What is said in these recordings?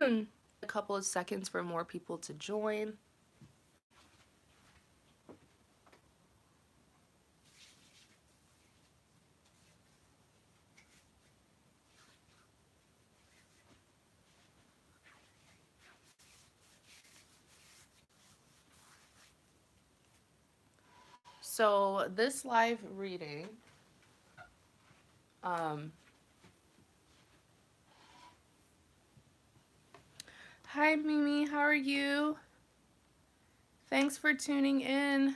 A couple of seconds for more people to join. So this live reading, um, hi Mimi, how are you? Thanks for tuning in.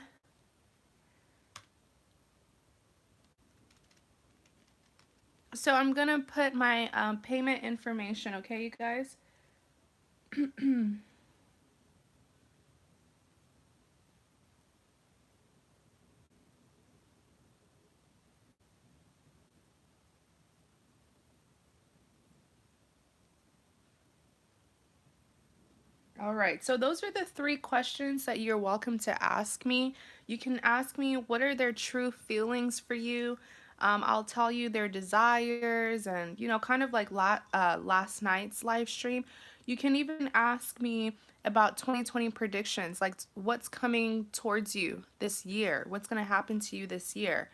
So I'm gonna put my payment information, okay, you guys? All right, so those are the 3 questions that you're welcome to ask me. You can ask me what are their true feelings for you. I'll tell you their desires and, kind of like last night's live stream. You can even ask me about 2020 predictions, like what's coming towards you this year, what's going to happen to you this year.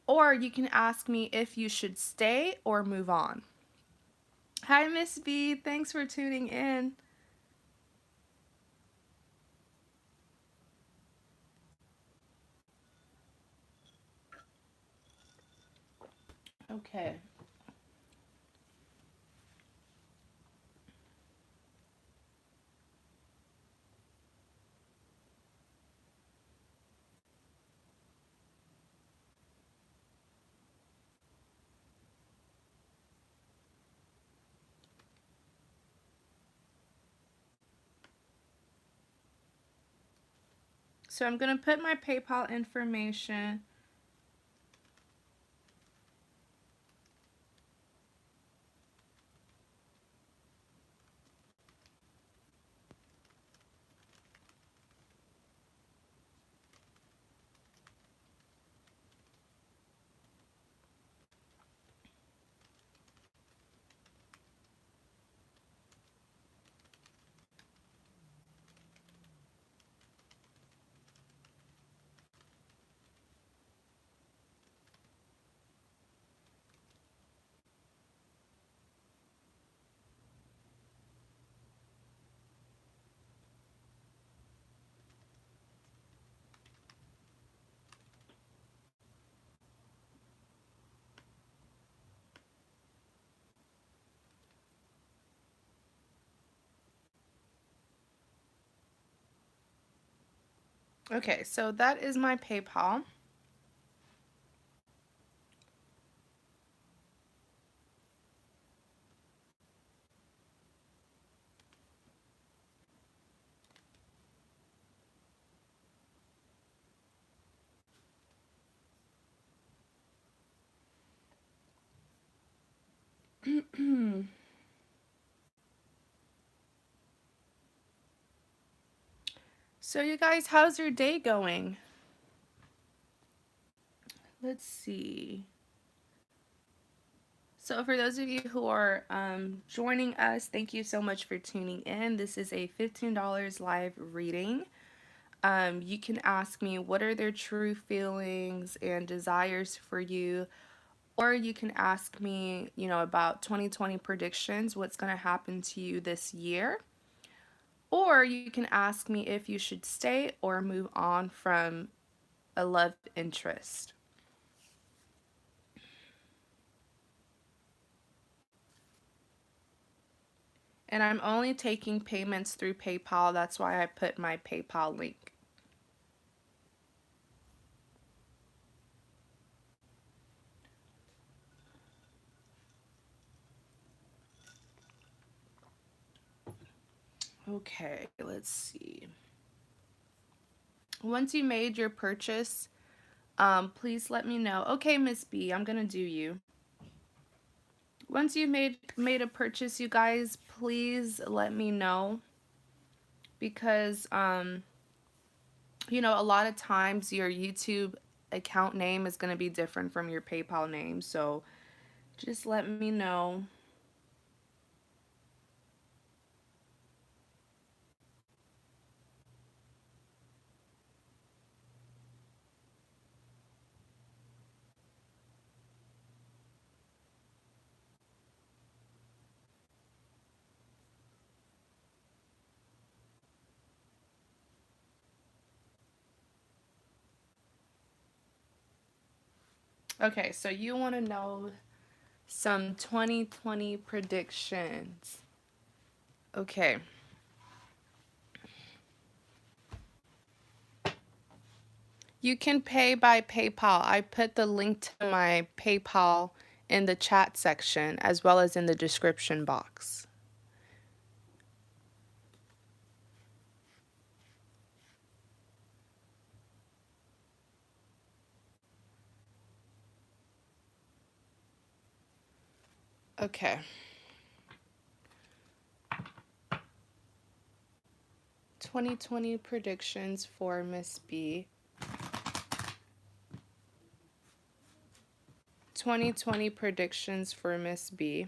Or you can ask me if you should stay or move on. Hi, Miss B. Thanks for tuning in. Okay. So I'm going to put my PayPal information. Okay, so that is my PayPal. So you guys, how's your day going? Let's see. So for those of you who are joining us, thank you so much for tuning in. This is a $15 live reading. You can ask me what are their true feelings and desires for you, or you can ask me, about 2020 predictions, what's going to happen to you this year. Or you can ask me if you should stay or move on from a love interest. And I'm only taking payments through PayPal. That's why I put my PayPal link. Okay, let's see. Once you made your purchase, please let me know. Okay, Miss B, I'm gonna do you. Once you've made a purchase, you guys, please let me know, because a lot of times your YouTube account name is going to be different from your PayPal name, so just let me know. Okay, so you want to know some 2020 predictions. Okay. You can pay by PayPal. I put the link to my PayPal in the chat section as well as in the description box. Okay. 2020 predictions for Miss B. 2020 predictions for Miss B.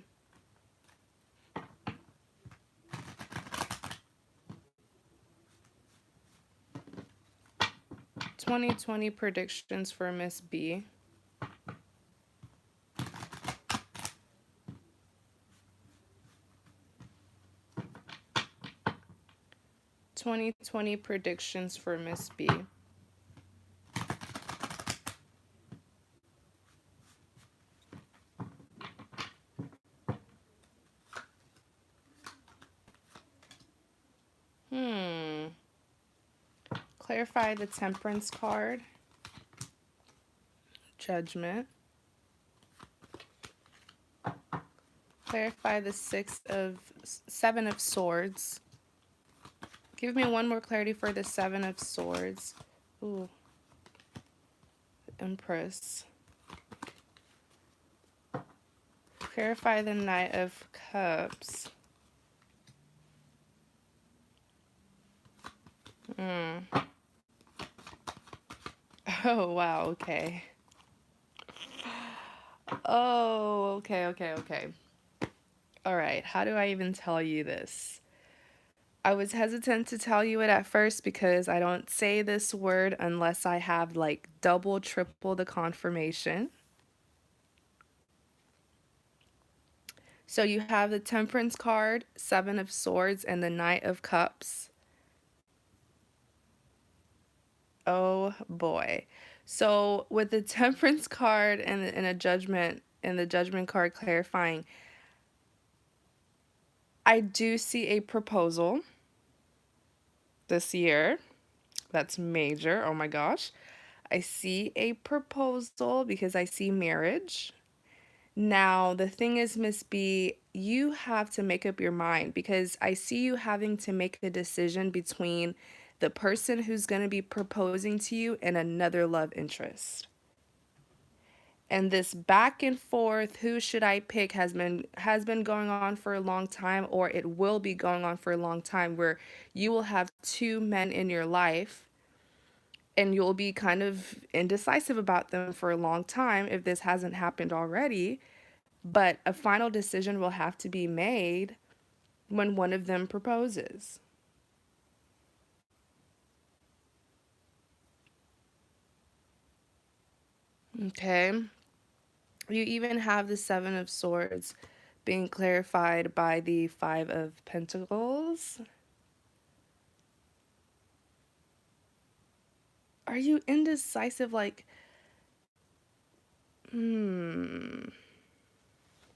2020 predictions for Miss B. 2020 predictions for Miss B. Hmm. Clarify the Temperance card. Judgment. Clarify the Seven of Swords. Give me one more clarity for the Seven of Swords. Ooh. Empress. Clarify the Knight of Cups. Oh, wow, okay. Oh, okay. All right, how do I even tell you this? I was hesitant to tell you it at first because I don't say this word unless I have like double, triple the confirmation. So you have the Temperance card, Seven of Swords, and the Knight of Cups. Oh boy. So with the Temperance card and a Judgment and the Judgment card clarifying, I do see a proposal this year. That's major. Oh my gosh. I see a proposal because I see marriage. Now, the thing is, Miss B, you have to make up your mind because I see you having to make a decision between the person who's going to be proposing to you and another love interest. And this back and forth, who should I pick, has been going on for a long time, or it will be going on for a long time, where you will have two men in your life and you'll be kind of indecisive about them for a long time if this hasn't happened already. But a final decision will have to be made when one of them proposes. Okay. You even have the Seven of Swords being clarified by the Five of Pentacles. Are you indecisive? Like, hmm.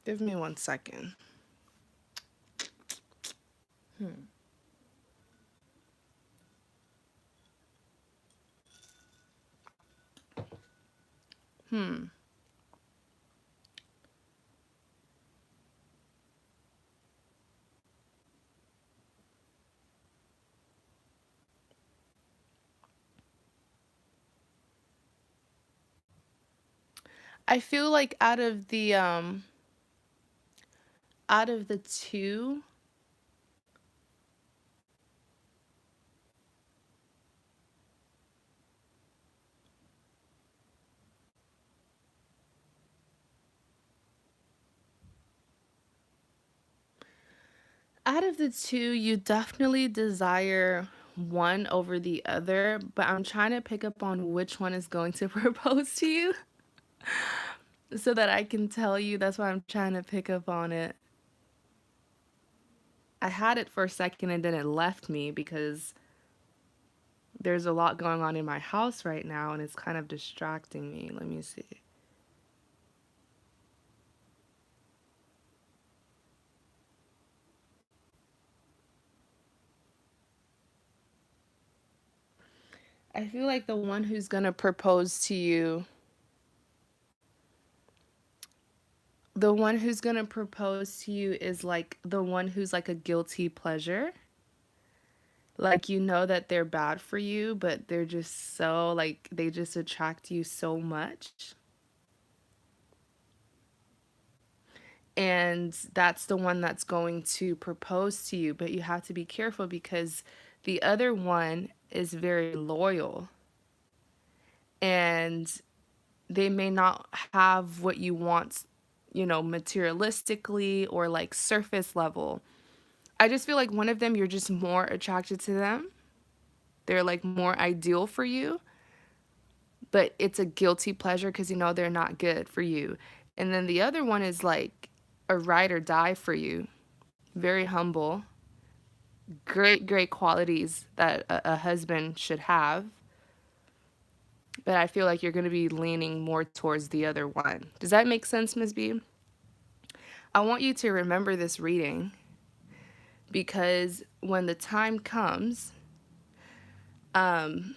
Give me 1 second. Hmm. I feel like out of the two, you definitely desire one over the other, but I'm trying to pick up on which one is going to propose to you so that I can tell you. That's why I'm trying to pick up on it. I had it for a second and then it left me because there's a lot going on in my house right now and it's kind of distracting me. Let me see. I feel like the one who's going to propose to you, the one who's going to propose to you is like the one who's like a guilty pleasure. Like you know that they're bad for you, but they're just so like they just attract you so much. And that's the one that's going to propose to you, but you have to be careful because the other one is very loyal and they may not have what you want, materialistically or like surface level. I just feel like one of them, you're just more attracted to them. They're like more ideal for you, but it's a guilty pleasure because you know they're not good for you. And then the other one is like a ride or die for you. Very humble, great, great qualities that a husband should have. But I feel like you're going to be leaning more towards the other one. Does that make sense, Ms. B? I want you to remember this reading because when the time comes, um,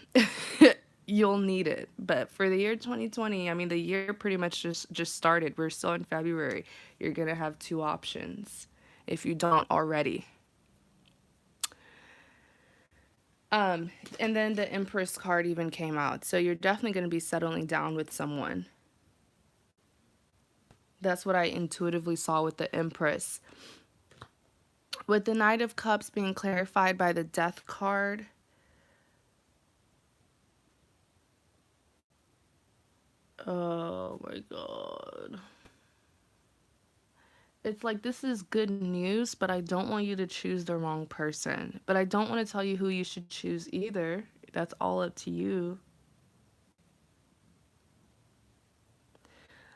you'll need it. But for the year 2020, I mean, the year pretty much just started. We're still in February. You're going to have two options if you don't already. And then the Empress card even came out. So you're definitely going to be settling down with someone. That's what I intuitively saw with the Empress. With the Knight of Cups being clarified by the Death card, oh my God. It's like this is good news, but I don't want you to choose the wrong person. But I don't want to tell you who you should choose either. That's all up to you.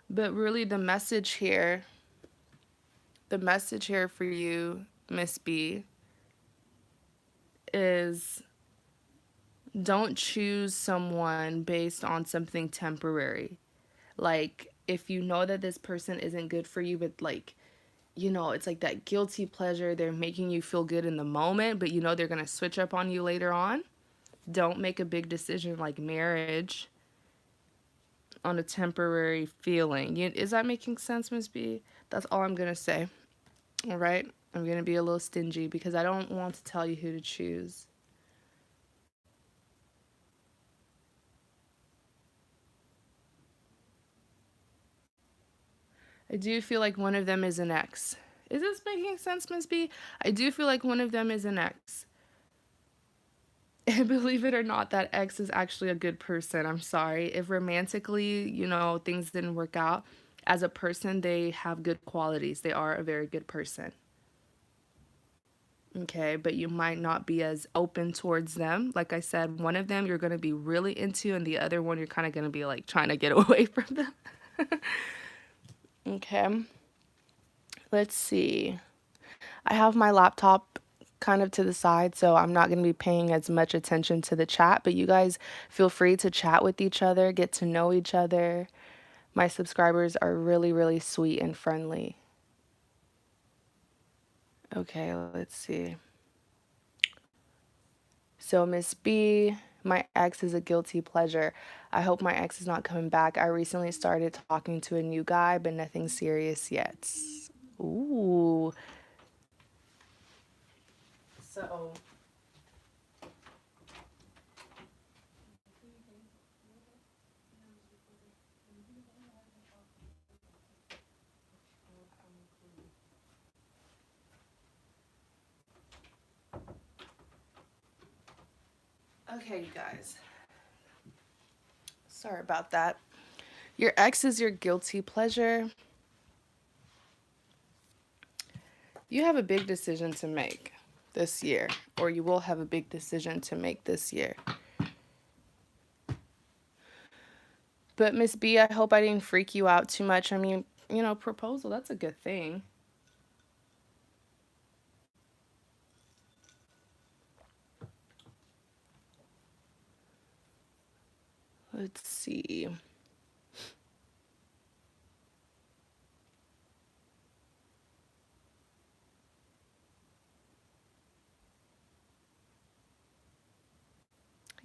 But really the message here for you, Miss B, is don't choose someone based on something temporary. Like, if you know that this person isn't good for you, but like, it's like that guilty pleasure. They're making you feel good in the moment, but they're going to switch up on you later on. Don't make a big decision like marriage on a temporary feeling. Is that making sense, Miss B? That's all I'm going to say. All right? I'm going to be a little stingy because I don't want to tell you who to choose. I do feel like one of them is an ex. Is this making sense, Miss B? I do feel like one of them is an ex. And believe it or not, that ex is actually a good person. I'm sorry. If romantically, things didn't work out, as a person, they have good qualities. They are a very good person. Okay, but you might not be as open towards them. Like I said, one of them you're going to be really into, and the other one you're kind of going to be like trying to get away from them. Okay, let's see. I have my laptop kind of to the side, so I'm not going to be paying as much attention to the chat, but you guys feel free to chat with each other, get to know each other. My subscribers are really, really sweet and friendly. Okay, let's see. So, Miss B, my ex is a guilty pleasure. I hope my ex is not coming back. I recently started talking to a new guy, but nothing serious yet. Ooh. So, okay, you guys. Sorry about that. Your ex is your guilty pleasure. You have a big decision to make this year, or you will have a big decision to make this year. But Miss B, I hope I didn't freak you out too much. I mean, proposal, that's a good thing. Let's see.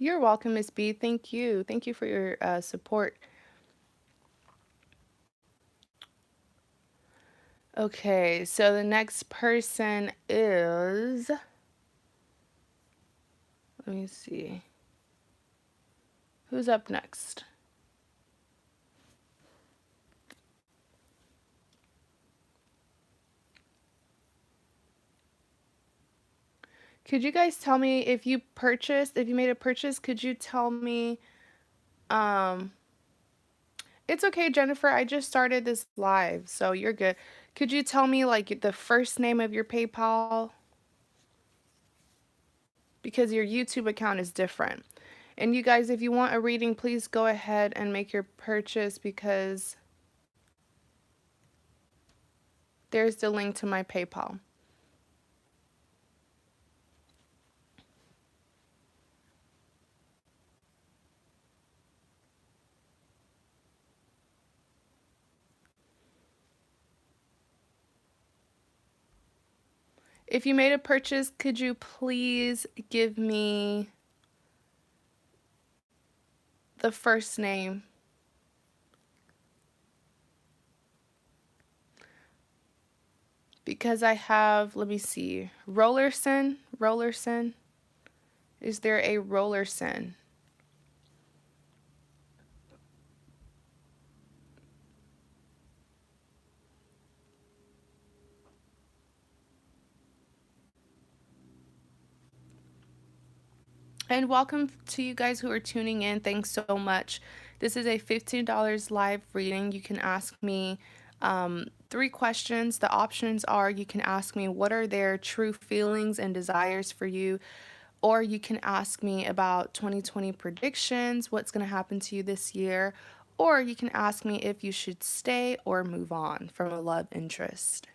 You're welcome, Miss B. Thank you. Thank you for your support. Okay, so the next person is. Let me see. Who's up next? Could you guys tell me if you made a purchase, could you tell me, um, it's okay, Jennifer, I just started this live, so you're good. Could you tell me, like, the first name of your PayPal? Because your YouTube account is different. And you guys, if you want a reading, please go ahead and make your purchase because there's the link to my PayPal. If you made a purchase, could you please give me the first name? Because I have, let me see, Rollerson. Is there a Rollerson? And welcome to you guys who are tuning in. Thanks so much. This is a $15 live reading. You can ask me 3 questions. The options are you can ask me what are their true feelings and desires for you, or you can ask me about 2020 predictions, what's going to happen to you this year, or you can ask me if you should stay or move on from a love interest.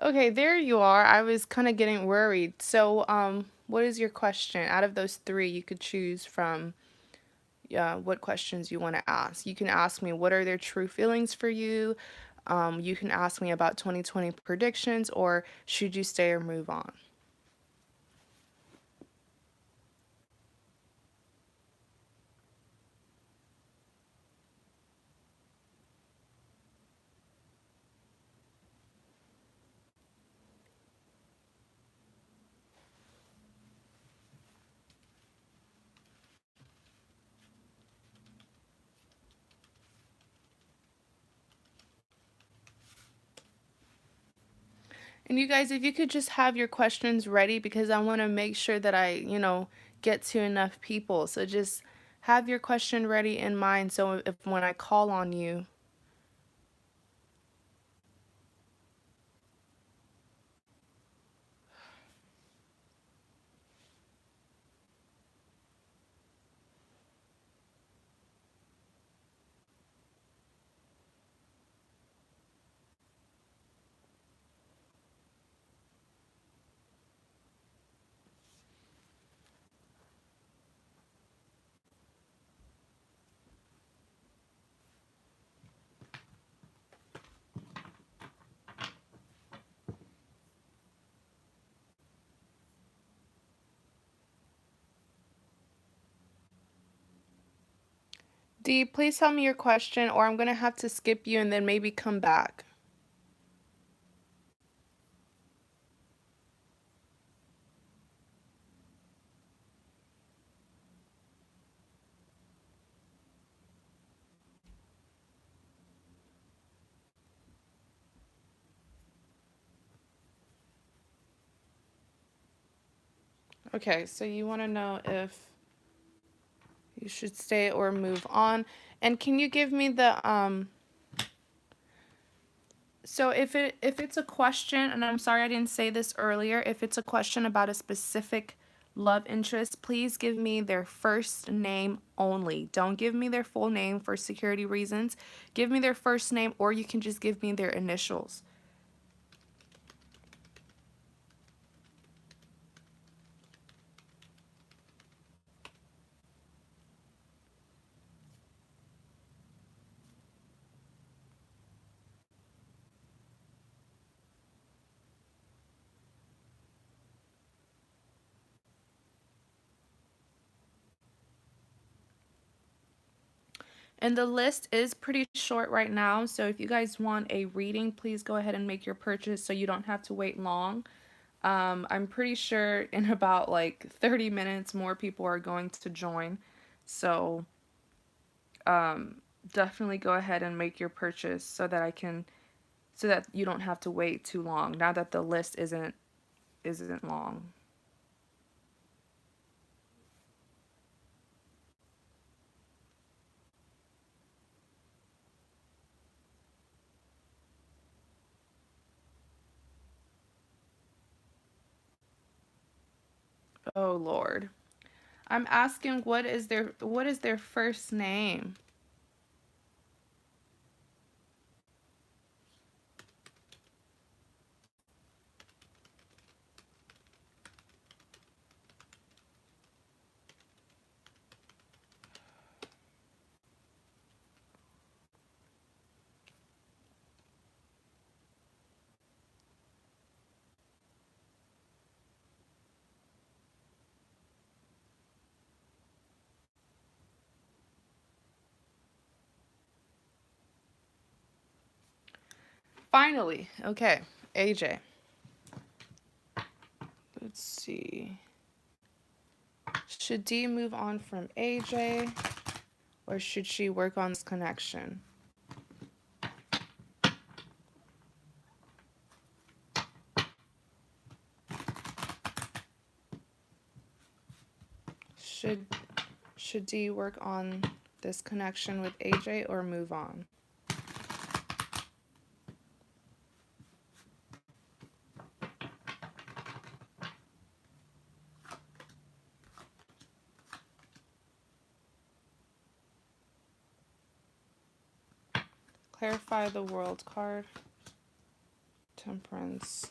Okay, there you are. I was kind of getting worried. So, what is your question? Out of those 3, you could choose from what questions you want to ask. You can ask me what are their true feelings for you. You can ask me about 2020 predictions, or should you stay or move on. And you guys, if you could just have your questions ready because I want to make sure that I get to enough people. So just have your question ready in mind so if when I call on you. Dee, please tell me your question or I'm going to have to skip you and then maybe come back. Okay, so you want to know if you should stay or move on. And can you give me the so if it's a question, and I'm sorry I didn't say this earlier, if it's a question about a specific love interest, please give me their first name only. Don't give me their full name for security reasons. Give me their first name, or you can just give me their initials. And the list is pretty short right now. So if you guys want a reading, please go ahead and make your purchase so you don't have to wait long. I'm pretty sure in about like 30 minutes, more people are going to join. So um, definitely go ahead and make your purchase so that so that you don't have to wait too long. Now that the list isn't long. Oh Lord. I'm asking what is their first name? Finally. Okay. AJ. Let's see. Should D move on from AJ or should she work on this connection? Should should D work on this connection with AJ or move on? Clarify the world card. Temperance.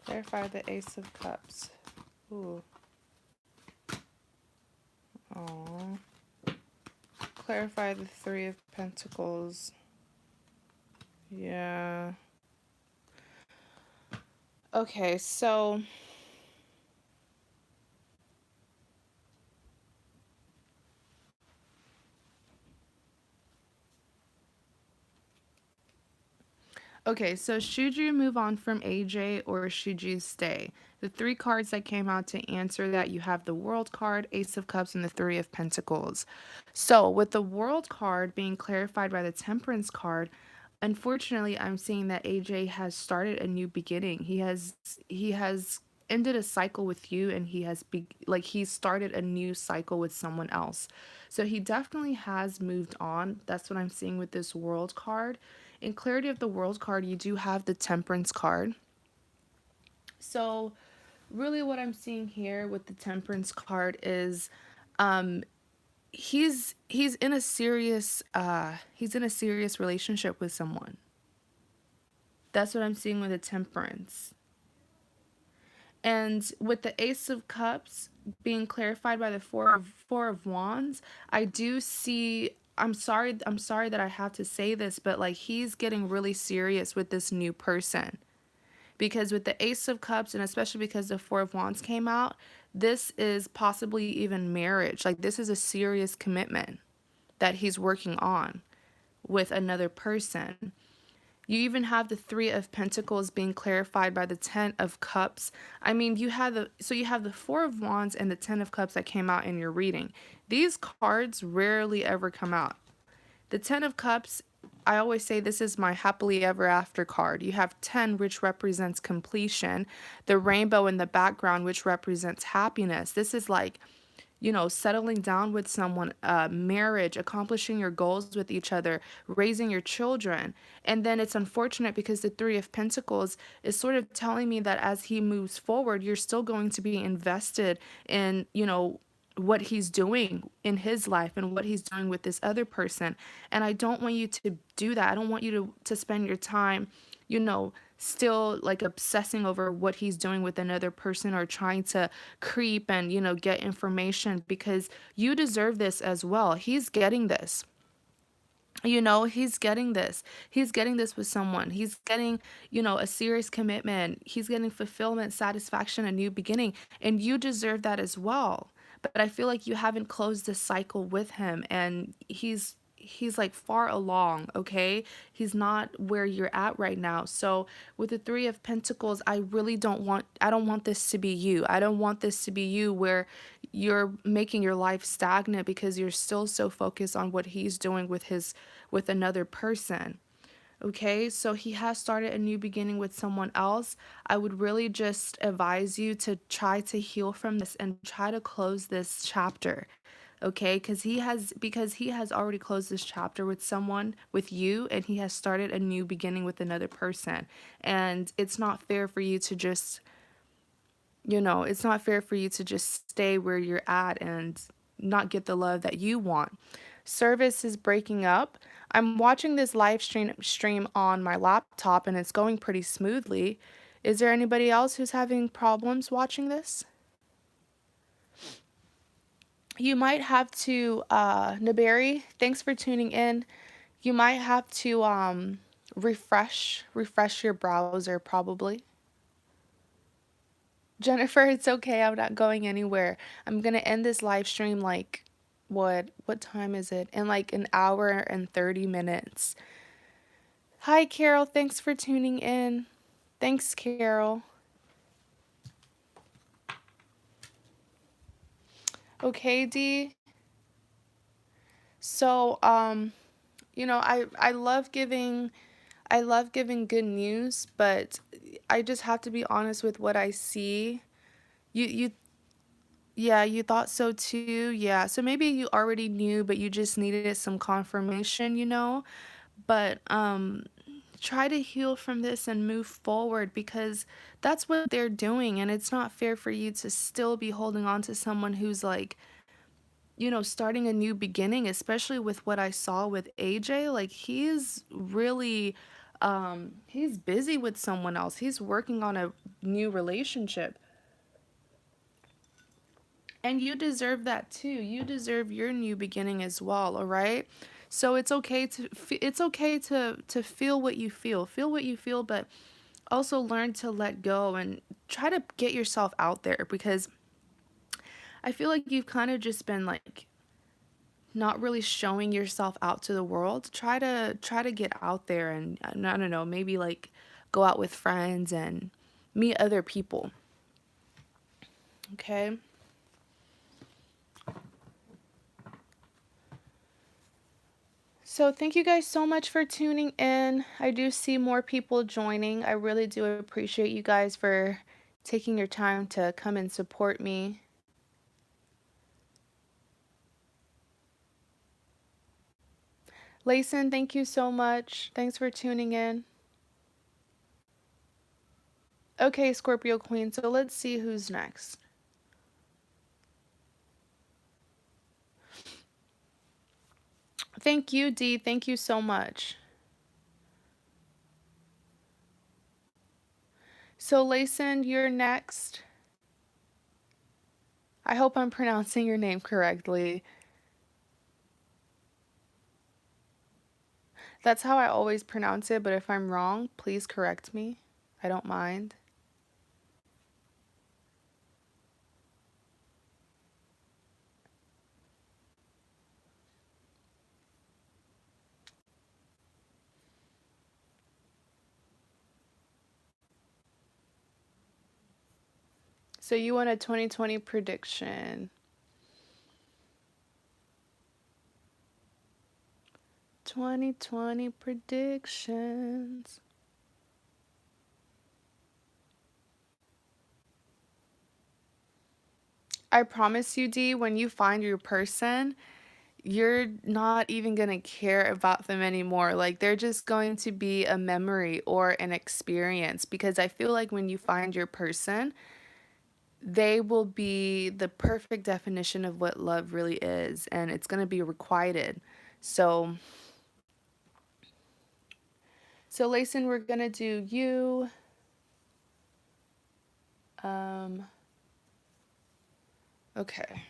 Clarify the Ace of Cups. Ooh. Aww. Clarify the Three of Pentacles. Yeah. Okay, so should you move on from AJ or should you stay? The three cards that came out to answer that, you have the World card, Ace of Cups, and the Three of Pentacles. So, with the World card being clarified by the Temperance card, unfortunately, I'm seeing that AJ has started a new beginning. He has ended a cycle with you and he's started a new cycle with someone else. So he definitely has moved on. That's what I'm seeing with this World card. In clarity of the World card, you do have the Temperance card. So really what I'm seeing here with the Temperance card is um he's in a serious relationship with someone. That's what I'm seeing with the Temperance. And with the Ace of Cups being clarified by the Four of Wands, I do see, I'm sorry that I have to say this, but like he's getting really serious with this new person. Because with the Ace of Cups, and especially because the Four of Wands came out, this is possibly even marriage. Like this is a serious commitment that he's working on with another person. You even have the Three of Pentacles being clarified by the Ten of Cups. I mean, you have the Four of Wands and the Ten of Cups that came out in your reading. These cards rarely ever come out. The Ten of Cups, I always say this is my happily ever after card. You have 10, which represents completion, the rainbow in the background, which represents happiness. This is like, settling down with someone, marriage, accomplishing your goals with each other, raising your children. And then it's unfortunate because the Three of Pentacles is sort of telling me that as he moves forward, you're still going to be invested in, what he's doing in his life and what he's doing with this other person. And I don't want you to do that. I don't want you to spend your time, still like obsessing over what he's doing with another person or trying to creep and, get information because you deserve this as well. He's getting this. He's getting this. He's getting this with someone. He's getting, a serious commitment. He's getting fulfillment, satisfaction, a new beginning. And you deserve that as well. but I feel like you haven't closed this cycle with him, and he's like far along, okay? He's not where you're at right now. So with the 3 of Pentacles, I don't want this to be you. I don't want this to be you where you're making your life stagnant because you're still so focused on what he's doing with another person. Okay, so he has started a new beginning with someone else. I would really just advise you to try to heal from this and try to close this chapter. Okay, because he has already closed this chapter with someone, with you, and he has started a new beginning with another person. And it's not fair for you to just, it's not fair for you to just stay where you're at and not get the love that you want. Service is breaking up. I'm watching this stream on my laptop and it's going pretty smoothly. Is there anybody else who's having problems watching this? You might have to, Naberi, thanks for tuning in. You might have to refresh your browser probably. Jennifer, it's okay. I'm not going anywhere. I'm gonna end this live stream like what time is it? In like an hour and 30 minutes. Hi Carol, thanks for tuning in. Thanks, Carol. Okay, Dee. So, I love giving good news, but I just have to be honest with what I see. You Yeah, you thought so too. Yeah. So maybe you already knew, but you just needed some confirmation. But try to heal from this and move forward because that's what they're doing, and it's not fair for you to still be holding on to someone who's like, starting a new beginning, especially with what I saw with AJ. Like he's really he's busy with someone else. He's working on a new relationship. And you deserve that too. You deserve your new beginning as well, all right? So it's okay to feel what you feel. Feel what you feel, but also learn to let go and try to get yourself out there because I feel like you've kind of just been like not really showing yourself out to the world. Try to get out there and I don't know, maybe like go out with friends and meet other people. Okay? So thank you guys so much for tuning in. I do see more people joining. I really do appreciate you guys for taking your time to come and support me. Laysan, thank you so much. Thanks for tuning in. Okay, Scorpio Queen, so let's see who's next. Thank you, Dee. Thank you so much. So, Laysan, you're next. I hope I'm pronouncing your name correctly. That's how I always pronounce it, but if I'm wrong, please correct me. I don't mind. So, you want a 2020 prediction. 2020 predictions. I promise you, Dee, when you find your person, you're not even going to care about them anymore. Like, they're just going to be a memory or an experience because I feel like when you find your person, they will be the perfect definition of what love really is, and it's going to be requited. So, Laysan, we're going to do you. Okay.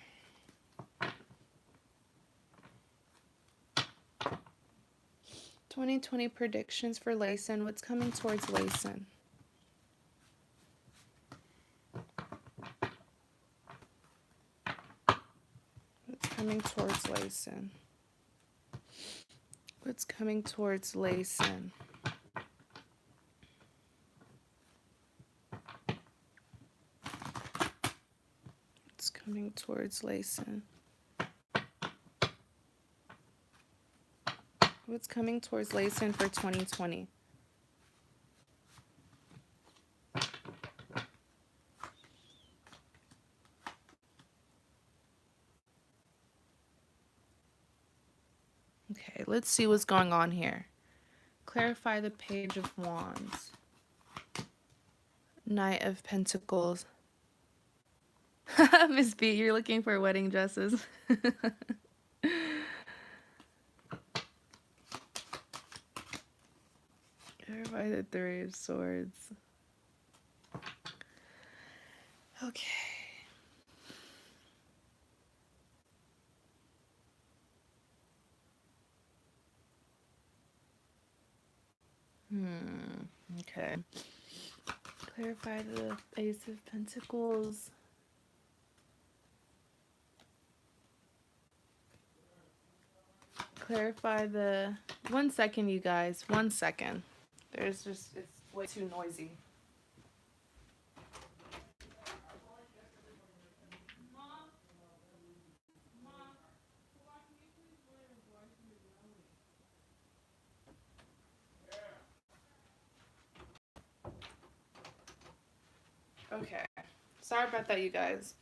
2020 predictions for Laysan. What's coming towards Laysan? coming towards Laysan? What's coming towards Laysan? What's coming towards Laysan? What's coming towards Laysan for 2020? Okay, let's see what's going on here. Clarify the Page of Wands. Knight of Pentacles. Miss B, you're looking for wedding dresses. Clarify the Three of Swords. Okay. Okay. Clarify the Ace of Pentacles. Clarify the... 1 second, you guys. 1 second. There's just... It's way too noisy. Okay. Sorry about that, you guys.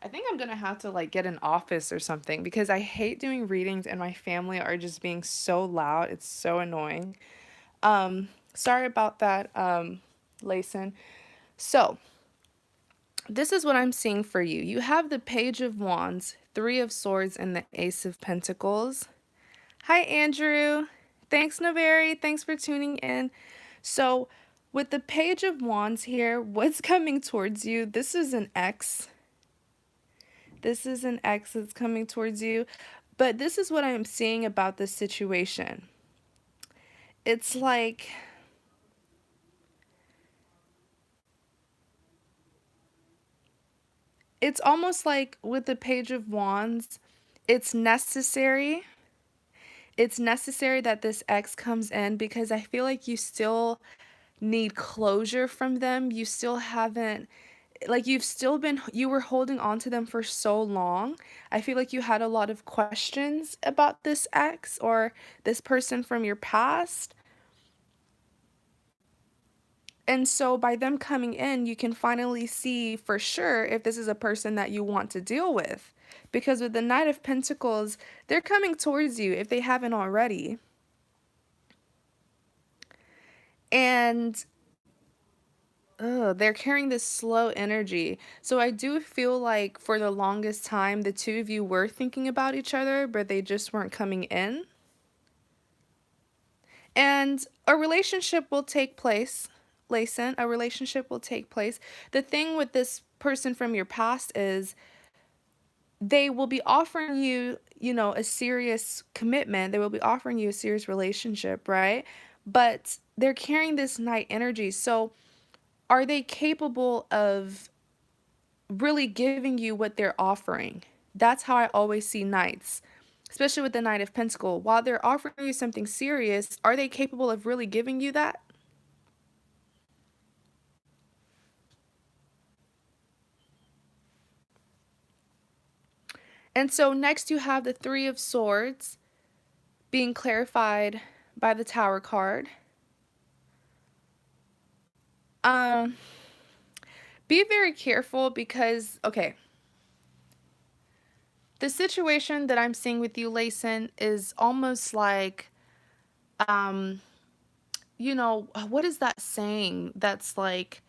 I think I'm gonna have to like get an office or something because I hate doing readings and my family are just being so loud. It's so annoying. Sorry about that, Laysan. So, this is what I'm seeing for you. You have the Page of Wands, Three of Swords, and the Ace of Pentacles. Hi, Andrew. Thanks, Naveri. Thanks for tuning in. So, with the Page of Wands here, what's coming towards you? This is an ex. This is an ex that's coming towards you. But this is what I'm seeing about this situation. It's like... It's almost like with the Page of Wands, it's necessary. It's necessary that this ex comes in because I feel like you still need closure from them. You still haven't, like you've still been, you were holding on to them for so long. I feel like you had a lot of questions about this ex or this person from your past. And so by them coming in, you can finally see for sure if this is a person that you want to deal with. Because with the Knight of Pentacles, they're coming towards you if they haven't already. And they're carrying this slow energy. So I do feel like for the longest time, the two of you were thinking about each other, but they just weren't coming in. And a relationship will take place, Laysan. A relationship will take place. The thing with this person from your past is they will be offering you, you know, a serious commitment. They will be offering you a serious relationship, right? But they're carrying this Knight energy. So are they capable of really giving you what they're offering? That's how I always see Knights, especially with the Knight of Pentacles. While they're offering you something serious, are they capable of really giving you that? And so next you have the Three of Swords being clarified by the Tower card. Be very careful because, okay, the situation that I'm seeing with you, Laysan, is almost like, you know, what is that saying that's like,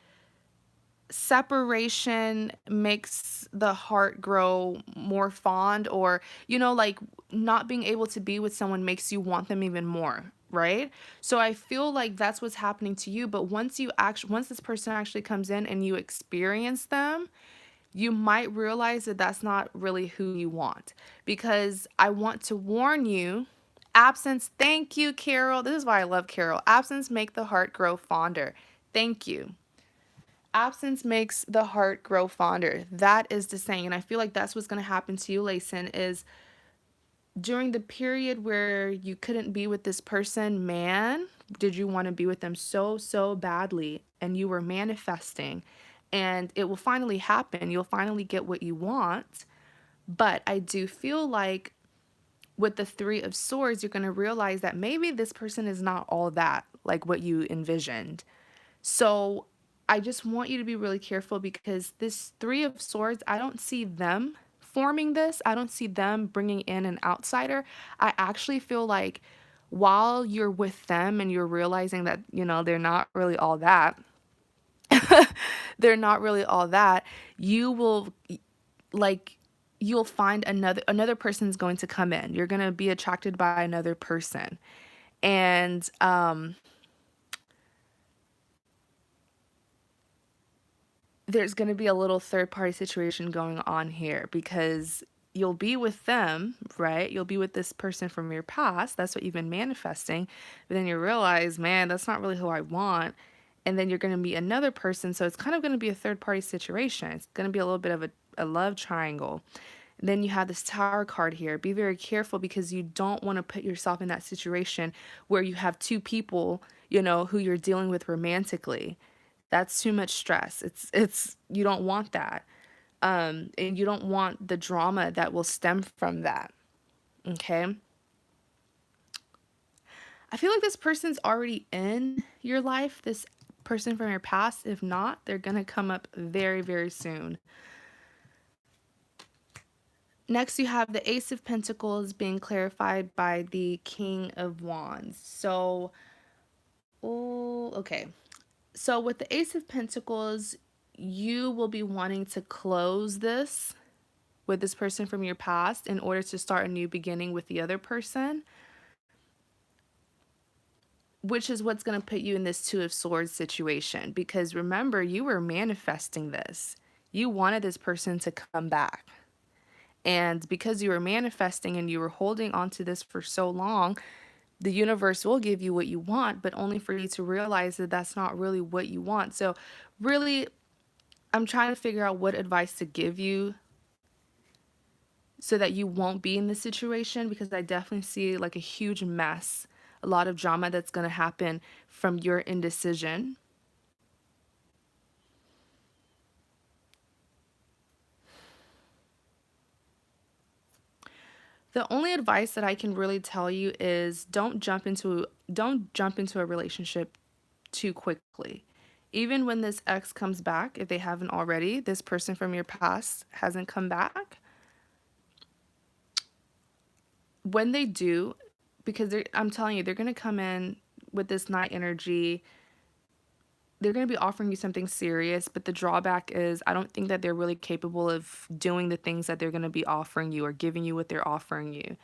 separation makes the heart grow more fond, or you know, like not being able to be with someone makes you want them even more, right? So I feel like that's what's happening to you. But once this person actually comes in and you experience them, you might realize that that's not really who you want. Because I want to warn you, absence, thank you, Carol. This is why I love Carol. Absence make the heart grow fonder. Thank you. Absence makes the heart grow fonder. That is the saying. And I feel like that's what's going to happen to you, Laysan, is during the period where you couldn't be with this person, man, did you want to be with them so, so badly, and you were manifesting, and it will finally happen. You'll finally get what you want. But I do feel like with the Three of Swords, you're going to realize that maybe this person is not all that like what you envisioned. So I just want you to be really careful, because this Three of Swords, I don't see them forming this. I don't see them bringing in an outsider. I actually feel like while you're with them and you're realizing that, they're not really all that, they're not really all that, you will like you'll find another person's going to come in. You're going to be attracted by another person. And there's going to be a little third party situation going on here, because you'll be with them, right? You'll be with this person from your past. That's what you've been manifesting. But then you realize, man, that's not really who I want. And then you're going to meet another person. So it's kind of going to be a third party situation. It's going to be a little bit of a love triangle. And then you have this Tower card here. Be very careful, because you don't want to put yourself in that situation where you have two people, who you're dealing with romantically. That's too much stress. It's you don't want that. And you don't want the drama that will stem from that. Okay? I feel like this person's already in your life, this person from your past. If not, they're going to come up very, very soon. Next, you have the Ace of Pentacles being clarified by the King of Wands. So, oh, okay. So with the Ace of Pentacles, you will be wanting to close this with this person from your past in order to start a new beginning with the other person, which is what's going to put you in this Two of Swords situation. Because remember, you were manifesting this. You wanted this person to come back. And because you were manifesting and you were holding on to this for so long, the universe will give you what you want, but only for you to realize that that's not really what you want. So really, I'm trying to figure out what advice to give you so that you won't be in this situation, because I definitely see like a huge mess, a lot of drama that's going to happen from your indecision. The only advice that I can really tell you is don't jump into a relationship too quickly. Even when this ex comes back, if they haven't already, this person from your past hasn't come back, when they do, because I'm telling you, they're going to come in with this night energy. They're going to be offering you something serious, but the drawback is I don't think that they're really capable of doing the things that they're going to be offering you or giving you what they're offering you.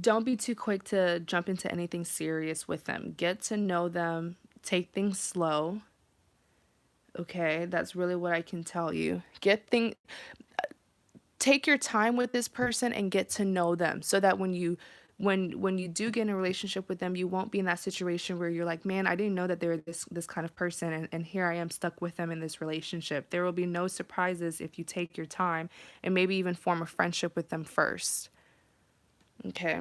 Don't be too quick to jump into anything serious with them. Get to know them, take things slow. Okay, that's really what I can tell you. Take your time with this person and get to know them, so that when you do get in a relationship with them, you won't be in that situation where you're like, man, I didn't know that they were this kind of person, and here I am stuck with them in this relationship. There will be no surprises if you take your time and maybe even form a friendship with them first. Okay.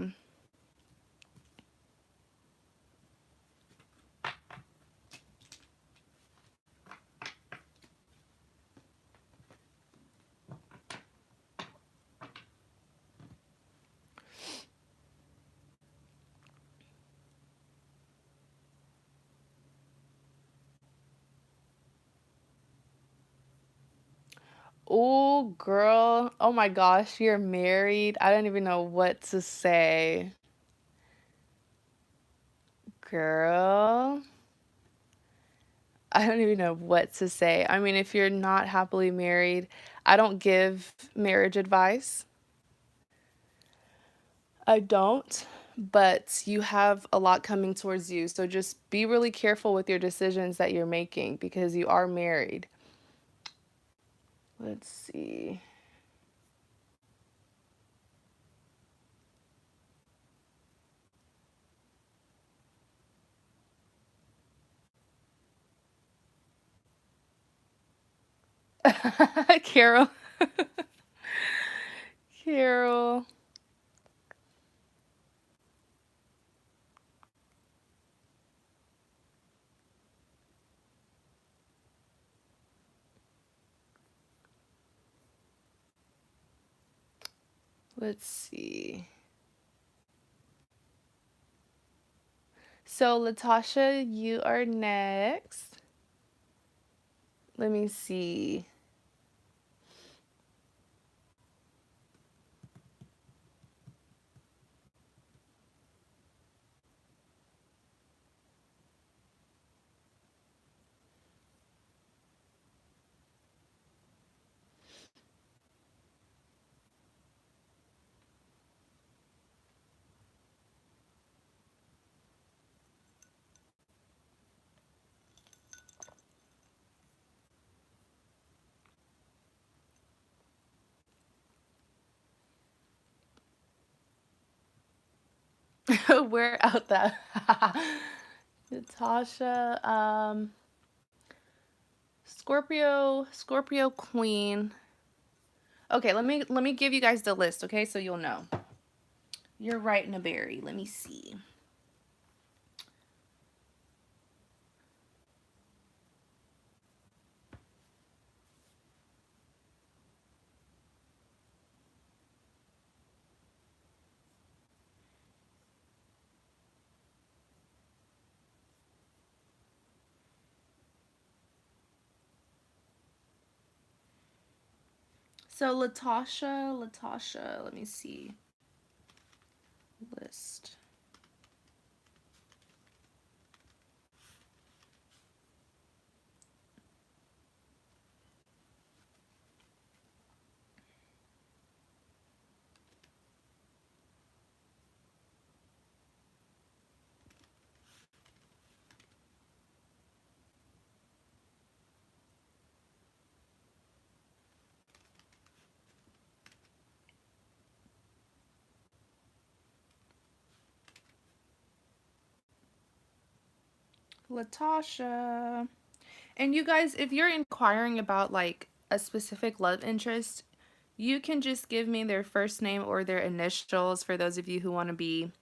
Oh, girl. Oh my gosh, you're married. I don't even know what to say. Girl, I don't even know what to say. I mean, if you're not happily married, I don't give marriage advice. I don't, but you have a lot coming towards you. So just be really careful with your decisions that you're making, because you are married. Let's see. Carol. Carol. Let's see. So, Latasha, you are next. Let me see. We're out that. Natasha, Scorpio Queen. Okay, let me give you guys the list, okay, so you'll know. You're right in a berry. Let me see. So Latasha, let me see. List. Latasha. And you guys, if you're inquiring about like a specific love interest, you can just give me their first name or their initials for those of you who want to be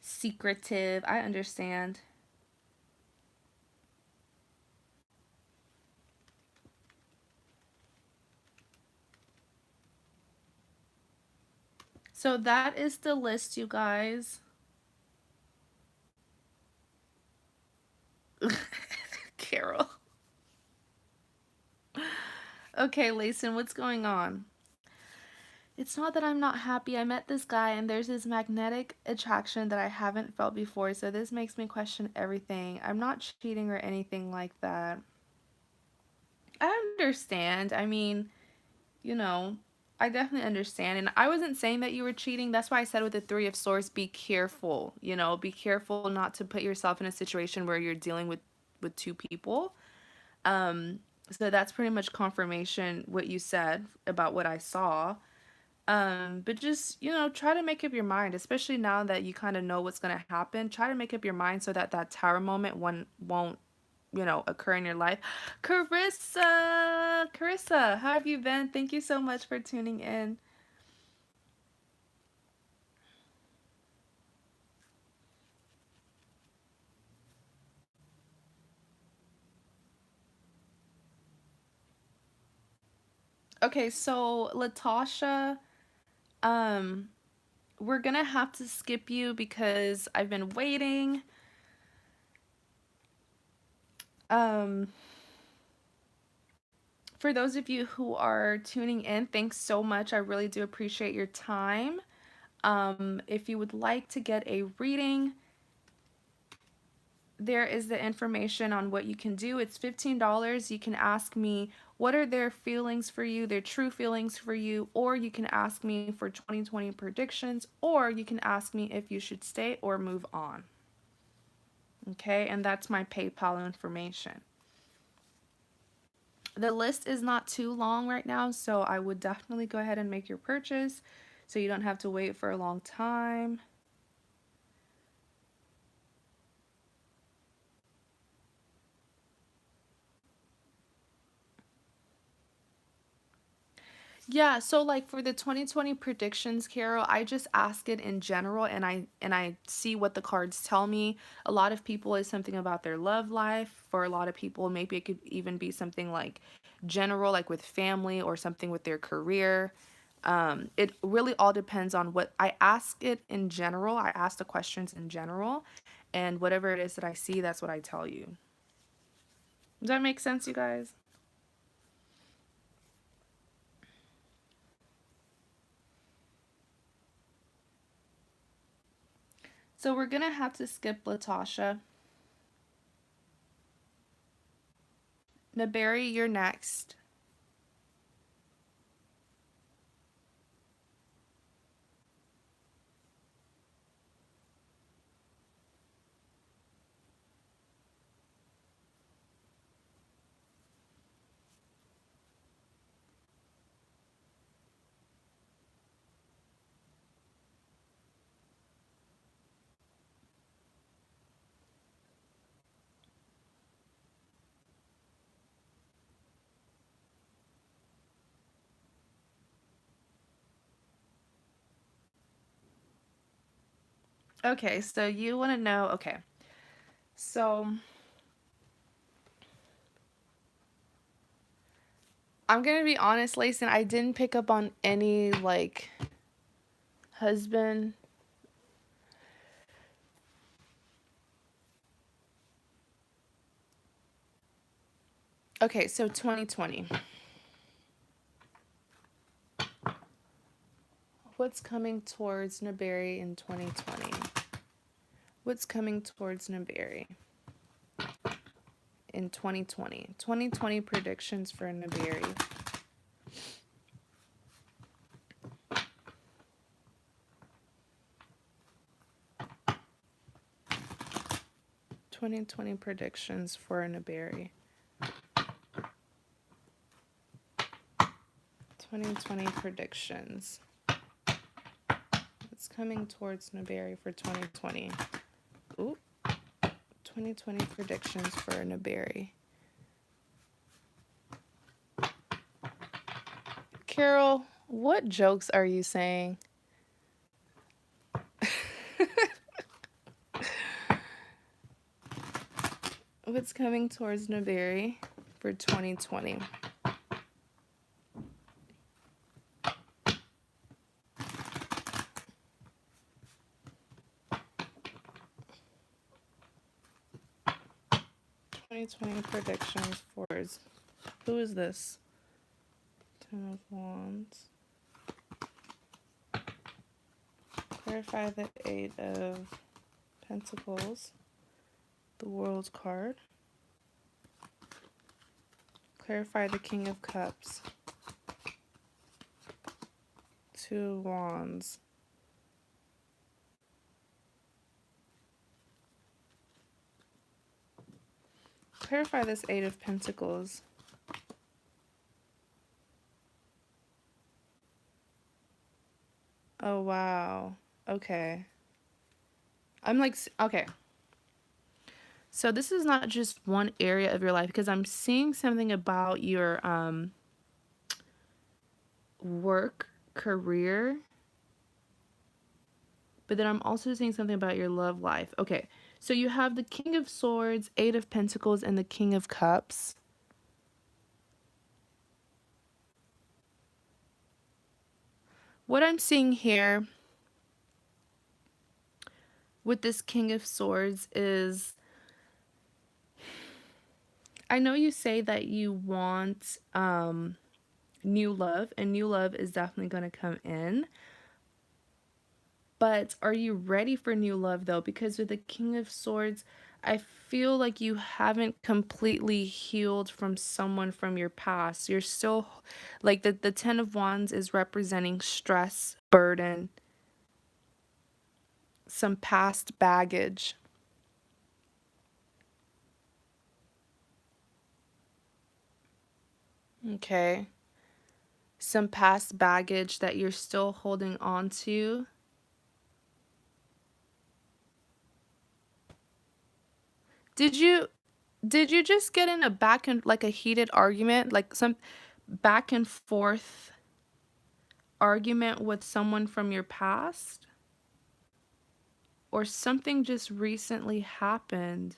secretive. I understand. So that is the list, you guys. Carol. Okay, Laysan, what's going on? It's not that I'm not happy. I met this guy and there's this magnetic attraction that I haven't felt before, so this makes me question everything. I'm not cheating or anything like that. I understand. I mean, you know, I definitely understand. And I wasn't saying that you were cheating. That's why I said with the Three of Swords, be careful. Be careful not to put yourself in a situation where you're dealing with two people. Um, so that's pretty much confirmation what you said about what I saw. But just, try to make up your mind, especially now that you kind of know what's going to happen. Try to make up your mind so that that tower moment one won't, occur in your life. Carissa, how have you been? Thank you so much for tuning in. Okay, so Latasha, um, we're gonna have to skip you because I've been waiting. Um, for those of you who are tuning in, thanks so much. I really do appreciate your time. If you would like to get a reading, there is the information on what you can do. It's $15. You can ask me what are their feelings for you, their true feelings for you, or you can ask me for 2020 predictions, or you can ask me if you should stay or move on. Okay, and that's my PayPal information. The list is not too long right now, so I would definitely go ahead and make your purchase so you don't have to wait for a long time. Yeah, so like for the 2020 predictions, Carol, I just ask it in general and I see what the cards tell me. A lot of people is something about their love life. For a lot of people, maybe it could even be something like general like with family or something with their career. It really all depends on what I ask it in general. I ask the questions in general, and whatever it is that I see, that's what I tell you. Does that make sense, you guys? So we're gonna have to skip Latasha. Naberry, you're next. Okay, so you want to know, okay. So I'm gonna be honest, Laysan, I didn't pick up on any like husband. Okay, so 2020. What's coming towards Naberry in 2020? What's coming towards Naberry in 2020? 2020 predictions for Naberry. 2020 predictions for Naberry. 2020 predictions. What's coming towards Naberry for 2020? Ooh. 2020 predictions for Naberry. Carol, what jokes are you saying? What's coming towards Naberry for 2020? Predictions for who is this? Ten of Wands. Clarify the Eight of Pentacles. The World card. Clarify the King of Cups. Two Wands. Clarify this Eight of Pentacles. Oh, wow. Okay. I'm like, okay. So this is not just one area of your life, because I'm seeing something about your work, career, but then I'm also seeing something about your love life. Okay, so you have the King of Swords, Eight of Pentacles, and the King of Cups. What I'm seeing here with this King of Swords is, I know you say that you want new love, and new love is definitely going to come in. But are you ready for new love though? Because with the King of Swords, I feel like you haven't completely healed from someone from your past. You're still, like, the Ten of Wands is representing stress, burden, some past baggage. Okay. Some past baggage that you're still holding on to. Did you just get in a back and like a heated argument, like some back and forth argument with someone from your past? Or something just recently happened?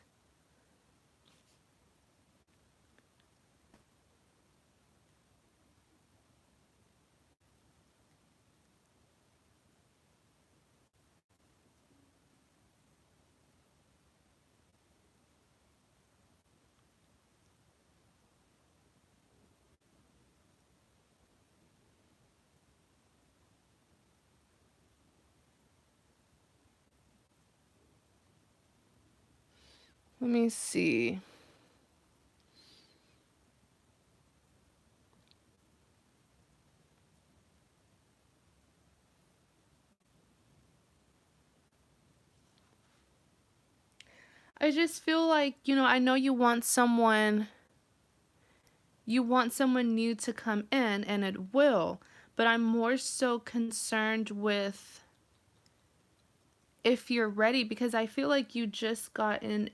Let me see. I just feel like, I know you want someone new to come in, and it will, but I'm more so concerned with if you're ready, because I feel like you just got in,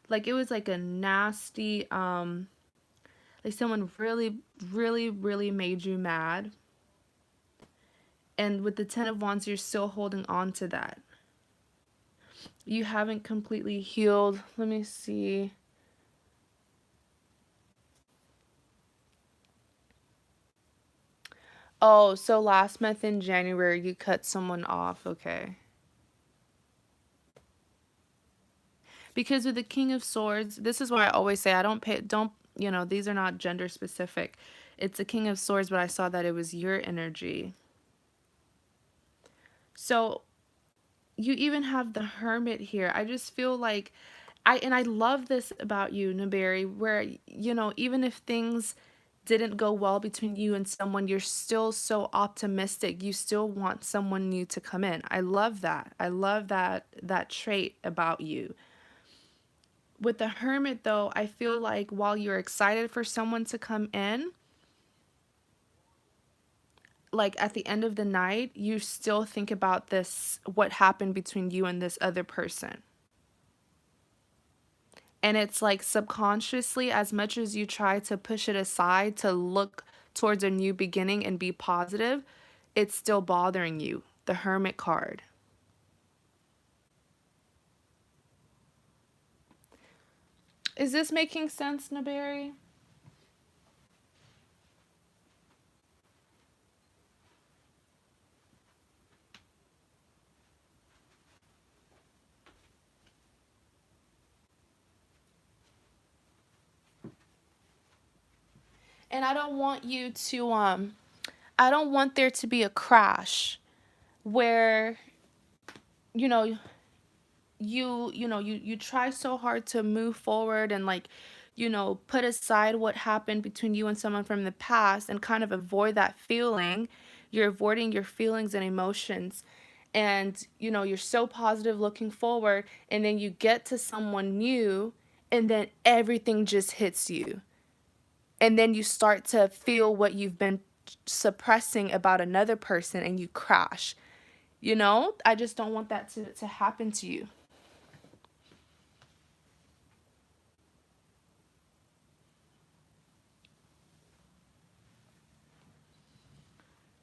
like it was like a nasty, like someone really, really, really made you mad. And with the Ten of Wands, you're still holding on to that. You haven't completely healed. Let me see. Oh, so last month in January, you cut someone off. Okay. Because with the King of Swords, this is why I always say I don't, these are not gender specific. It's a King of Swords, but I saw that it was your energy. So you even have the Hermit here. I just feel like I love this about you, Naberi, where, even if things didn't go well between you and someone, you're still so optimistic. You still want someone new to come in. I love that. I love that trait about you. With the Hermit though, I feel like while you're excited for someone to come in, like at the end of the night, you still think about this, what happened between you and this other person. And it's like subconsciously, as much as you try to push it aside to look towards a new beginning and be positive, it's still bothering you. The Hermit card. Is this making sense, Naberi? And I don't want there to be a crash where, you know, you try so hard to move forward and, like, put aside what happened between you and someone from the past and kind of avoid that feeling. You're avoiding your feelings and emotions, and you're so positive looking forward, and then you get to someone new, and then everything just hits you, and then you start to feel what you've been suppressing about another person, and you crash. I just don't want that to happen to you.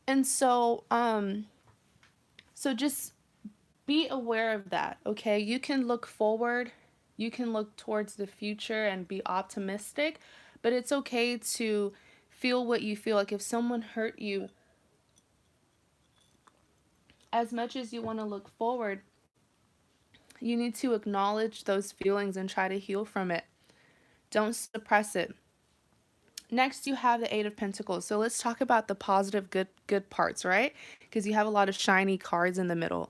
And so just be aware of that, okay? You can look forward, you can look towards the future and be optimistic, but it's okay to feel what you feel. Like if someone hurt you, as much as you want to look forward, you need to acknowledge those feelings and try to heal from it. Don't suppress it. Next, you have the Eight of Pentacles. So let's talk about the positive, good parts, right? Because you have a lot of shiny cards in the middle.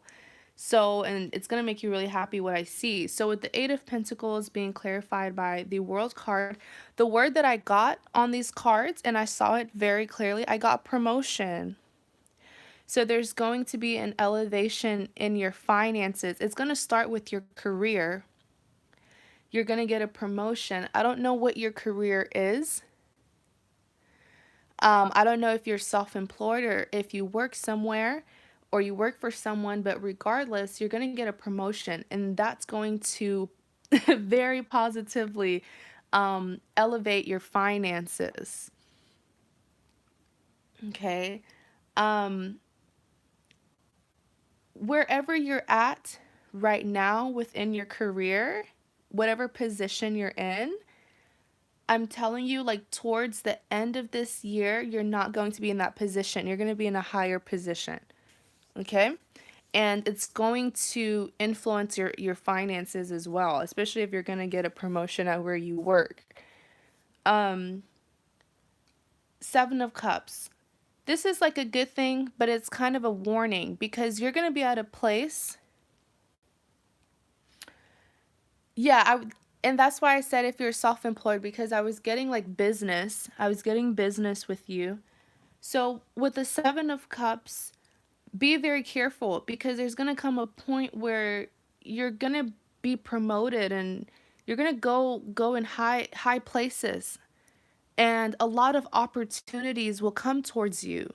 So, and it's going to make you really happy what I see. So, with the Eight of Pentacles being clarified by the World card, the word that I got on these cards, and I saw it very clearly, I got promotion. So, there's going to be an elevation in your finances. It's going to start with your career. You're going to get a promotion. I don't know what your career is. I don't know if you're self employed or if you work somewhere or you work for someone, but regardless, you're going to get a promotion, and that's going to very positively elevate your finances. Okay. Um, Wherever you're at right now within your career, whatever position you're in, I'm telling you, like towards the end of this year, you're not going to be in that position. You're going to be in a higher position. Okay? And it's going to influence your finances as well, especially if you're going to get a promotion at where you work. Um, Seven of Cups. This is like a good thing, but it's kind of a warning because you're going to be at a place Yeah, and that's why I said if you're self-employed, because I was getting like business. I was getting business with you. So with the 7 of Cups, be very careful because there's going to come a point where you're going to be promoted and you're going to go in high places, and a lot of opportunities will come towards you.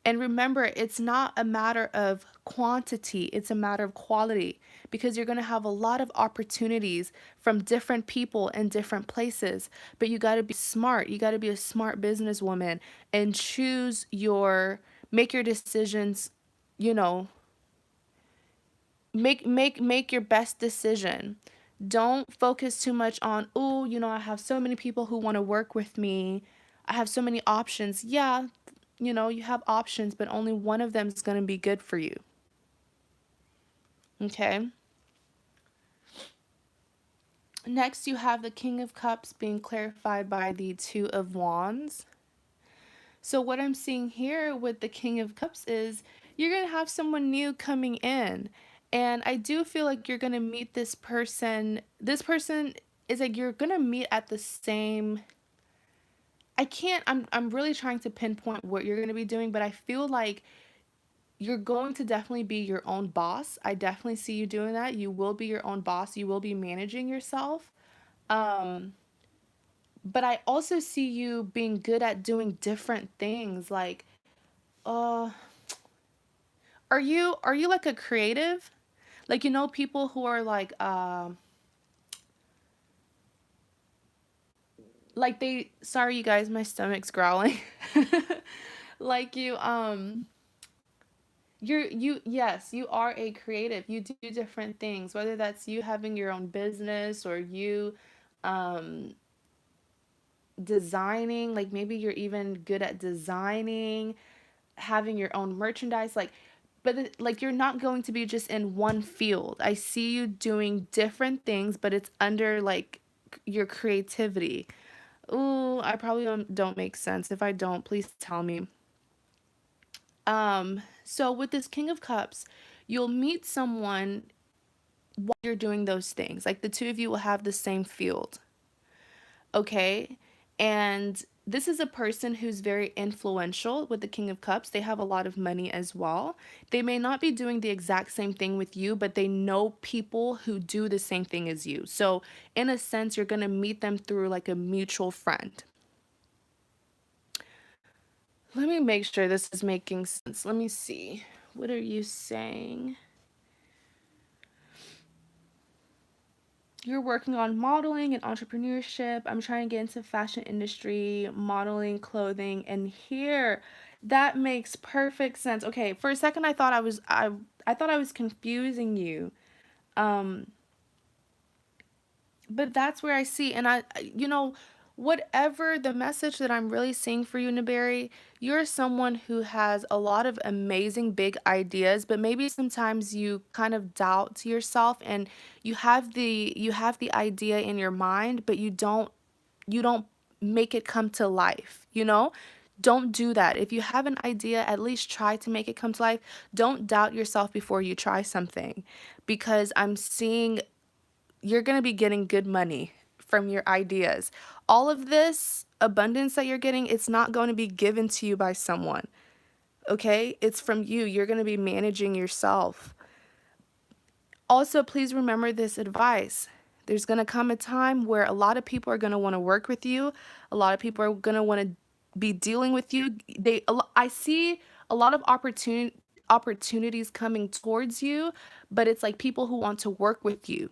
And remember, it's not a matter of quantity, it's a matter of quality, because you're going to have a lot of opportunities from different people in different places. But you got to be smart. You got to be a smart businesswoman and make your decisions, you know, make your best decision. Don't focus too much on, oh, I have so many people who want to work with me. I have so many options. Yeah, you have options, but only one of them is going to be good for you. Okay? Next, you have the King of Cups being clarified by the Two of Wands. So, what I'm seeing here with the King of Cups is you're going to have someone new coming in. And I do feel like you're going to meet this person. This person is like you're going to meet at the same. I'm really trying to pinpoint what you're going to be doing, but I feel like you're going to definitely be your own boss. I definitely see you doing that. You will be your own boss. You will be managing yourself. Um, but I also see you being good at doing different things. Like, uh, are you like a creative? Like, people who are like they sorry you guys, my stomach's growling. Like yes, you are a creative. You do different things, whether that's you having your own business or you um designing, like maybe you're even good at designing, having your own merchandise, like you're not going to be just in one field. I see you doing different things, but it's under like your creativity. Ooh, I probably don't make sense. If I don't, please tell me. So with this King of Cups, you'll meet someone while you're doing those things. Like the two of you will have the same field. Okay? And this is a person who's very influential with the King of Cups. They have a lot of money as well. They may not be doing the exact same thing with you, but they know people who do the same thing as you. So, in a sense, you're going to meet them through like a mutual friend. Let me make sure this is making sense. Let me see. What are you saying? You're working on modeling and entrepreneurship. I'm trying to get into fashion industry, modeling, clothing, and here that makes perfect sense. Okay, for a second I thought I was confusing you. Um but that's where I see, and whatever the message that I'm really seeing for you, Naberi, you're someone who has a lot of amazing big ideas, but maybe sometimes you kind of doubt yourself, and you have the idea in your mind, but you don't make it come to life. Don't do that. If you have an idea, at least try to make it come to life. Don't doubt yourself before you try something, because I'm seeing you're going to be getting good money from your ideas. All of this abundance that you're getting, it's not going to be given to you by someone. Okay? It's from you. You're going to be managing yourself. Also, please remember this advice. There's going to come a time where a lot of people are going to want to work with you. A lot of people are going to want to be dealing with you. I see a lot of opportunities coming towards you, but it's like people who want to work with you.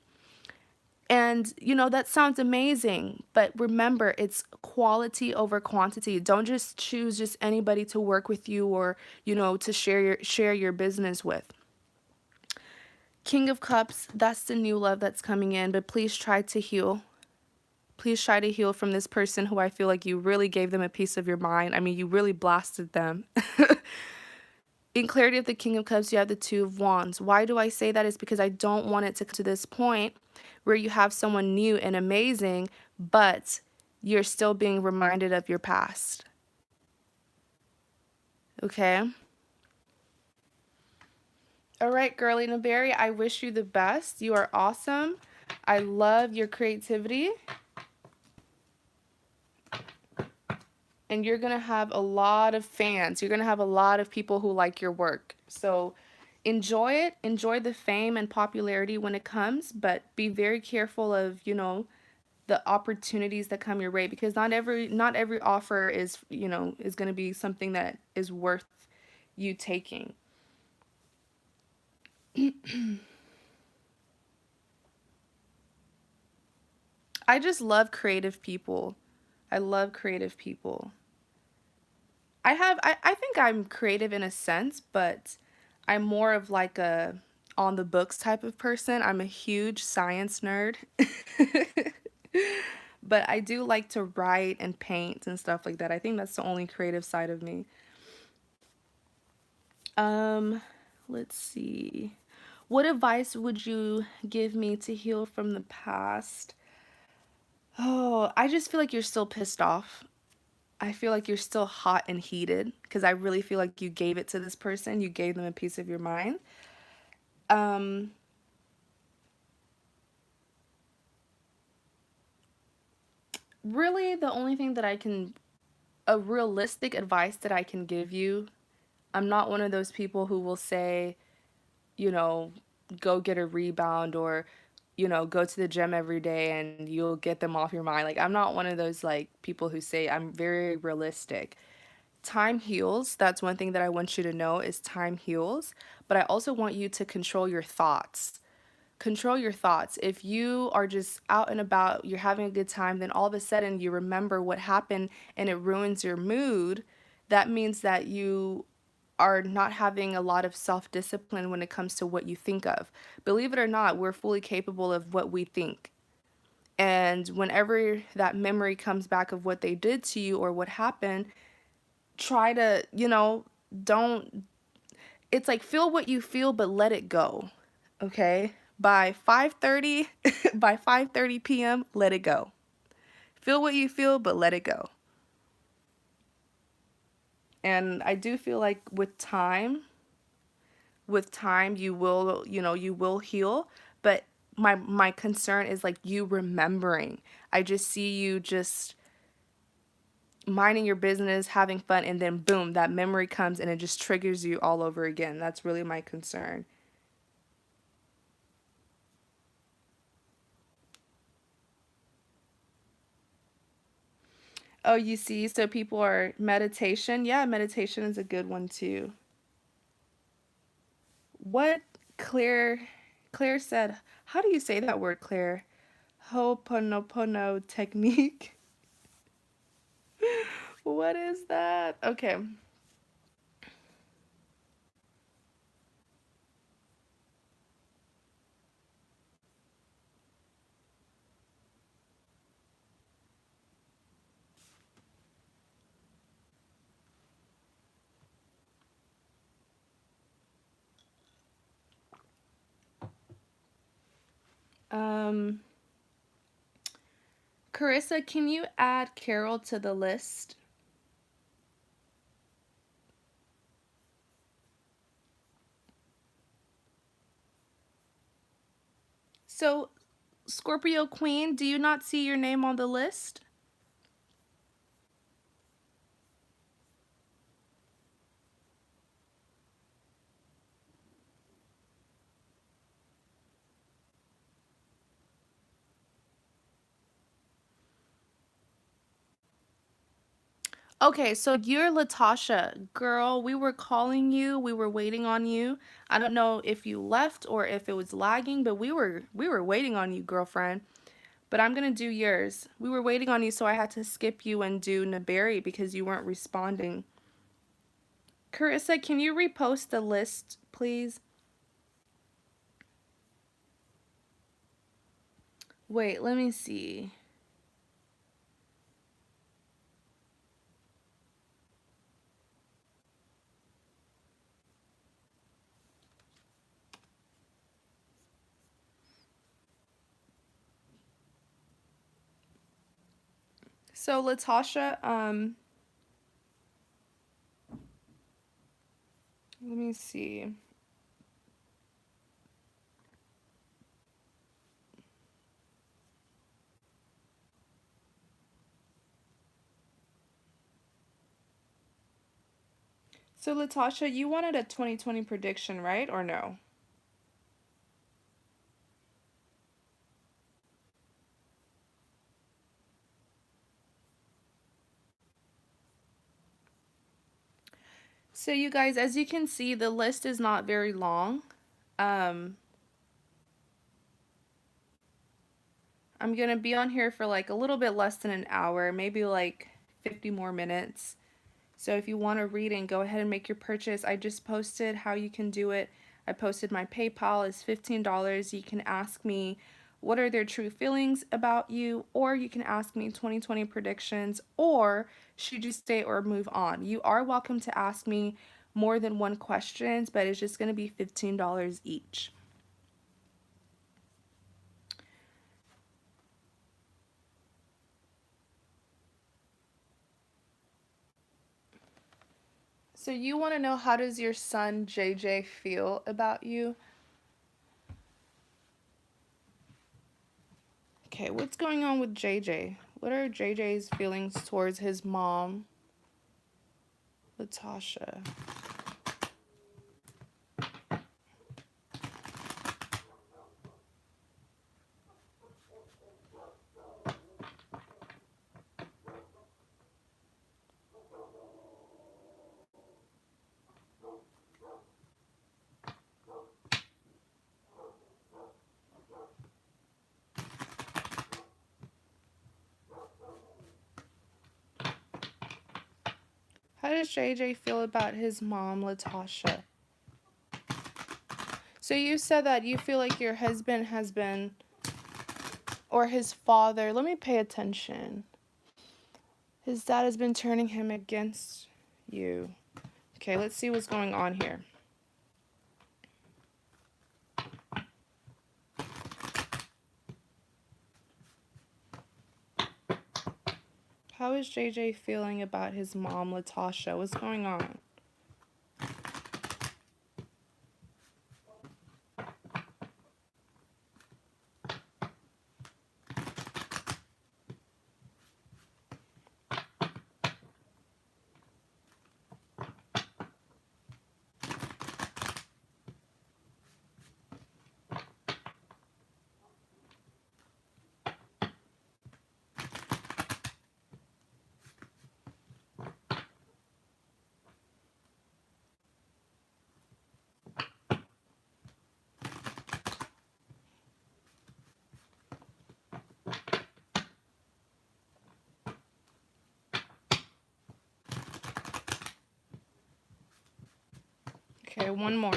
And, that sounds amazing, but remember, it's quality over quantity. Don't just choose just anybody to work with you or, to share your business with. King of Cups, that's the new love that's coming in, but please try to heal. Please try to heal from this person who I feel like you really gave them a piece of your mind. I mean, you really blasted them. In clarity of the King of Cups, you have the Two of Wands. Why do I say that? Is because I don't want it to come to this point where you have someone new and amazing, but you're still being reminded of your past. Okay? All right, girlie Naberry, I wish you the best. You are awesome. I love your creativity, and you're going to have a lot of fans. You're going to have a lot of people who like your work. So enjoy it. Enjoy the fame and popularity when it comes, but be very careful of, the opportunities that come your way, because not every offer is going to be something that is worth you taking. I just love creative people. I love creative people. I think I'm creative in a sense, but I'm more of like a on the books type of person. I'm a huge science nerd. But I do like to write and paint and stuff like that. I think that's the only creative side of me. Um, let's see. What advice would you give me to heal from the past? Oh, I just feel like you're still pissed off. I feel like you're still hot and heated because I really feel like you gave it to this person. You gave them a piece of your mind. Um, Really, the only thing that a realistic advice that I can give you, I'm not one of those people who will say, you know, go get a rebound or, go to the gym every day and you'll get them off your mind. Like, I'm not one of those, like, people who say, I'm very realistic. Time heals. That's one thing that I want you to know is time heals. But I also want you to control your thoughts. Control your thoughts. If you are just out and about, you're having a good time, then all of a sudden you remember what happened and it ruins your mood, that means that you are not having a lot of self discipline when it comes to what you think of. Believe it or not, we're fully capable of what we think. And whenever that memory comes back of what they did to you or what happened, try to, don't, it's like feel what you feel, but let it go. Okay? By 5:30, by 5:30 p.m., let it go. Feel what you feel, but let it go. And I do feel like with time you will heal, but my concern is like you remembering. I just see you just minding your business, having fun, and then boom, that memory comes and it just triggers you all over again. That's really my concern. Oh, you see, so people are meditation. Yeah, meditation is a good one too. What Claire said, how do you say that word, Claire? Ho'oponopono technique. What is that? Okay. Um, Carissa, can you add Carol to the list? So, Scorpio Queen, do you not see your name on the list? Okay, so you're Latasha. Girl, we were calling you. We were waiting on you. I don't know if you left or if it was lagging, but we were waiting on you, girlfriend. But I'm gonna do yours. We were waiting on you, so I had to skip you and do Naberi because you weren't responding. Carissa, can you repost the list, please? Wait, let me see. So Latasha, let me see. So, Latasha, you wanted a 2020 prediction, right? Or no? So, you guys, as you can see, the list is not very long. Um, I'm going to be on here for like a little bit less than an hour, maybe like 50 more minutes. So if you want to read and go ahead and make your purchase, I just posted how you can do it. I posted my PayPal is $15. You can ask me what are their true feelings about you, or you can ask me 2020 predictions, or should you stay or move on. You are welcome to ask me more than one questions, but it's just going to be $15 each. So you want to know, how does your son JJ feel about you? Okay, what's going on with JJ? What are JJ's feelings towards his mom, Latasha? How does JJ feel about his mom, Latasha? So you said that you feel like your husband has been, or his father, let me pay attention. His dad has been turning him against you. Okay, let's see what's going on here. How is JJ feeling about his mom, Latasha? What's going on? Okay, one more.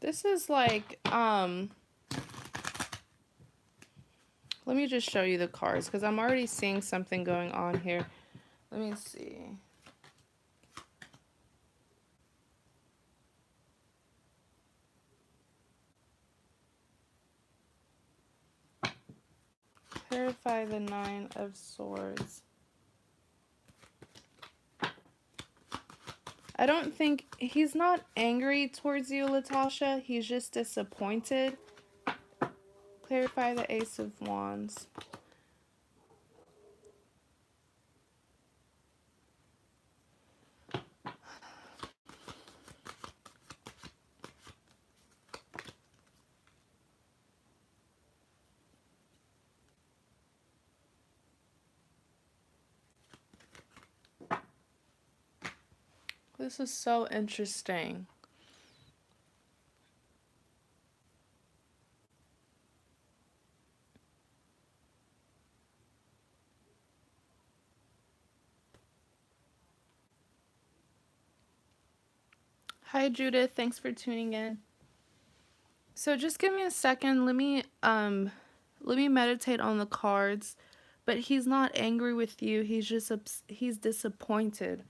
This is like, let me just show you the cards because I'm already seeing something going on here. Let me see. Clarify the Nine of Swords. I don't think he's not angry towards you, Latasha. He's just disappointed. Clarify the Ace of Wands. This is so interesting. Hi Judith, thanks for tuning in. So just give me a second. Let me meditate on the cards. But he's not angry with you. He's just he's disappointed.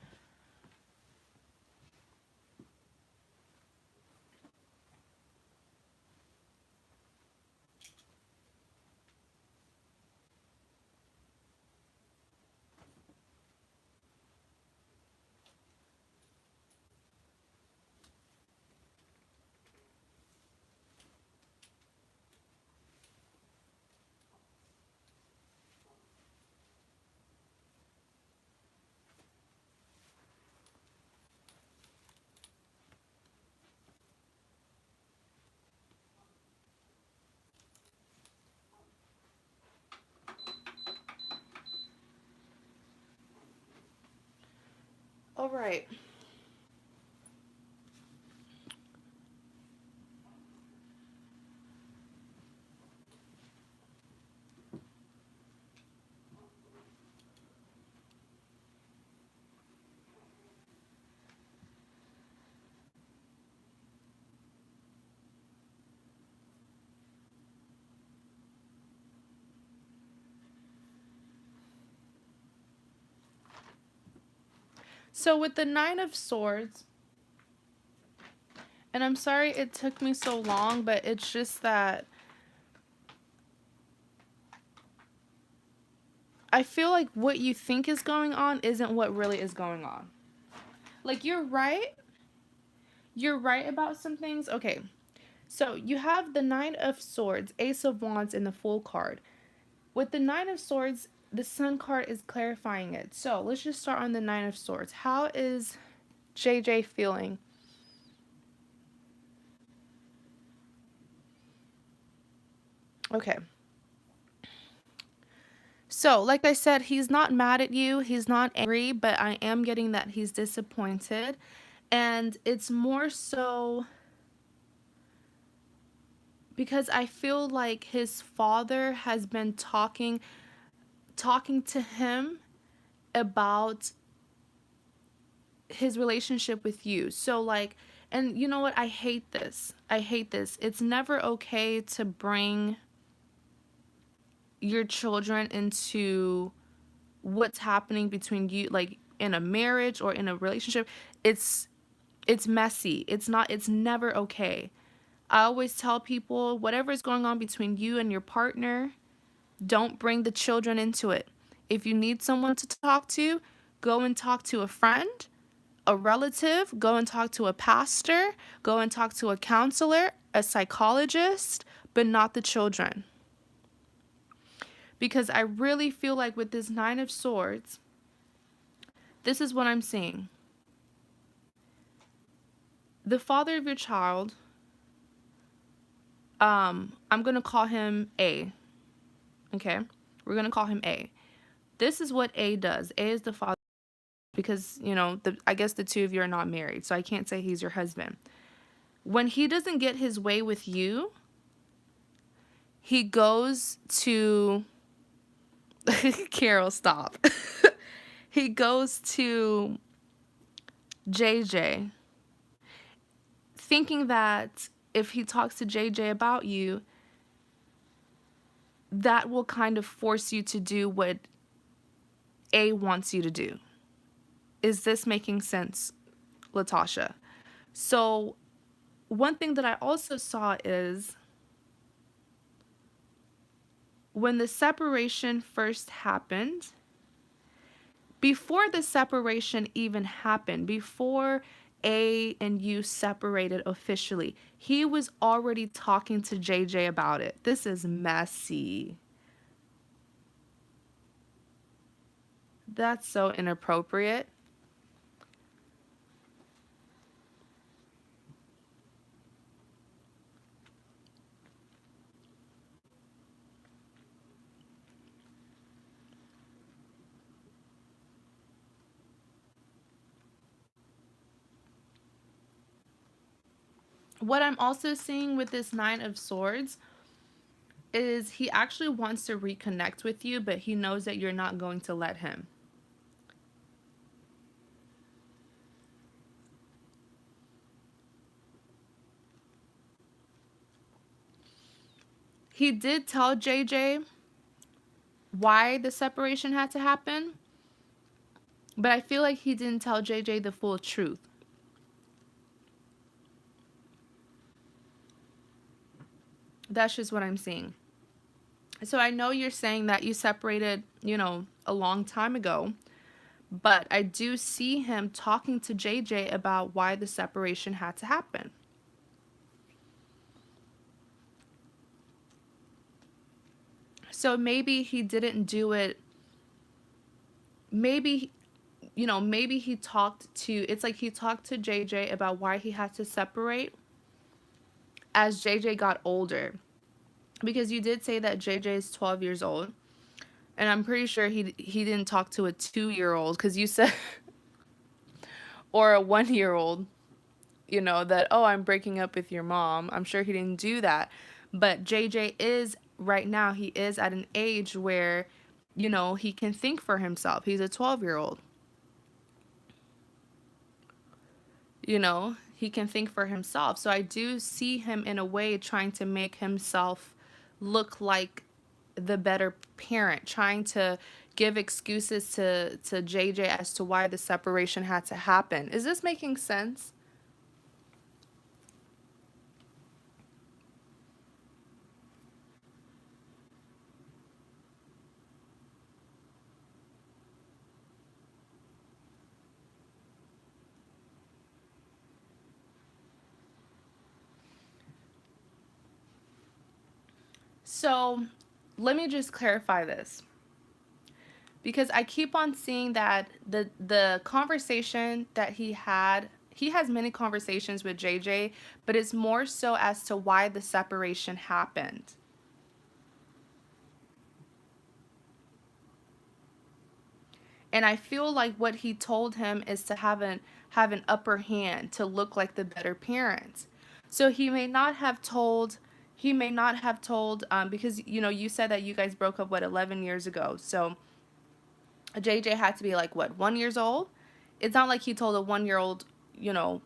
All right. So with the Nine of Swords, and I'm sorry it took me so long, but it's just that I feel like what you think is going on isn't what really is going on. Like you're right. You're right about some things. Okay. So you have the Nine of Swords, Ace of Wands, and the Fool card. With the Nine of Swords, the Sun card is clarifying it. So let's just start on the Nine of Swords. How is JJ feeling? Okay. So, like I said, he's not mad at you. He's not angry, but I am getting that he's disappointed. And it's more so because I feel like his father has been talking to him about his relationship with you. So like, and you know what? I hate this. I hate this. It's never okay to bring your children into what's happening between you, like in a marriage or in a relationship. It's messy. It's never okay. I always tell people whatever is going on between you and your partner, don't bring the children into it. If you need someone to talk to, go and talk to a friend, a relative, go and talk to a pastor, go and talk to a counselor, a psychologist, but not the children. Because I really feel like with this Nine of Swords, this is what I'm seeing. The father of your child, I'm going to call him A. Okay? We're going to call him A. This is what A does. A is the father because, I guess the two of you are not married, so I can't say he's your husband. When he doesn't get his way with you, he goes to Carol, stop. He goes to JJ, thinking that if he talks to JJ about you, that will kind of force you to do what A wants you to do. Is this making sense, Latasha? So, one thing that I also saw is when the separation first happened, before the separation even happened, before A and you separated officially, he was already talking to JJ about it. This is messy. That's so inappropriate. What I'm also seeing with this Nine of Swords is he actually wants to reconnect with you, but he knows that you're not going to let him. He did tell JJ why the separation had to happen, but I feel like he didn't tell JJ the full truth. That's just what I'm seeing. So I know you're saying that you separated, a long time ago, but I do see him talking to JJ about why the separation had to happen. So maybe he didn't do it. Maybe, maybe he talked to, it's like he talked to JJ about why he had to separate as JJ got older. Because you did say that JJ is 12 years old. And I'm pretty sure he didn't talk to a 2-year-old because you said or a 1 year old, that, oh, I'm breaking up with your mom. I'm sure he didn't do that. But JJ is, right now, he is at an age where, he can think for himself. He's a 12-year-old. He can think for himself. So I do see him in a way trying to make himself look like the better parent, trying to give excuses to JJ as to why the separation had to happen. Is this making sense? So let me just clarify this, because I keep on seeing that the conversation that he has many conversations with JJ, but it's more so as to why the separation happened. And I feel like what he told him is to have an upper hand, to look like the better parent. So he may not have told because you said that you guys broke up, what, 11 years ago. So JJ had to be like, what, 1 years old? It's not like he told a 1 year old, you know,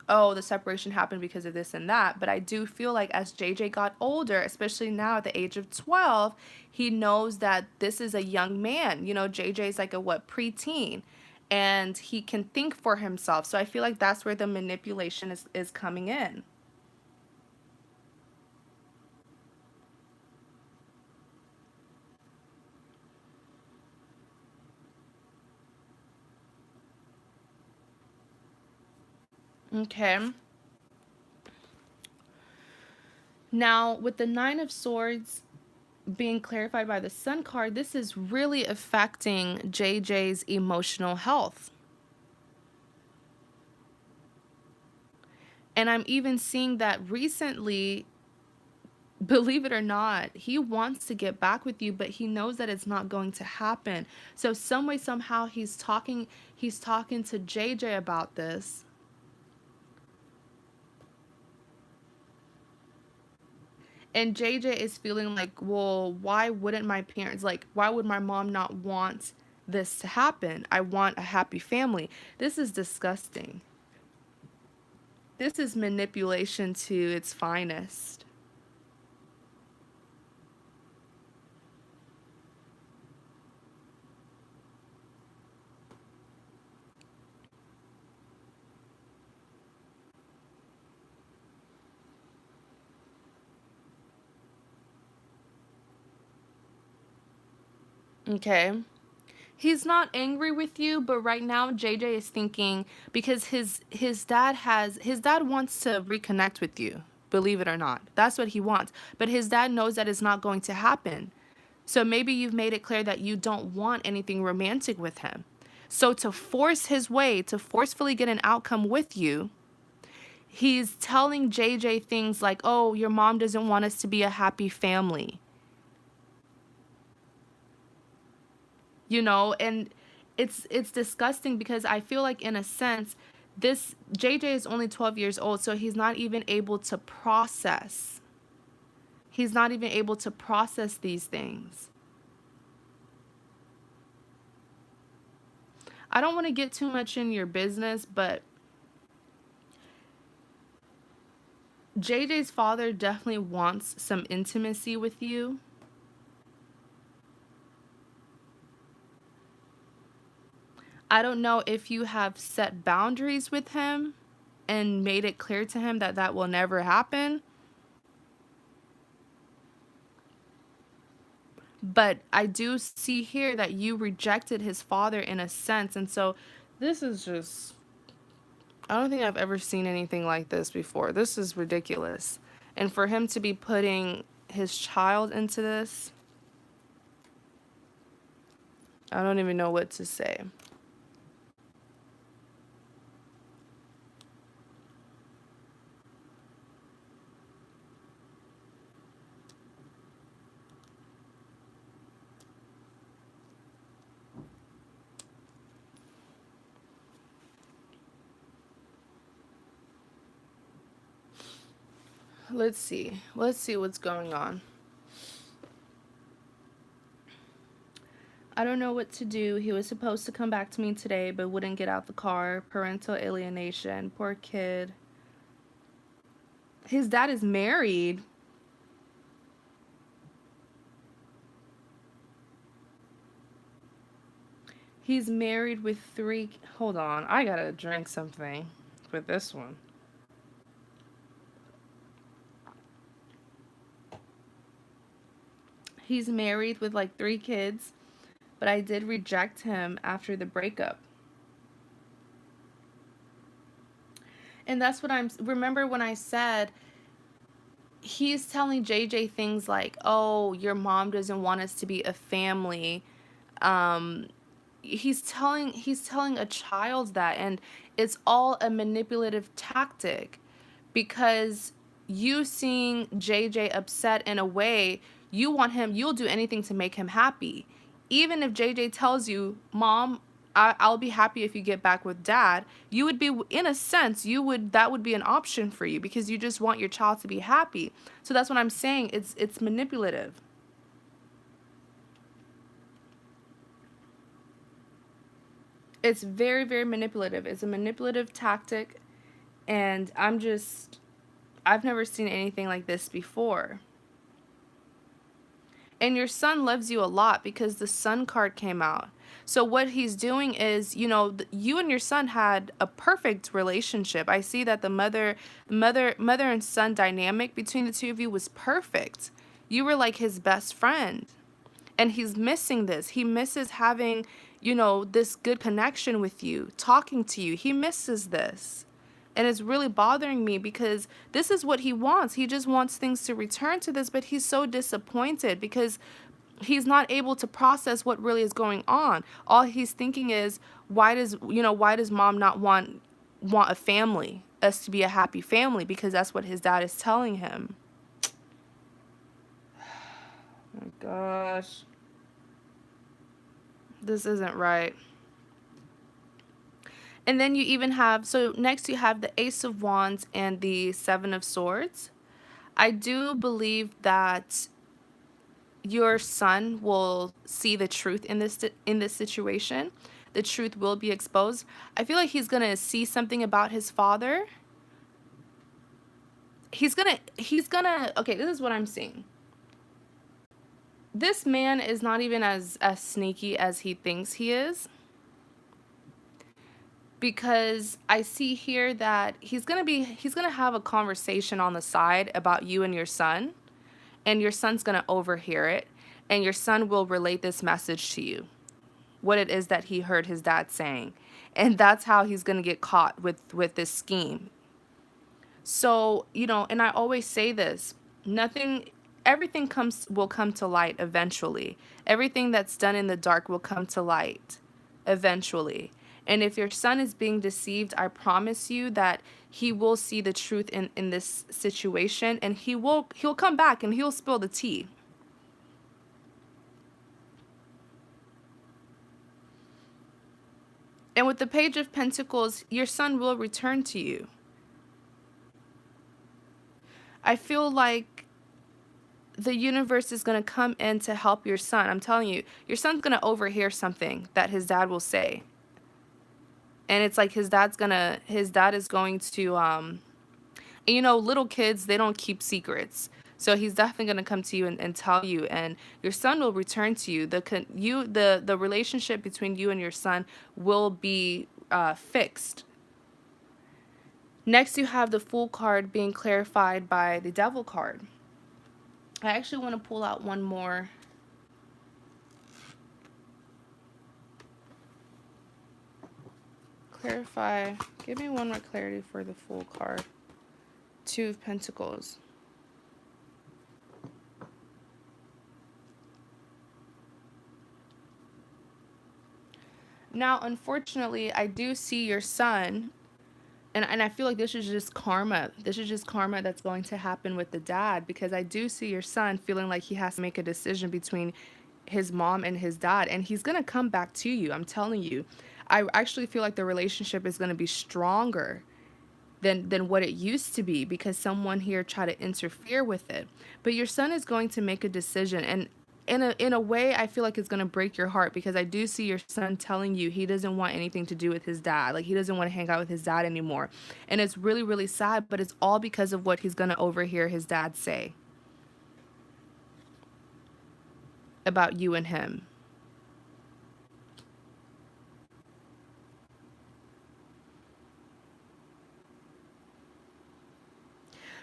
oh, the separation happened because of this and that. But I do feel like as JJ got older, especially now at the age of 12, he knows that this is a young man. JJ's like a what, preteen. And he can think for himself. So I feel like that's where the manipulation is coming in. Okay. Now, with the Nine of Swords being clarified by the Sun card, this is really affecting JJ's emotional health. And I'm even seeing that recently, believe it or not, he wants to get back with you, but he knows that it's not going to happen. So some way, somehow, he's talking to JJ about this. And JJ is feeling like, well, why wouldn't my parents, like, why would my mom not want this to happen? I want a happy family. This is disgusting. This is manipulation to its finest. Okay. He's not angry with you, but right now JJ is thinking, because his dad wants to reconnect with you. Believe it or not. That's what he wants. But his dad knows that it's not going to happen. So maybe you've made it clear that you don't want anything romantic with him. So to force his way, to forcefully get an outcome with you, he's telling JJ things like, "Oh, your mom doesn't want us to be a happy family." And it's disgusting, because I feel like, in a sense, this JJ is only 12 years old, so he's not even able to process these things. I don't want to get too much in your business, but JJ's father definitely wants some intimacy with you. I don't know if you have set boundaries with him and made it clear to him that that will never happen. But I do see here that you rejected his father in a sense. And so this is just, I don't think I've ever seen anything like this before. This is ridiculous. And for him to be putting his child into this, I don't even know what to say. Let's see. Let's see what's going on. I don't know what to do. He was supposed to come back to me today, but wouldn't get out the car. Parental alienation. Poor kid. His dad is married. He's married with 3. Hold on. I gotta drink something with this one. He's married with like 3 kids, but I did reject him after the breakup. And that's what I'm. Remember when I said he's telling JJ things like, "Oh, your mom doesn't want us to be a family." Um, he's telling a child that, and it's all a manipulative tactic, because you seeing JJ upset in a way, you'll do anything to make him happy. Even if JJ tells you, "Mom, I'll be happy if you get back with dad," you would be, in a sense, that would be an option for you because you just want your child to be happy. So that's what I'm saying. It's manipulative. It's very, very manipulative. It's a manipulative tactic, and I've never seen anything like this before. And your son loves you a lot because the son card came out. So what he's doing is, you and your son had a perfect relationship. I see that the mother and son dynamic between the two of you was perfect. You were like his best friend. And he's missing this. He misses having, this good connection with you, talking to you. He misses this. And it's really bothering me because this is what he wants. He just wants things to return to this, but he's so disappointed because he's not able to process what really is going on. All he's thinking is, why does mom not want a family, us to be a happy family, because that's what his dad is telling him. Oh my gosh. This isn't right. And then you even have, so next you have the Ace of Wands and the Seven of Swords. I do believe that your son will see the truth in this situation. The truth will be exposed. I feel like he's going to see something about his father. He's going to okay, this is what I'm seeing. This man is not even as sneaky as he thinks he is, because I see here that he's going to have a conversation on the side about you and your son, and your son's going to overhear it, and your son will relate this message to you, what it is that he heard his dad saying, and that's how he's going to get caught with this scheme. So, and I always say this, everything will come to light eventually. Everything that's done in the dark will come to light eventually. And if your son is being deceived, I promise you that he will see the truth in this situation, and he'll come back and he'll spill the tea. And with the Page of Pentacles, your son will return to you. I feel like the universe is going to come in to help your son. I'm telling you, your son's going to overhear something that his dad will say. And it's like his dad is going to, and little kids, they don't keep secrets. So he's definitely going to come to you and tell you, and your son will return to you. The relationship between you and your son will be fixed. Next, you have the Fool card being clarified by the Devil card. I actually want to pull out one more. Clarify. Give me one more clarity for the Fool card. Two of Pentacles. Now, unfortunately, I do see your son, and I feel like this is just karma. This is just karma that's going to happen with the dad, because I do see your son feeling like he has to make a decision between his mom and his dad, and he's going to come back to you. I'm telling you. I actually feel like the relationship is going to be stronger. than what it used to be because someone here tried to interfere with it. But your son is going to make a decision, and in a way I feel like it's going to break your heart because I do see your son telling you he doesn't want anything to do with his dad. Like he doesn't want to hang out with his dad anymore. And it's really really sad, but it's all because of what he's going to overhear his dad say about you and him.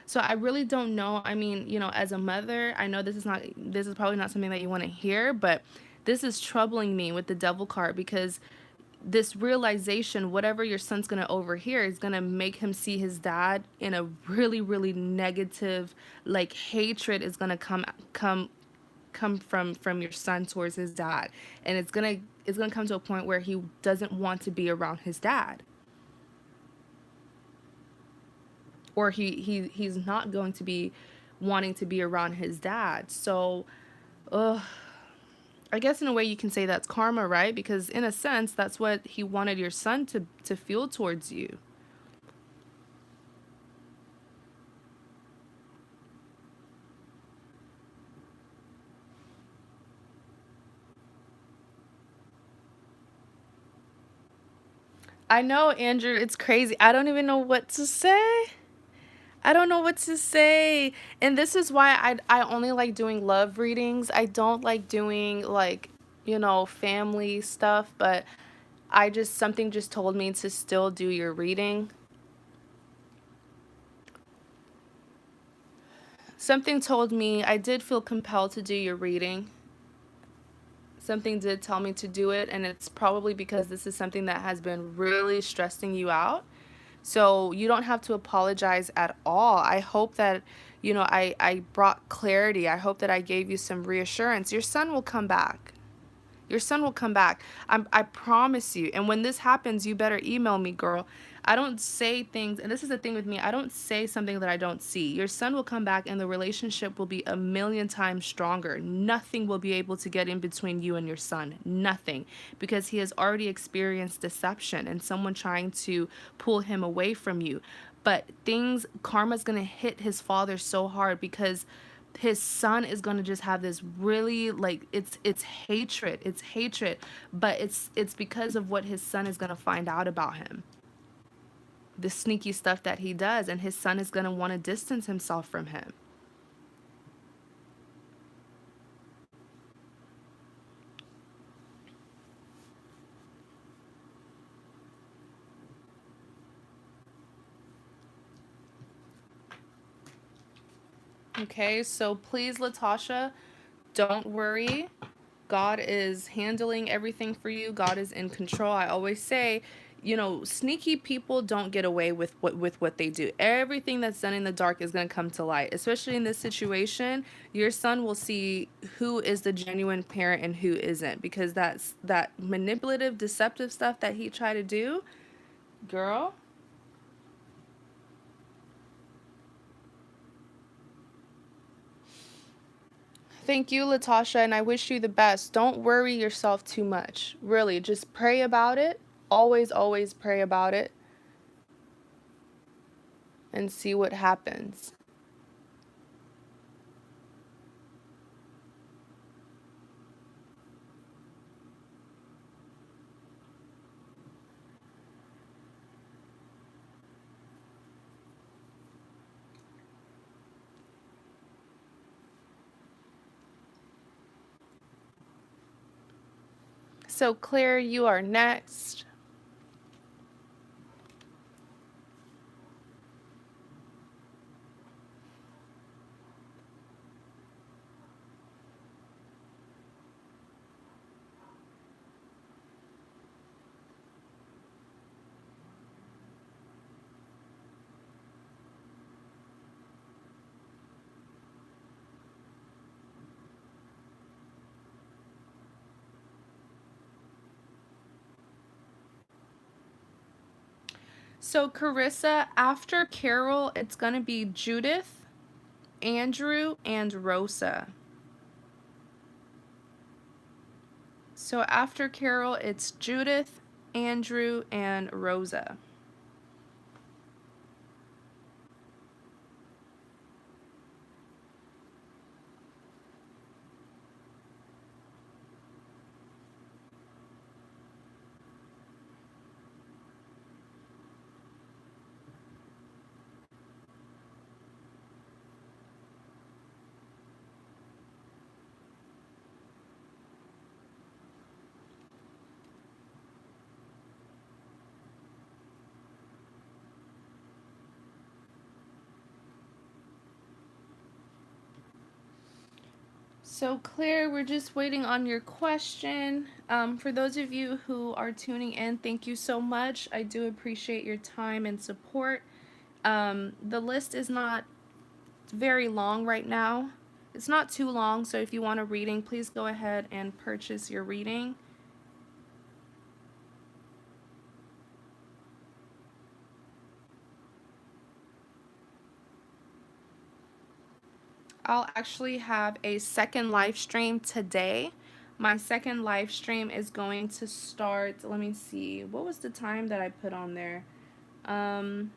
So I really don't know. I mean, as a mother, I know this is probably not something that you want to hear, but this is troubling me with the devil card because this realization, whatever your son's going to overhear, is going to make him see his dad in a really really negative, like hatred is going to come from your son towards his dad, and it's going to come to a point where he doesn't want to be around his dad, or he's not going to be wanting to be around his dad. So, ugh, I guess in a way you can say that's karma, right? Because in a sense, that's what he wanted your son to feel towards you. I know, Andrew, it's crazy. I don't even know what to say. I don't know what to say. And this is why I only like doing love readings. I don't like doing like, family stuff, but something just told me to still do your reading. Something told me I did feel compelled to do your reading. Something did tell me to do it, and it's probably because this is something that has been really stressing you out. So you don't have to apologize at all. I hope that, I brought clarity. I hope that I gave you some reassurance. Your son will come back. Your son will come back. I promise you. And when this happens, you better email me, girl. I don't say things, and this is the thing with me. I don't say something that I don't see. Your son will come back, and the relationship will be a million times stronger. Nothing will be able to get in between you and your son. Nothing. Because he has already experienced deception and someone trying to pull him away from you. But karma's going to hit his father so hard because his son is going to just have this really, like, it's hatred, but it's because of what his son is going to find out about him, the sneaky stuff that he does, and his son is going to want to distance himself from him. Okay, so please, Latasha, don't worry. God is handling everything for you. God is in control. I always say, sneaky people don't get away with what they do. Everything that's done in the dark is going to come to light. Especially in this situation, your son will see who is the genuine parent and who isn't, because that manipulative, deceptive stuff that he tried to do, girl. Thank you, Latasha, and I wish you the best. Don't worry yourself too much. Really, just pray about it. Always, always pray about it and see what happens. So, Claire, you are next. So, Carissa, after Carol, it's going to be Judith, Andrew, and Rosa. So, after Carol, it's Judith, Andrew, and Rosa. So, Claire, we're just waiting on your question. For those of you who are tuning in, thank you so much. I do appreciate your time and support. The list is not very long right now. It's not too long, so if you want a reading, please go ahead and purchase your reading. I'll actually have a second live stream today. My second live stream is going to start, let me see, what was the time that I put on there? Um,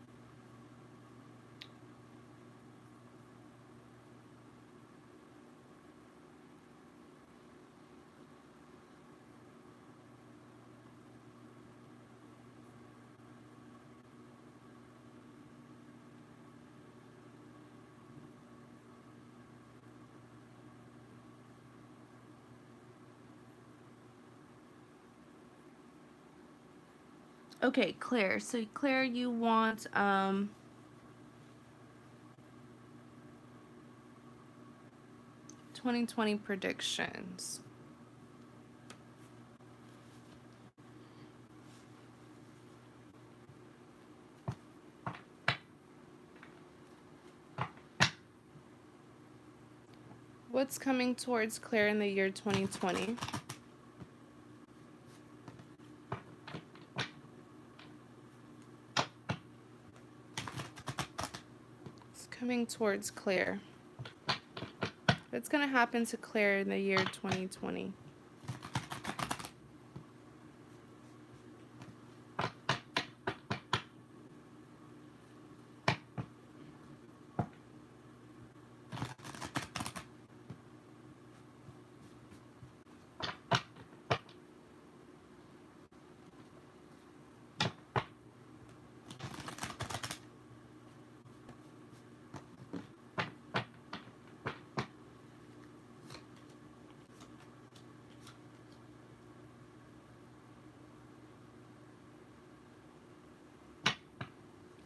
okay, Claire. So, Claire, you want 2020 predictions. What's coming towards Claire in the year 2020? It's coming towards Claire. What's going to happen to Claire in the year 2020?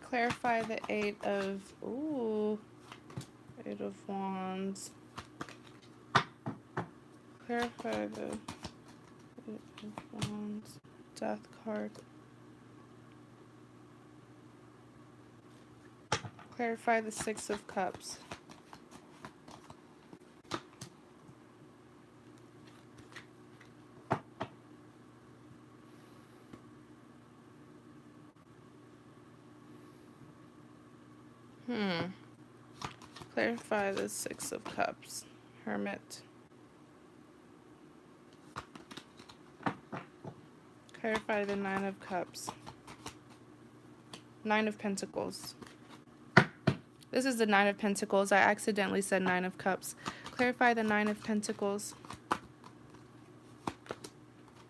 Clarify the Eight of Wands. Clarify the Eight of Wands. Death card. Clarify the Six of Cups. Clarify the Six of Cups. Hermit. Clarify the Nine of Cups. Nine of Pentacles. This is the Nine of Pentacles. I accidentally said Nine of Cups. Clarify the Nine of Pentacles.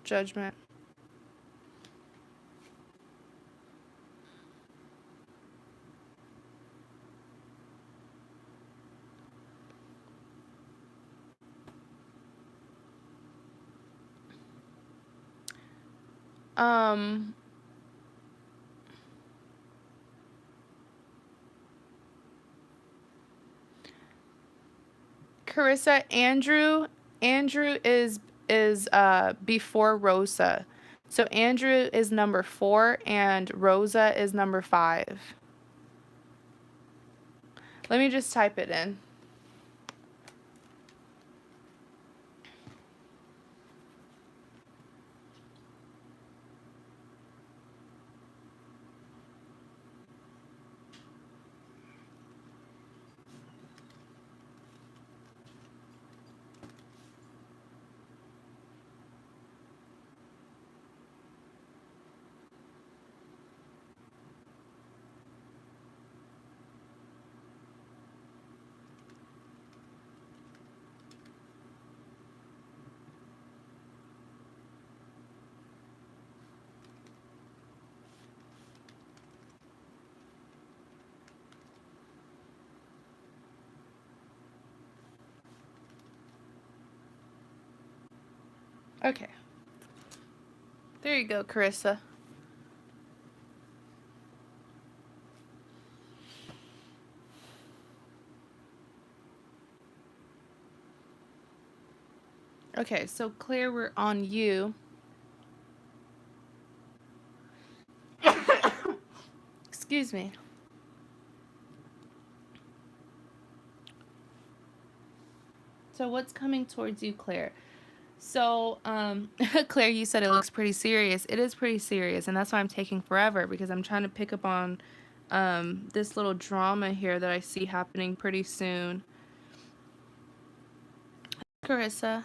Judgment. Carissa, Andrew is before Rosa. So Andrew is number 4 and Rosa is number 5. Let me just type it in. Okay. There you go, Carissa. Okay, so Claire, we're on you. Excuse me. So what's coming towards you, Claire? So, Claire, you said it looks pretty serious. It is pretty serious, and that's why I'm taking forever because I'm trying to pick up on this little drama here that I see happening pretty soon. Carissa.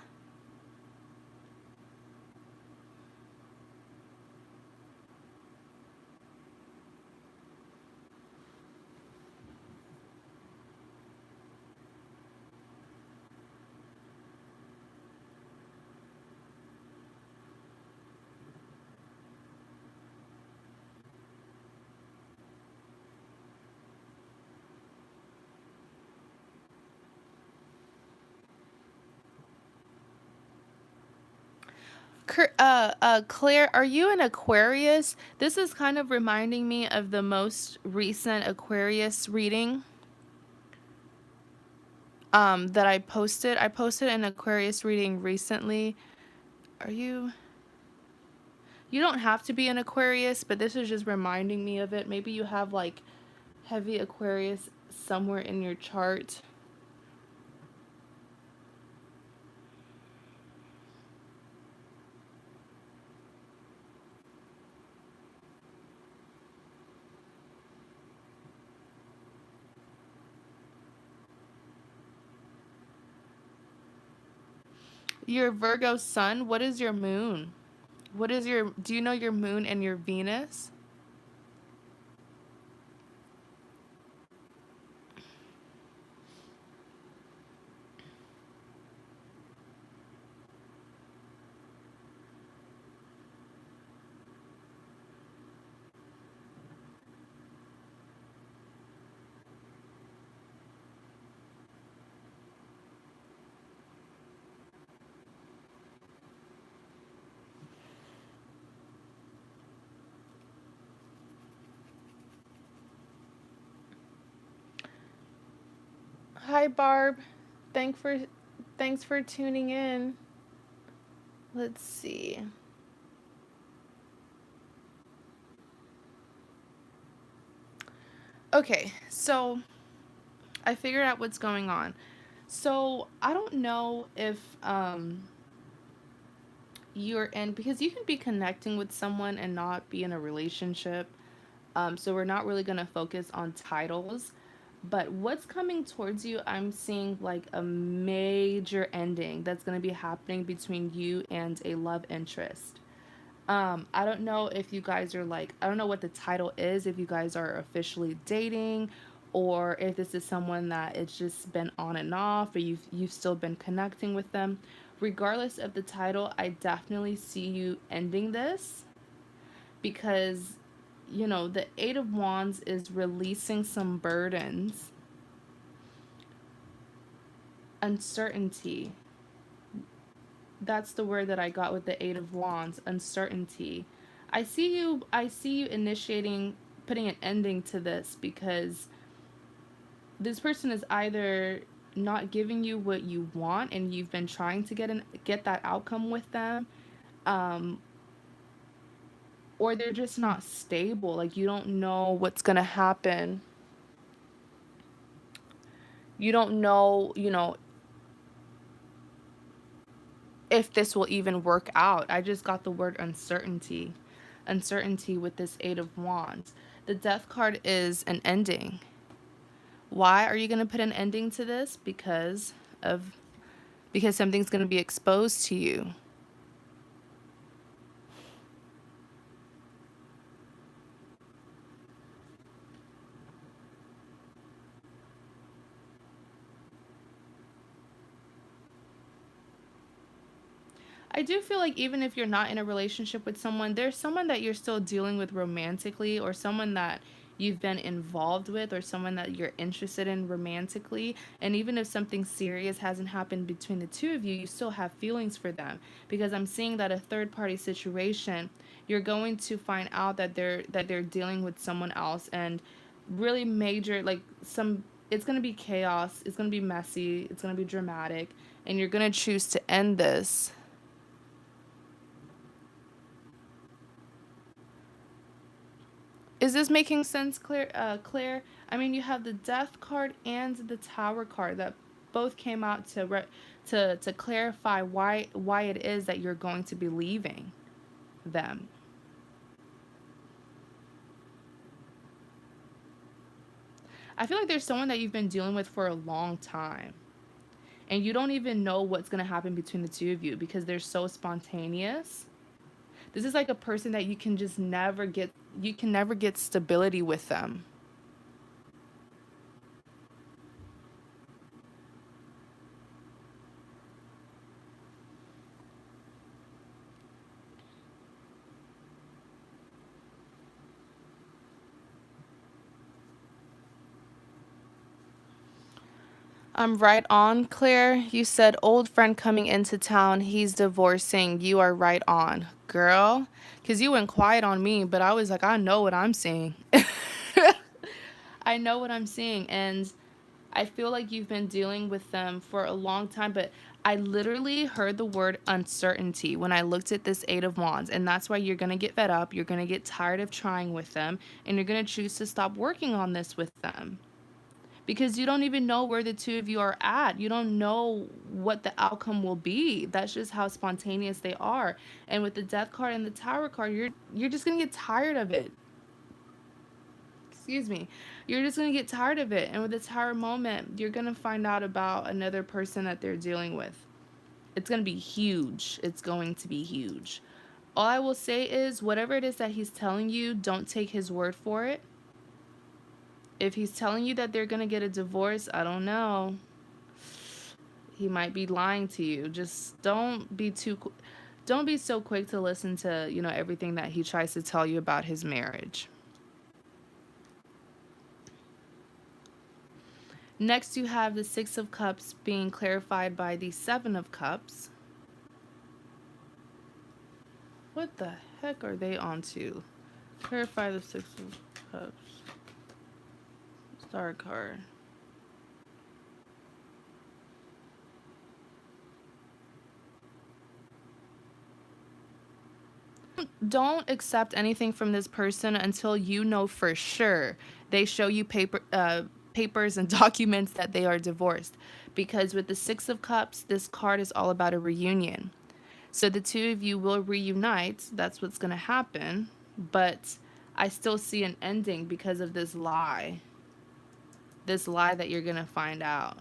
Claire, are you an Aquarius? This is kind of reminding me of the most recent Aquarius reading that I posted. I posted an Aquarius reading recently. Are you? You don't have to be an Aquarius, but this is just reminding me of it. Maybe you have like heavy Aquarius somewhere in your chart. Your Virgo sun, what is your moon? What is your, do you know your moon and your Venus? Hi Barb. Thank for Thanks for tuning in. Let's see. Okay, so I figured out what's going on. So I don't know if you're in, because you can be connecting with someone and not be in a relationship. So we're not really gonna focus on titles. But what's coming towards you, I'm seeing like a major ending that's gonna be happening between you and a love interest. I don't know if you guys are like, I don't know what the title is, if you guys are officially dating or if this is someone that it's just been on and off or you've still been connecting with them. Regardless of the title, I definitely see you ending this because the 8 of Wands is releasing some burdens, uncertainty. That's the word that I got with the 8 of Wands, uncertainty. I see you initiating, putting an ending to this because this person is either not giving you what you want and you've been trying to get that outcome with them, um or they're just not stable. Like you don't know what's going to happen. You don't know, if this will even work out. I just got the word uncertainty. Uncertainty with this 8 of Wands. The Death card is an ending. Why are you going to put an ending to this? Of because something's going to be exposed to you. I do feel like even if you're not in a relationship with someone, there's someone that you're still dealing with romantically, or someone that you've been involved with, or someone that you're interested in romantically. And even if something serious hasn't happened between the two of you, you still have feelings for them. Because I'm seeing that a third party situation, you're going to find out that they're dealing with someone else, and really major, like some It's going to be chaos, it's going to be messy, it's going to be dramatic, and you're going to choose to end this. Is this making sense, Claire? Claire, I mean, you have the Death card and the Tower card that both came out to to clarify why it is that you're going to be leaving them. I feel like there's someone that you've been dealing with for a long time, and you don't even know what's going to happen between the two of you because they're so spontaneous. This is like a person that you can just never get, you can never get stability with them. I'm right on, Claire. You said old friend coming into town. He's divorcing. You are right on, girl. Because you went quiet on me, but I was like, I know what I'm seeing. I know what I'm seeing. And I feel like you've been dealing with them for a long time, but I literally heard the word uncertainty when I looked at this Eight of Wands. And that's why you're going to get fed up. You're going to get tired of trying with them. And you're going to choose to stop working on this with them, because you don't even know where the two of you are at. You don't know what the outcome will be. That's just how spontaneous they are. And with the Death card and the Tower card, you're just going to get tired of it. Excuse me. You're just going to get tired of it. And with the Tower moment, you're going to find out about another person that they're dealing with. It's going to be huge. It's going to be huge. All I will say is whatever it is that he's telling you, don't take his word for it. If he's telling you that they're going to get a divorce, I don't know. He might be lying to you. Just don't be so quick to listen to, everything that he tries to tell you about his marriage. Next, you have the Six of Cups being clarified by the Seven of Cups. What the heck are they onto? Clarify the Six of Cups. Star card. Don't accept anything from this person until you know for sure they show you papers and documents that they are divorced. Because with the Six of Cups, this card is all about a reunion. So the two of you will reunite. That's what's going to happen. But I still see an ending because of this lie. This lie that you're going to find out.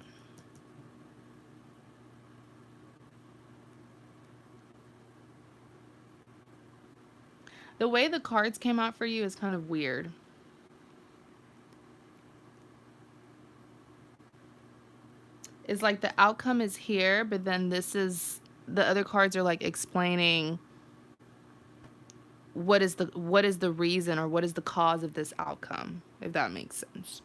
The way the cards came out for you is kind of weird. It's like the outcome is here, but then this is the other cards are like explaining what is the reason or what is the cause of this outcome, if that makes sense.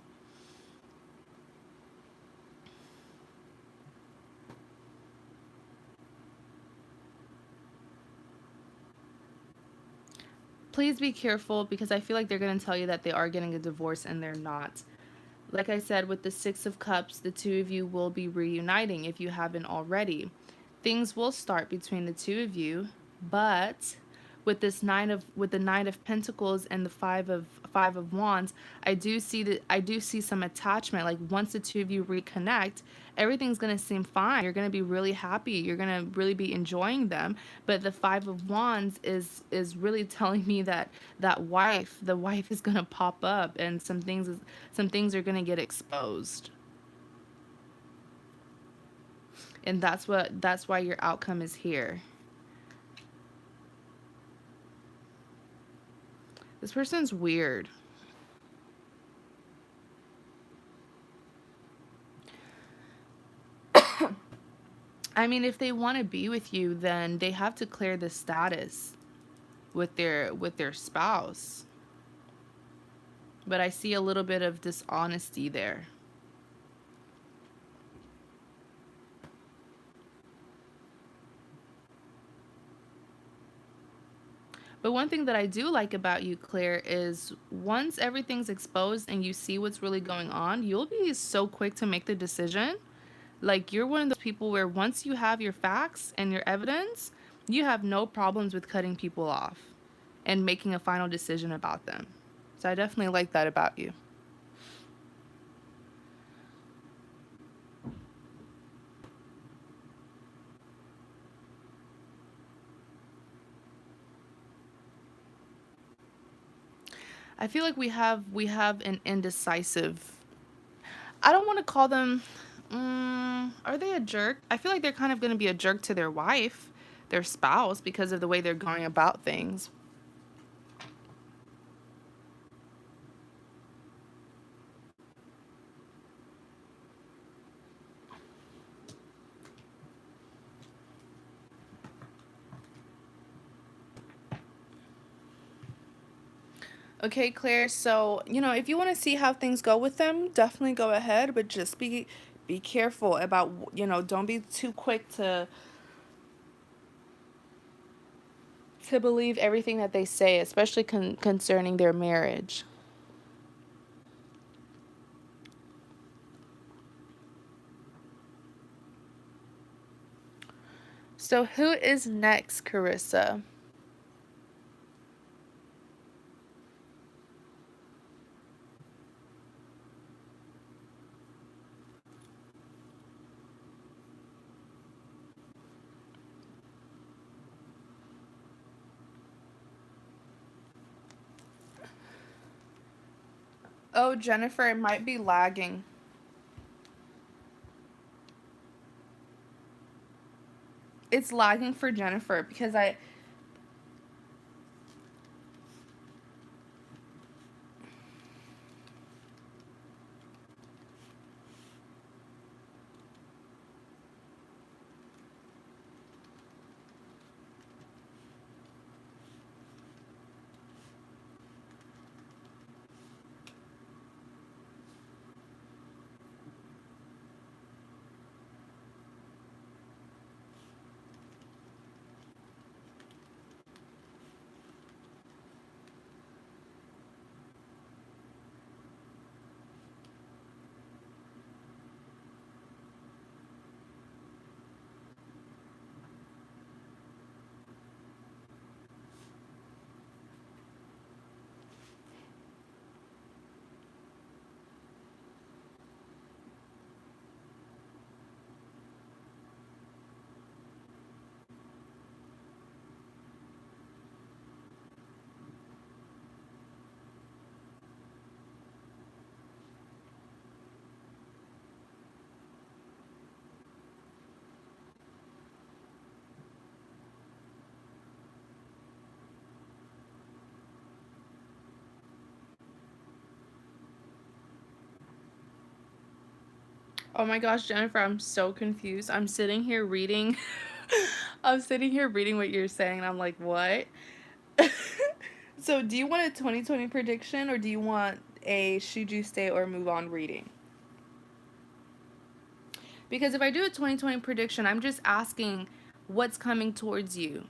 Please be careful because I feel like they're going to tell you that they are getting a divorce and they're not. Like I said, with the Six of Cups, the two of you will be reuniting if you haven't already. Things will start between the two of you, but with the Nine of Pentacles and the Five of Wands, I do see some attachment. Like once the two of you reconnect, everything's gonna seem fine. You're gonna be really happy. You're gonna really be enjoying them. But the Five of Wands is really telling me that the wife is gonna pop up, and some things are gonna get exposed. And that's why your outcome is here. This person's weird. I mean, if they want to be with you, then they have to clear the status with their spouse. But I see a little bit of dishonesty there. But one thing that I do like about you, Claire, is once everything's exposed and you see what's really going on, you'll be so quick to make the decision. Like, you're one of those people where once you have your facts and your evidence, you have no problems with cutting people off and making a final decision about them. So I definitely like that about you. I feel like we have an indecisive. I don't want to call them. Are they a jerk? I feel like they're kind of going to be a jerk to their wife, their spouse, because of the way they're going about things. Okay, Claire. So, if you want to see how things go with them, definitely go ahead, but just be careful about, don't be too quick to believe everything that they say, especially concerning their marriage. So, who is next, Carissa? Oh, Jennifer, it might be lagging. It's lagging for Jennifer because I. Oh my gosh, Jennifer, I'm so confused. I'm sitting here reading. I'm sitting here reading what you're saying, and I'm like, what? So, do you want a 2020 prediction or do you want a should you stay or move on reading? Because if I do a 2020 prediction, I'm just asking what's coming towards you.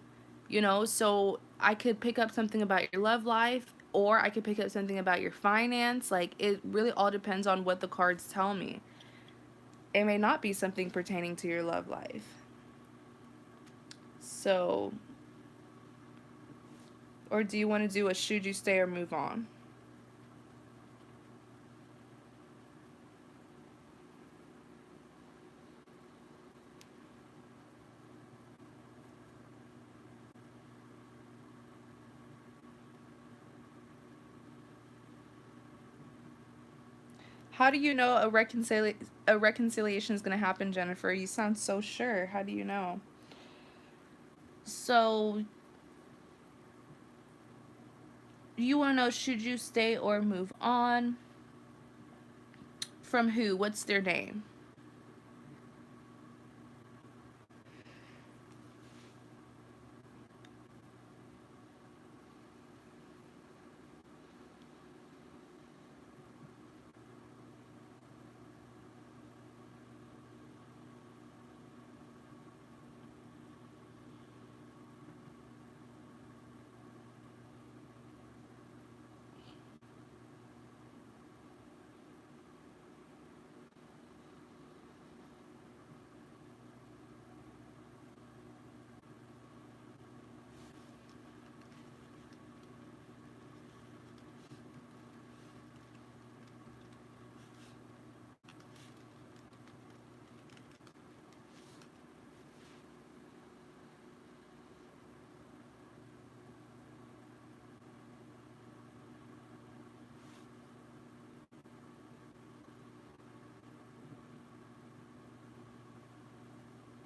So I could pick up something about your love life or I could pick up something about your finance. Like, it really all depends on what the cards tell me. It may not be something pertaining to your love life. So, or do you want to do a should you stay or move on? How do you know a reconciliation is going to happen, Jennifer? You sound so sure. How do you know? So, you want to know should you stay or move on? From who? What's their name?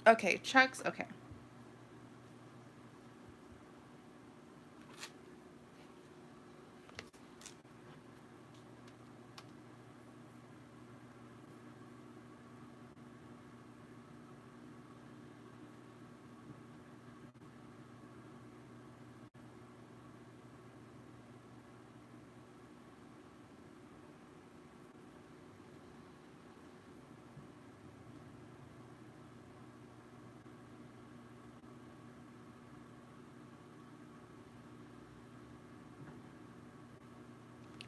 Okay, checks. Okay.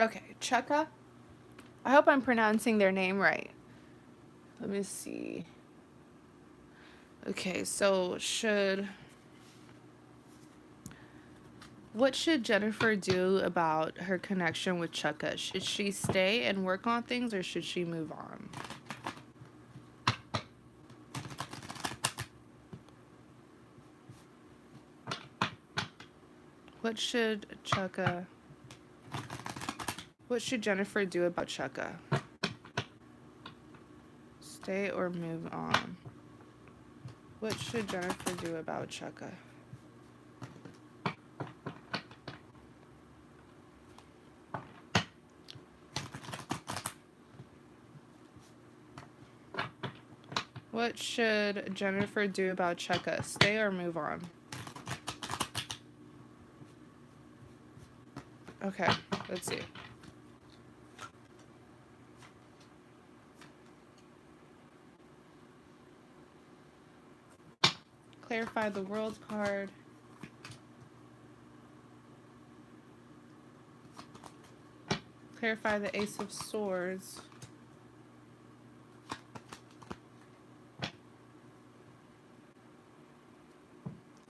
Okay, Cheka. I hope I'm pronouncing their name right. Let me see. Okay, so what should Jennifer do about her connection with Cheka? Should she stay and work on things, or should she move on? What should Cheka What should Jennifer do about Cheka? Stay or move on? What should Jennifer do about Cheka? What should Jennifer do about Cheka? Stay or move on? Okay, let's see. Clarify the world card. Clarify the Ace of Swords.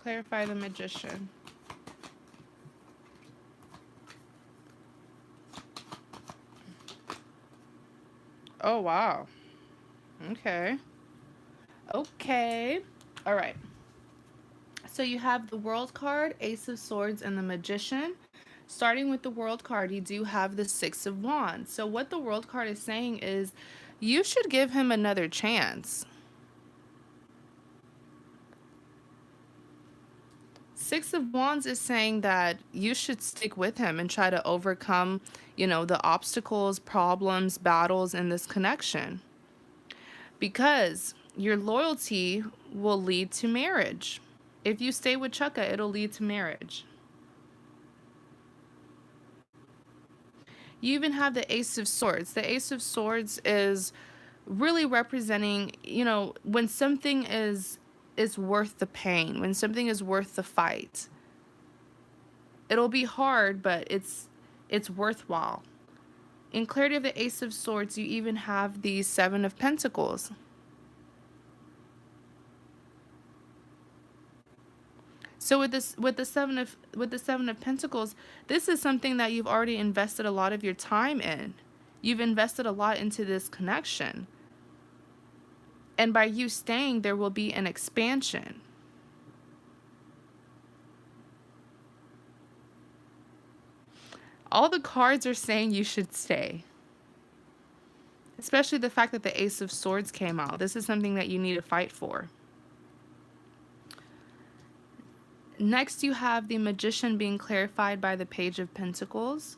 Clarify the Magician. Oh, wow. Okay. Okay. All right. So you have the World card, Ace of Swords, and the Magician. Starting with the World card, you do have the Six of Wands. So what the World card is saying is you should give him another chance. Six of Wands is saying that you should stick with him and try to overcome, the obstacles, problems, battles in this connection. Because your loyalty will lead to marriage. If you stay with Chukka, it'll lead to marriage. You even have the Ace of Swords. The Ace of Swords is really representing, when something is worth the pain, when something is worth the fight. It'll be hard, but it's worthwhile. In clarity of the Ace of Swords, you even have the Seven of Pentacles. So with the seven of Pentacles, this is something that you've already invested a lot of your time in. You've invested a lot into this connection. And by you staying, there will be an expansion. All the cards are saying you should stay. Especially the fact that the Ace of Swords came out. This is something that you need to fight for. Next, you have the Magician being clarified by the Page of Pentacles.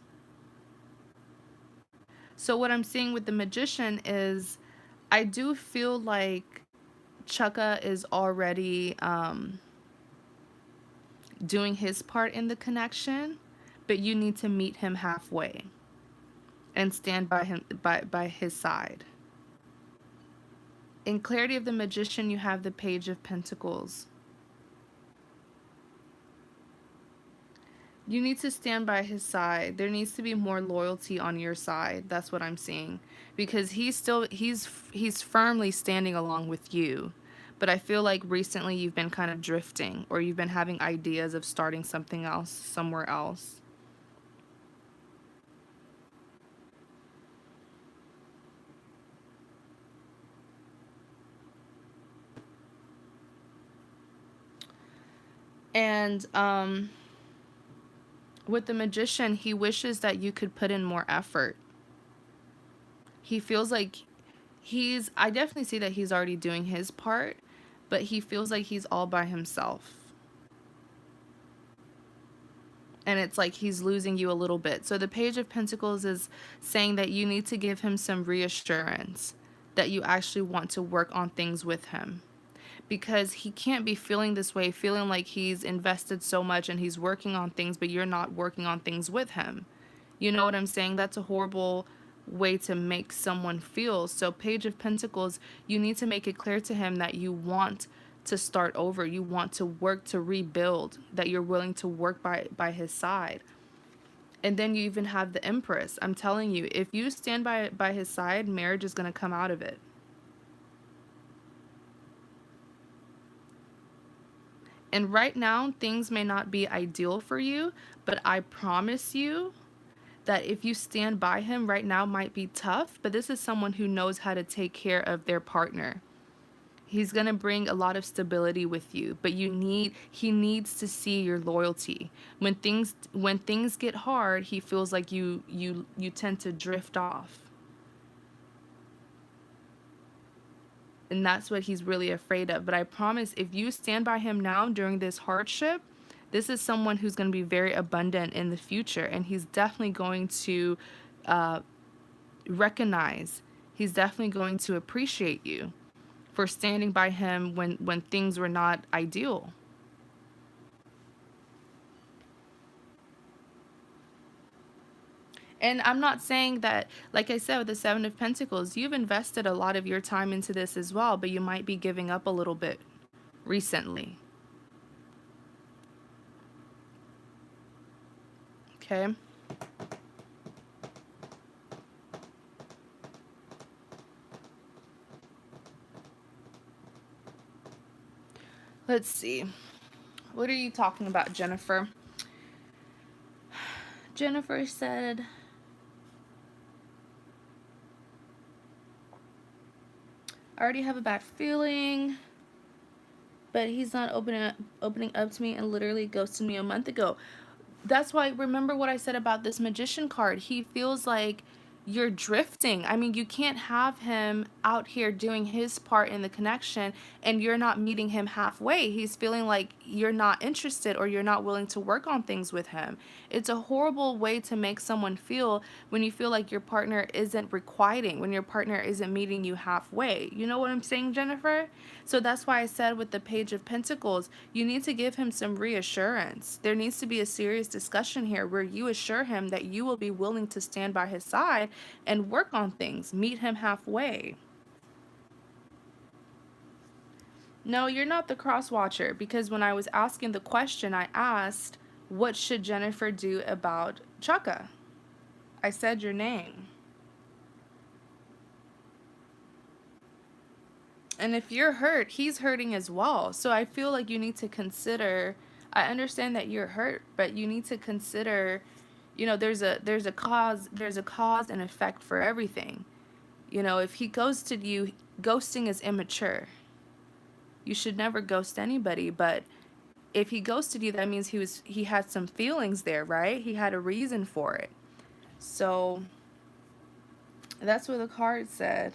So what I'm seeing with the Magician is I do feel like Chukka is already doing his part in the connection, but you need to meet him halfway and stand by him by his side. In clarity of the Magician, you have the Page of Pentacles. You need to stand by his side. There needs to be more loyalty on your side. That's what I'm seeing. Because he's firmly standing along with you. But I feel like recently you've been kind of drifting, or you've been having ideas of starting something else somewhere else. And with the Magician, he wishes that you could put in more effort. He feels like I definitely see that he's already doing his part, but he feels like he's all by himself. And it's like he's losing you a little bit. So the Page of Pentacles is saying that you need to give him some reassurance that you actually want to work on things with him. Because he can't be feeling this way, feeling like he's invested so much and he's working on things, but you're not working on things with him. You know what I'm saying? That's a horrible way to make someone feel. So Page of Pentacles, you need to make it clear to him that you want to start over. You want to work to rebuild, that you're willing to work by his side. And then you even have the Empress. I'm telling you, if you stand by his side, marriage is going to come out of it. And right now, things may not be ideal for you, but I promise you that if you stand by him right now might be tough, but this is someone who knows how to take care of their partner. He's going to bring a lot of stability with you, but he needs to see your loyalty. When things get hard, he feels like you tend to drift off. And that's what he's really afraid of. But I promise, if you stand by him now during this hardship, this is someone who's going to be very abundant in the future. And he's definitely going to recognize, he's definitely going to appreciate you for standing by him when things were not ideal. And I'm not saying that, like I said, with the Seven of Pentacles, you've invested a lot of your time into this as well, but you might be giving up a little bit recently. Okay. Let's see. What are you talking about, Jennifer? Jennifer said, I already have a bad feeling, but he's not opening up to me and literally ghosted me a month ago. That's why, remember what I said about this Magician card. He feels like you're drifting. I mean, you can't have him out here doing his part in the connection and you're not meeting him halfway. He's feeling like you're not interested or you're not willing to work on things with him. It's a horrible way to make someone feel when you feel like your partner isn't requiting, when your partner isn't meeting you halfway. You know what I'm saying, Jennifer? So that's why I said with the Page of Pentacles, you need to give him some reassurance. There needs to be a serious discussion here where you assure him that you will be willing to stand by his side and work on things, meet him halfway. No, you're not the cross watcher, because when I was asking the question, I asked, what should Jennifer do about Chaka? I said your name. And if you're hurt, he's hurting as well. So I feel like you need to consider, I understand that you're hurt, but you need to consider, there's a cause and effect for everything. If he ghosted you, ghosting is immature. You should never ghost anybody, but if he ghosted you, that means he had some feelings there, right? He had a reason for it. So that's what the card said.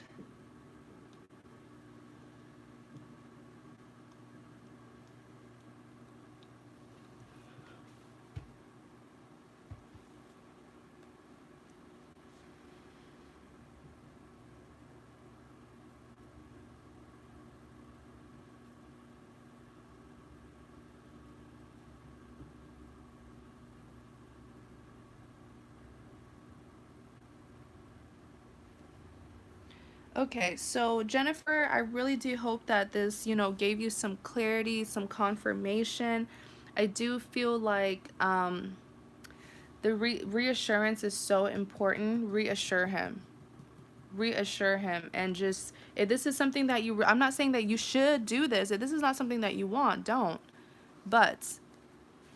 Okay, so Jennifer, I really do hope that this, gave you some clarity, some confirmation. I do feel like the reassurance is so important. Reassure him. Reassure him. And just, if this is something that I'm not saying that you should do this. If this is not something that you want, don't. But,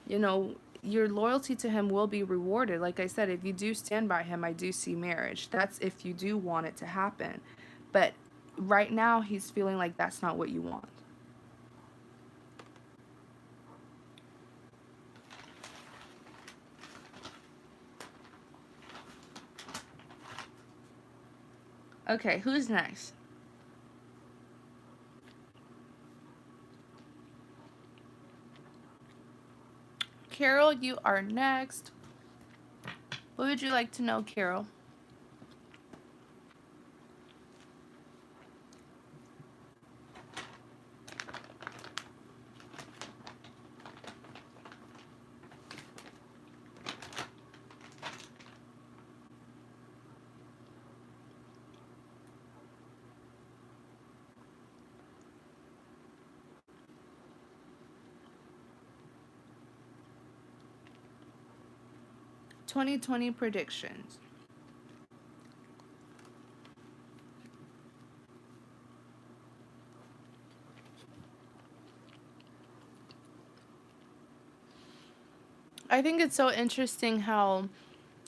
you know, your loyalty to him will be rewarded. Like I said, if you do stand by him, I do see marriage. That's if you do want it to happen. But right now, he's feeling like that's not what you want. Okay, who's next? Carol, you are next. What would you like to know, Carol? "2020 predictions." I think it's so interesting how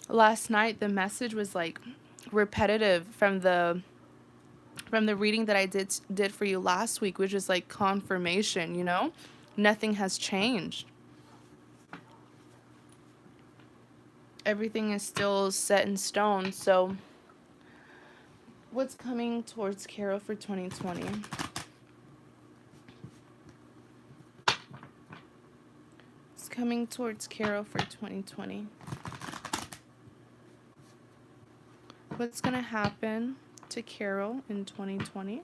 last night the message was like repetitive from the reading that I did for you last week, which is like confirmation, you know? Nothing has changed. Everything is still set in stone. So, what's coming towards Carol for 2020? It's coming towards Carol for 2020. What's going to happen to Carol in 2020?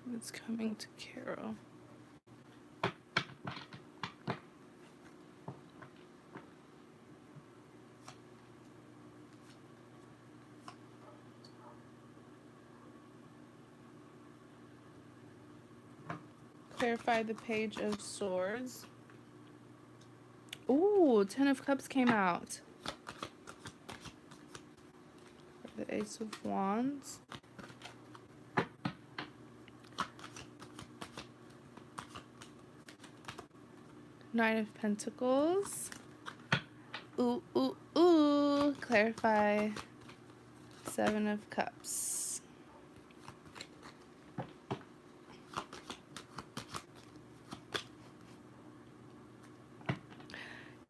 What's coming to Carol? Clarify the Page of Swords. Ooh, Ten of Cups came out. The Ace of Wands. Nine of Pentacles. Ooh, ooh, ooh. Clarify. Seven of Cups.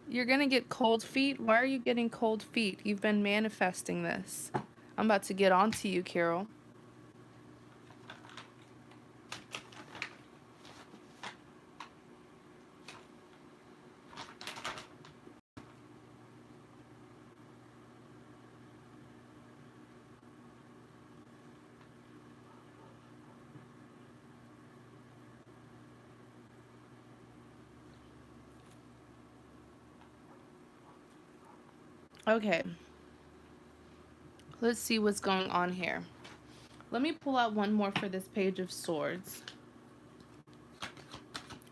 You're gonna get cold feet. Why are you getting cold feet? You've been manifesting this. I'm about to get on to you, Carol. Okay. Let's see what's going on here. Let me pull out one more for this Page of Swords.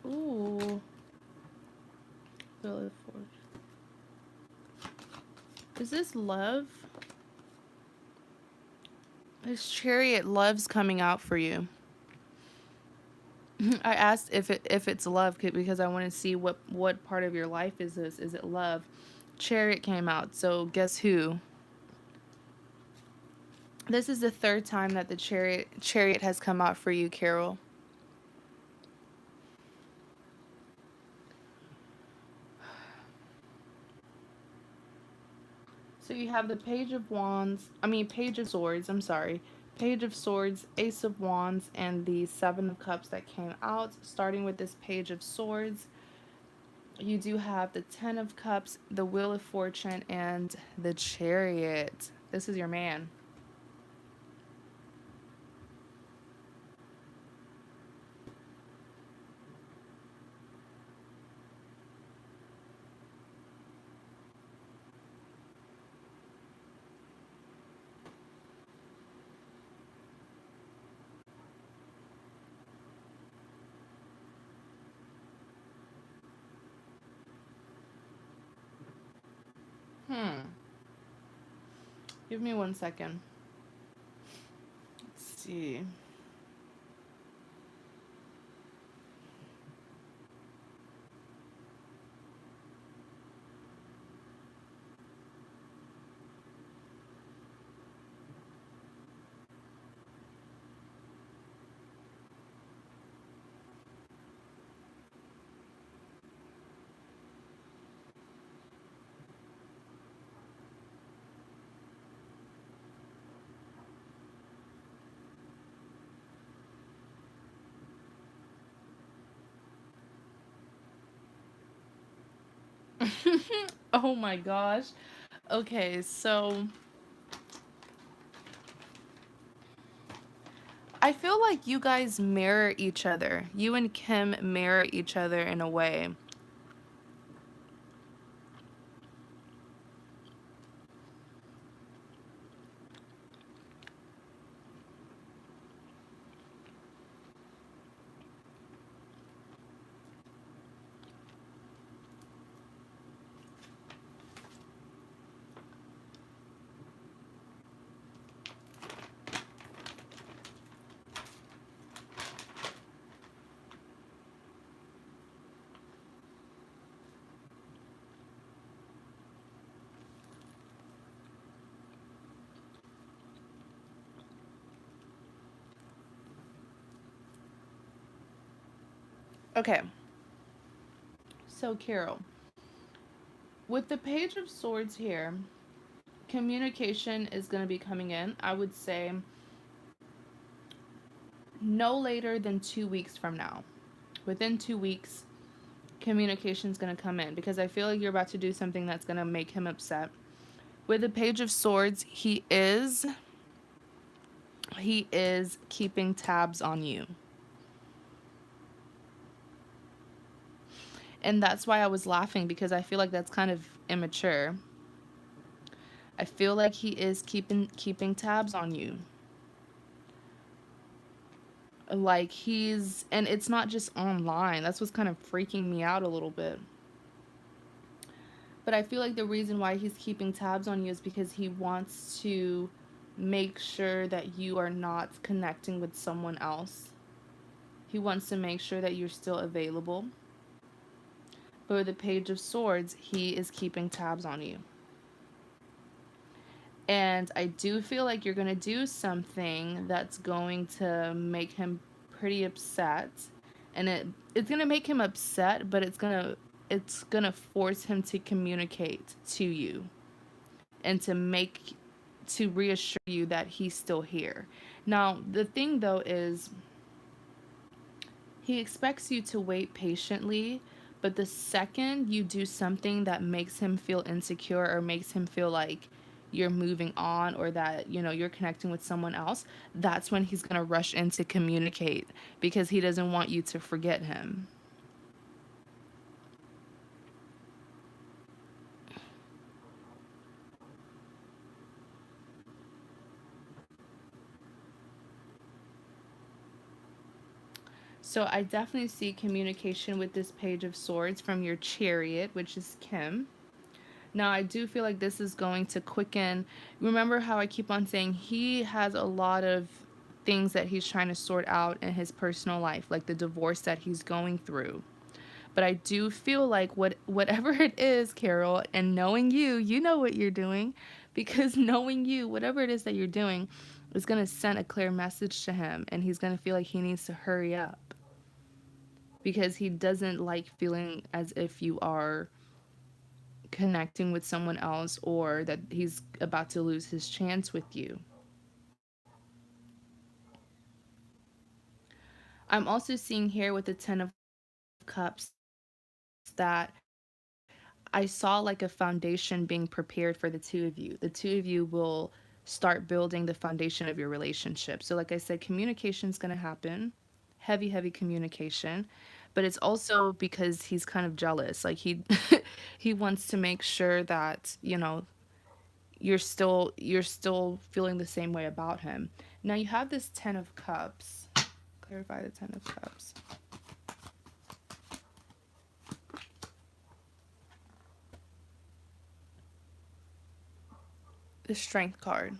Ooh. Wheel of Fortune. Is this love? This Chariot, love's coming out for you. I asked if it's love because I want to see what part of your life is this. Is it love? Chariot came out, so guess who? This is the third time that the chariot has come out for you, Carol. So you have the Page of Swords, I'm sorry. Page of Swords, Ace of Wands, and the Seven of Cups that came out. Starting with this Page of Swords, you do have the Ten of Cups, the Wheel of Fortune, and the Chariot. This is your man. Give me 1 second. Let's see. Oh my gosh. Okay, so I feel like you guys mirror each other. You and Kim mirror each other in a way. Okay, so Carol, with the Page of Swords here, communication is going to be coming in. I would say no later than 2 weeks from now. Within 2 weeks, communication is going to come in because I feel like you're about to do something that's going to make him upset. With the Page of Swords, he is keeping tabs on you. And that's why I was laughing because I feel like that's kind of immature. I feel like he is keeping tabs on you. Like and it's not just online. That's what's kind of freaking me out a little bit. But I feel like the reason why he's keeping tabs on you is because he wants to make sure that you are not connecting with someone else. He wants to make sure that you're still available. But with the Page of Swords, he is keeping tabs on you. And I do feel like you're going to do something that's going to make him pretty upset. And it's going to make him upset, but it's going to force him to communicate to you and to reassure you that he's still here. Now, the thing though is he expects you to wait patiently, but the second you do something that makes him feel insecure or makes him feel like you're moving on or that, you're connecting with someone else, that's when he's going to rush in to communicate because he doesn't want you to forget him. So I definitely see communication with this Page of Swords from your Chariot, which is Kim. Now, I do feel like this is going to quicken. Remember how I keep on saying he has a lot of things that he's trying to sort out in his personal life, like the divorce that he's going through. But I do feel like whatever it is, Carol, and knowing you, you know what you're doing because knowing you, whatever it is that you're doing, is going to send a clear message to him and he's going to feel like he needs to hurry up because he doesn't like feeling as if you are connecting with someone else or that he's about to lose his chance with you. I'm also seeing here with the 10 of cups that I saw like a foundation being prepared for the two of you. The two of you will start building the foundation of your relationship. So like I said, communication is going to happen. Heavy, heavy communication. But it's also because he's kind of jealous. Like he wants to make sure that, you're still feeling the same way about him. Now you have this 10 of cups. Clarify the 10 of cups. The strength card.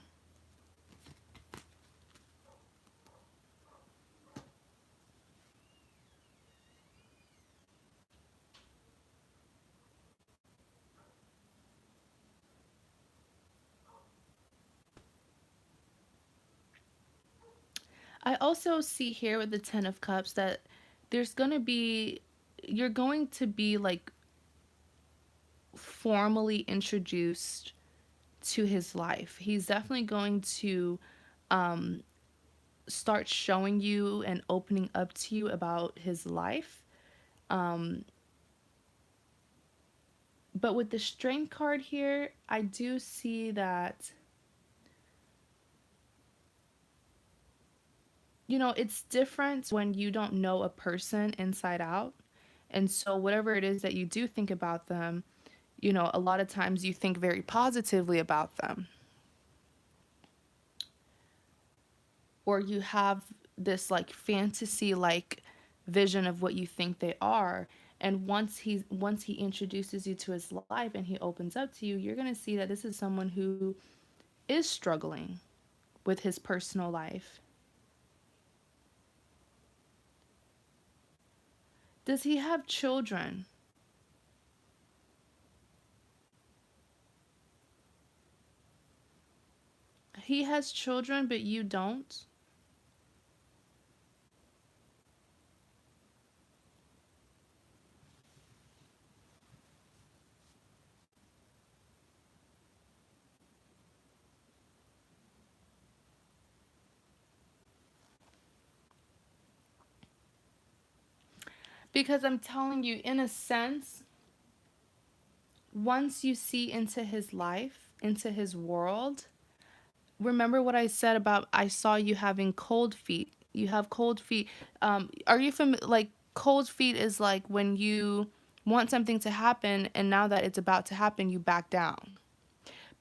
I also see here with the 10 of cups that there's going to be you're going to be like formally introduced to his life. He's definitely going to um start showing you and opening up to you about his life. Um But with the strength card here, I do see that, it's different when you don't know a person inside out. And so, whatever it is that you do think about them, a lot of times you think very positively about them, or you have this like fantasy like vision of what you think they are. And once he introduces you to his life and he opens up to you, you're going to see that this is someone who is struggling with his personal life. Does he have children? He has children, but you don't? Because I'm telling you, in a sense, once you see into his life, into his world, remember what I said about I saw you having cold feet. You have cold feet. Are you familiar? Like, cold feet is like when you want something to happen and now that it's about to happen, you back down.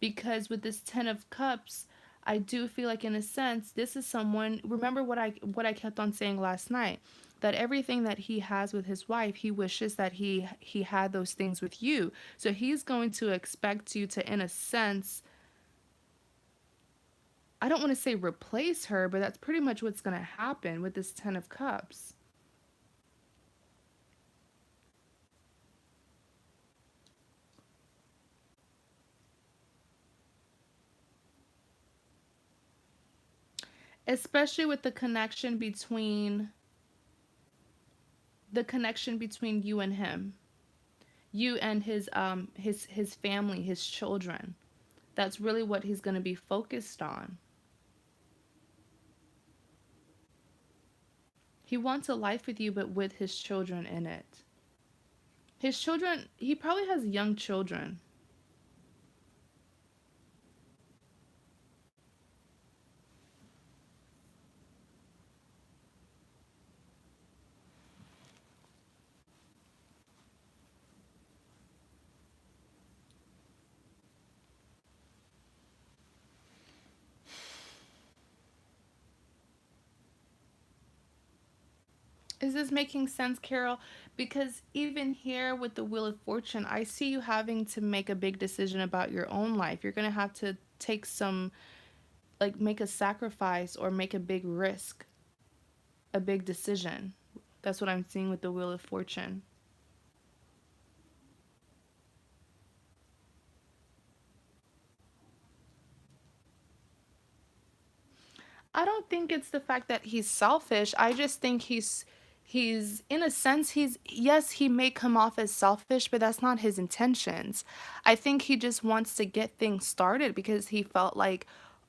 Because with this 10 of cups, I do feel like in a sense this is someone, remember what I kept on saying last night, that everything that he has with his wife, he wishes that he had those things with you. So he's going to expect you to, in a sense, I don't want to say replace her, but that's pretty much what's going to happen with this 10 of cups. Especially with the connection between you and him. You and his family, his children. That's really what he's going to be focused on. He wants a life with you, but with his children in it. His children, he probably has young children. Is this making sense, Carol? Because even here with the Wheel of Fortune, I see you having to make a big decision about your own life. You're going to have to take some, like, make a sacrifice or make a big risk, a big decision. That's what I'm seeing with the Wheel of Fortune. I don't think it's the fact that he's selfish. I just think he's in a sense he's yes, he may come off as selfish, but that's not his intentions. I think he just wants to get things started because he felt like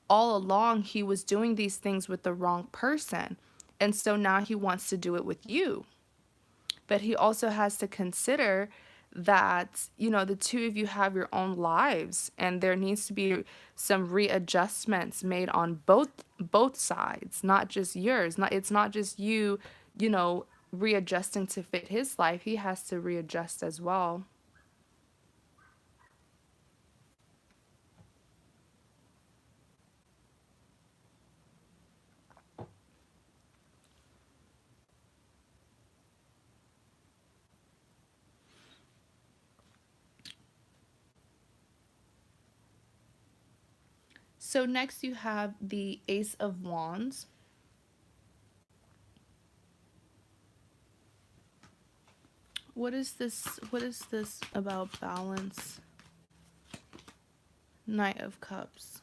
all along he was doing these things with the wrong person. And so now he wants to do it with you. But he also has to consider that the two of you have your own lives and there needs to be some readjustments made on both sides, not just yours. Not It's not just you readjusting to fit his life. He has to readjust as well. So next you have the Ace of Wands. What is this about balance? Knight of Cups.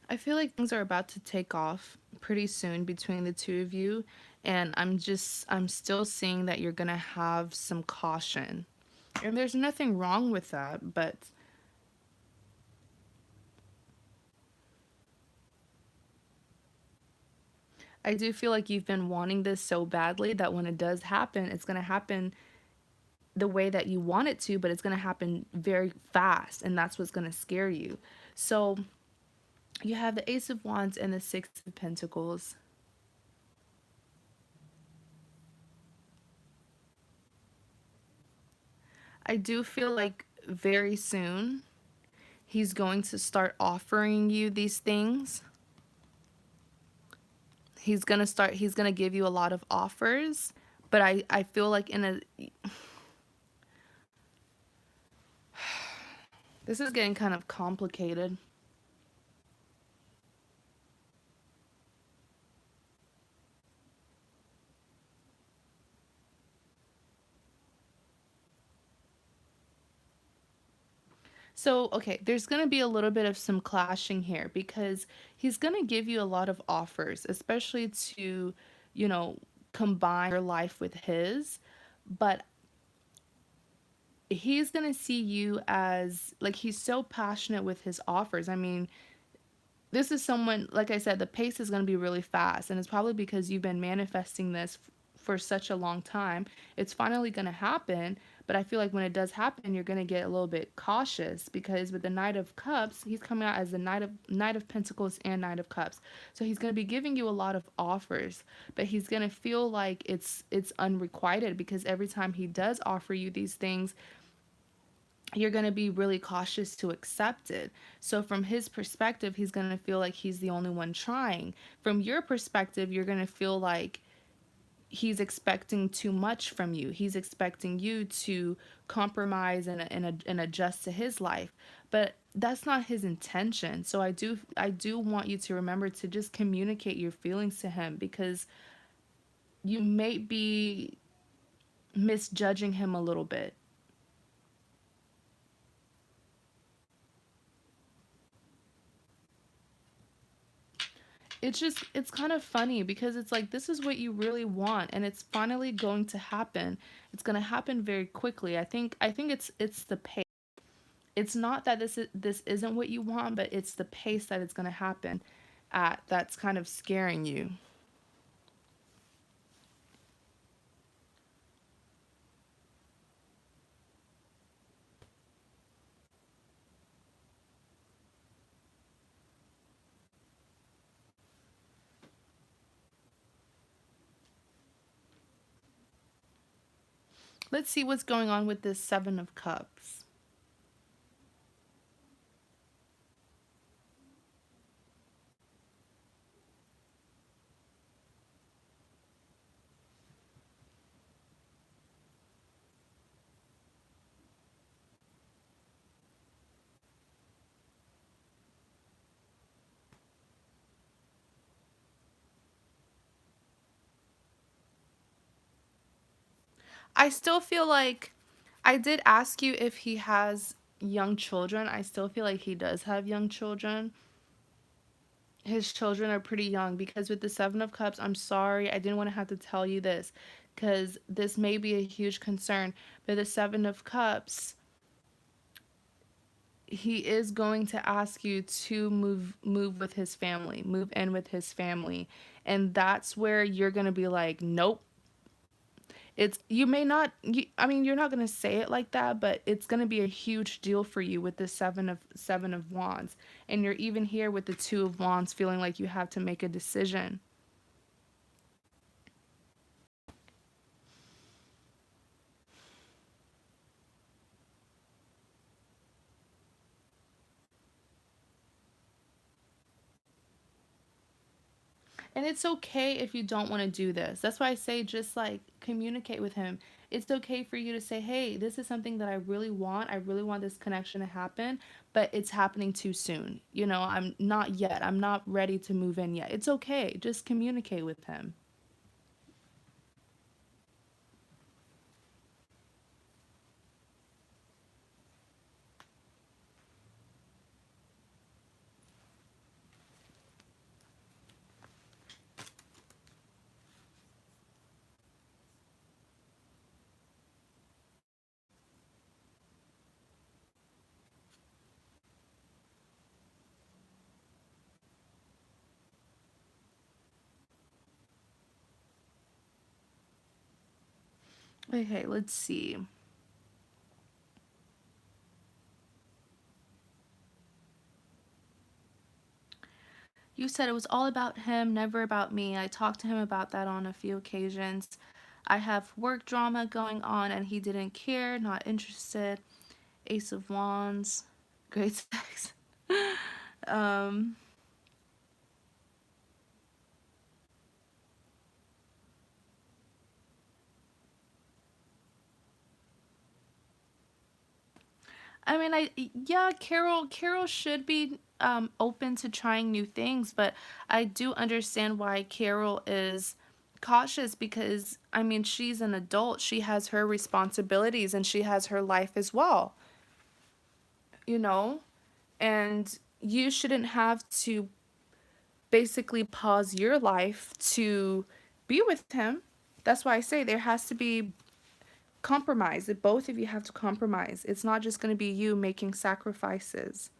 I feel like things are about to take off pretty soon between the two of you, and I'm still seeing that you're going to have some caution. And there's nothing wrong with that, but I do feel like you've been wanting this so badly that when it does happen, it's going to happen the way that you want it to, but it's going to happen very fast, and that's what's going to scare you. So, you have the Ace of Wands and the Six of Pentacles. I do feel like very soon he's going to start offering you these things. He's going to give you a lot of offers, but I feel like in a this is getting kind of complicated. So, okay, there's going to be a little bit of some clashing here because he's going to give you a lot of offers, especially to, you know, combine your life with his. But he's going to see you as like he's so passionate with his offers. I mean, this is someone, like I said, the pace is going to be really fast, and it's probably because you've been manifesting this for such a long time. It's finally going to happen, but I feel like when it does happen, you're going to get a little bit cautious because with the Knight of Cups, he's coming out as the Knight of Pentacles and Knight of Cups. So he's going to be giving you a lot of offers, but he's going to feel like it's unrequited because every time he does offer you these things, you're going to be really cautious to accept it. So, from his perspective, he's going to feel like he's the only one trying. From your perspective, you're going to feel like he's expecting too much from you. He's expecting you to compromise and adjust to his life. But that's not his intention. So I do want you to remember to just communicate your feelings to him because you may be misjudging him a little bit. It's kind of funny because it's like this is what you really want and it's finally going to happen. It's going to happen very quickly. I think it's the pace. It's not that this isn't what you want, but it's the pace that it's going to happen at that's kind of scaring you. Let's see what's going on with this 7 of cups. I still feel like I did ask you if he has young children. I still feel like he does have young children. His children are pretty young because with the 7 of cups, I'm sorry, I didn't want to have to tell you this because this may be a huge concern, but the 7 of cups, he is going to ask you to move with his family, move in with his family. And that's where you're going to be like, "Nope." It's you may not I mean, you're not going to say it like that, but it's going to be a huge deal for you with the 7 of wands. And you're even here with the 2 of wands feeling like you have to make a decision. And it's okay if you don't want to do this. That's why I say just like communicate with him. It's okay for you to say, "Hey, this is something that I really want. I really want this connection to happen, but it's happening too soon. I'm not yet. I'm not ready to move in yet." It's okay. Just communicate with him. Okay, let's see. You said it was all about him, never about me. I talked to him about that on a few occasions. I have work drama going on and he didn't care, not interested. Ace of Wands, great sex. um, I mean, yeah, Carol should be open to trying new things, but I do understand why Carol is cautious because I mean, she's an adult. She has her responsibilities and she has her life as well, you know? And you shouldn't have to basically pause your life to be with him. That's why I say there has to be compromise. That both of you have to compromise. It's not just going to be you making sacrifices.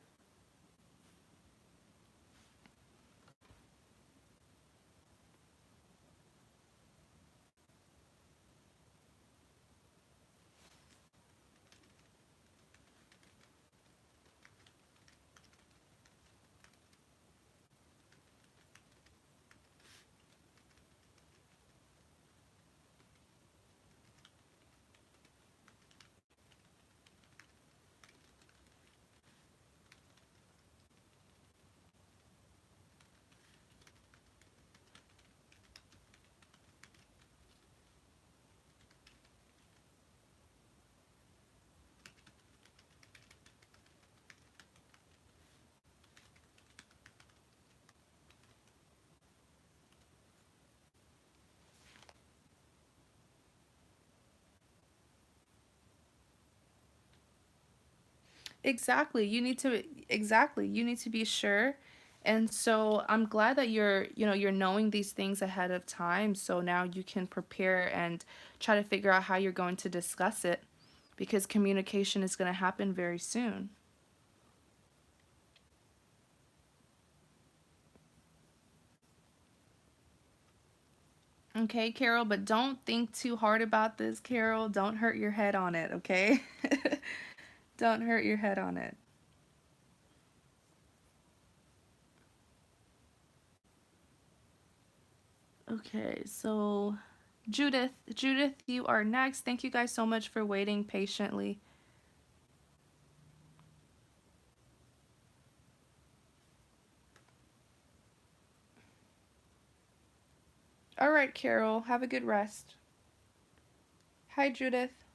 Exactly. You need to be sure. And so I'm glad that you're knowing these things ahead of time so now you can prepare and try to figure out how you're going to discuss it because communication is going to happen very soon. Okay, Carol, but don't think too hard about this, Carol. Don't hurt your head on it, okay? Don't hurt your head on it. Okay, so Judith, you are next. Thank you guys so much for waiting patiently. All right, Carol, have a good rest. Hi, Judith.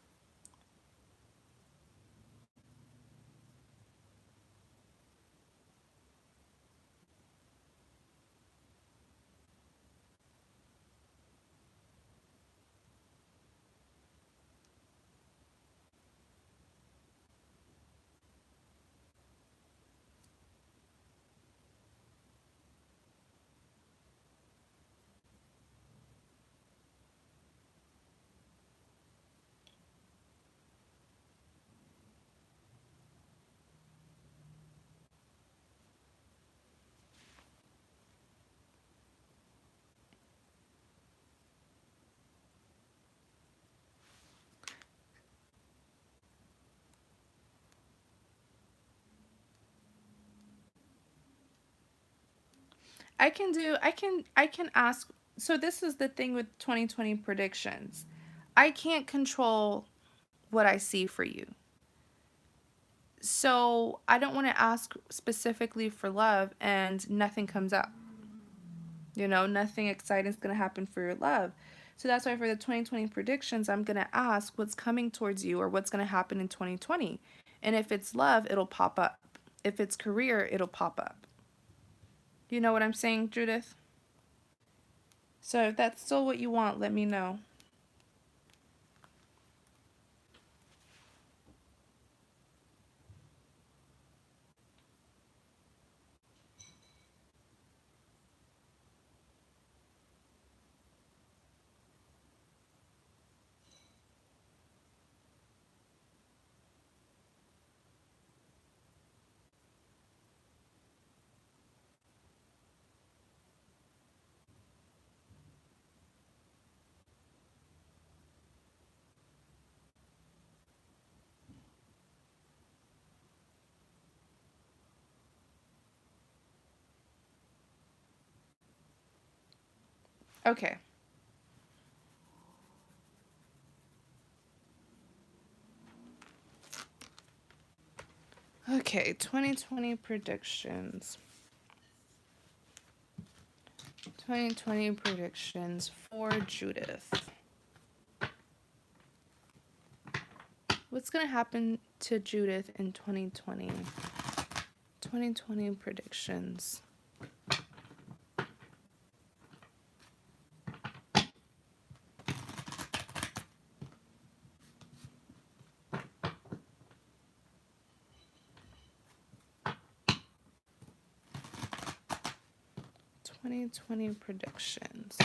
I can ask. So this is the thing with 2020 predictions. I can't control what I see for you. So I don't want to ask specifically for love and nothing comes up. Nothing exciting is going to happen for your love. So that's why for the 2020 predictions, I'm going to ask what's coming towards you or what's going to happen in 2020. And if it's love, it'll pop up. If it's career, it'll pop up. You know what I'm saying, Judith? So if that's still what you want, let me know. Okay. Okay, 2020 predictions. 2020 predictions for Judith. What's going to happen to Judith in 2020? 2020 predictions. Predictions.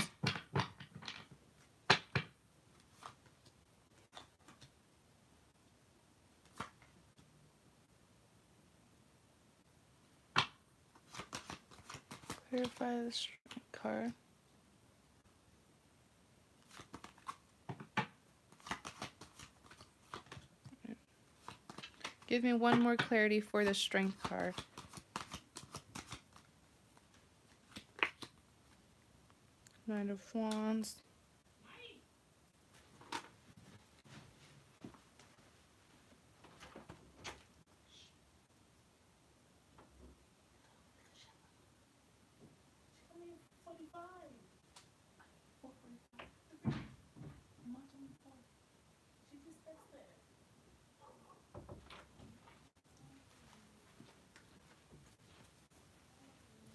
Clarify the strength card. Give me one more clarity for the strength card. Knight of Wands.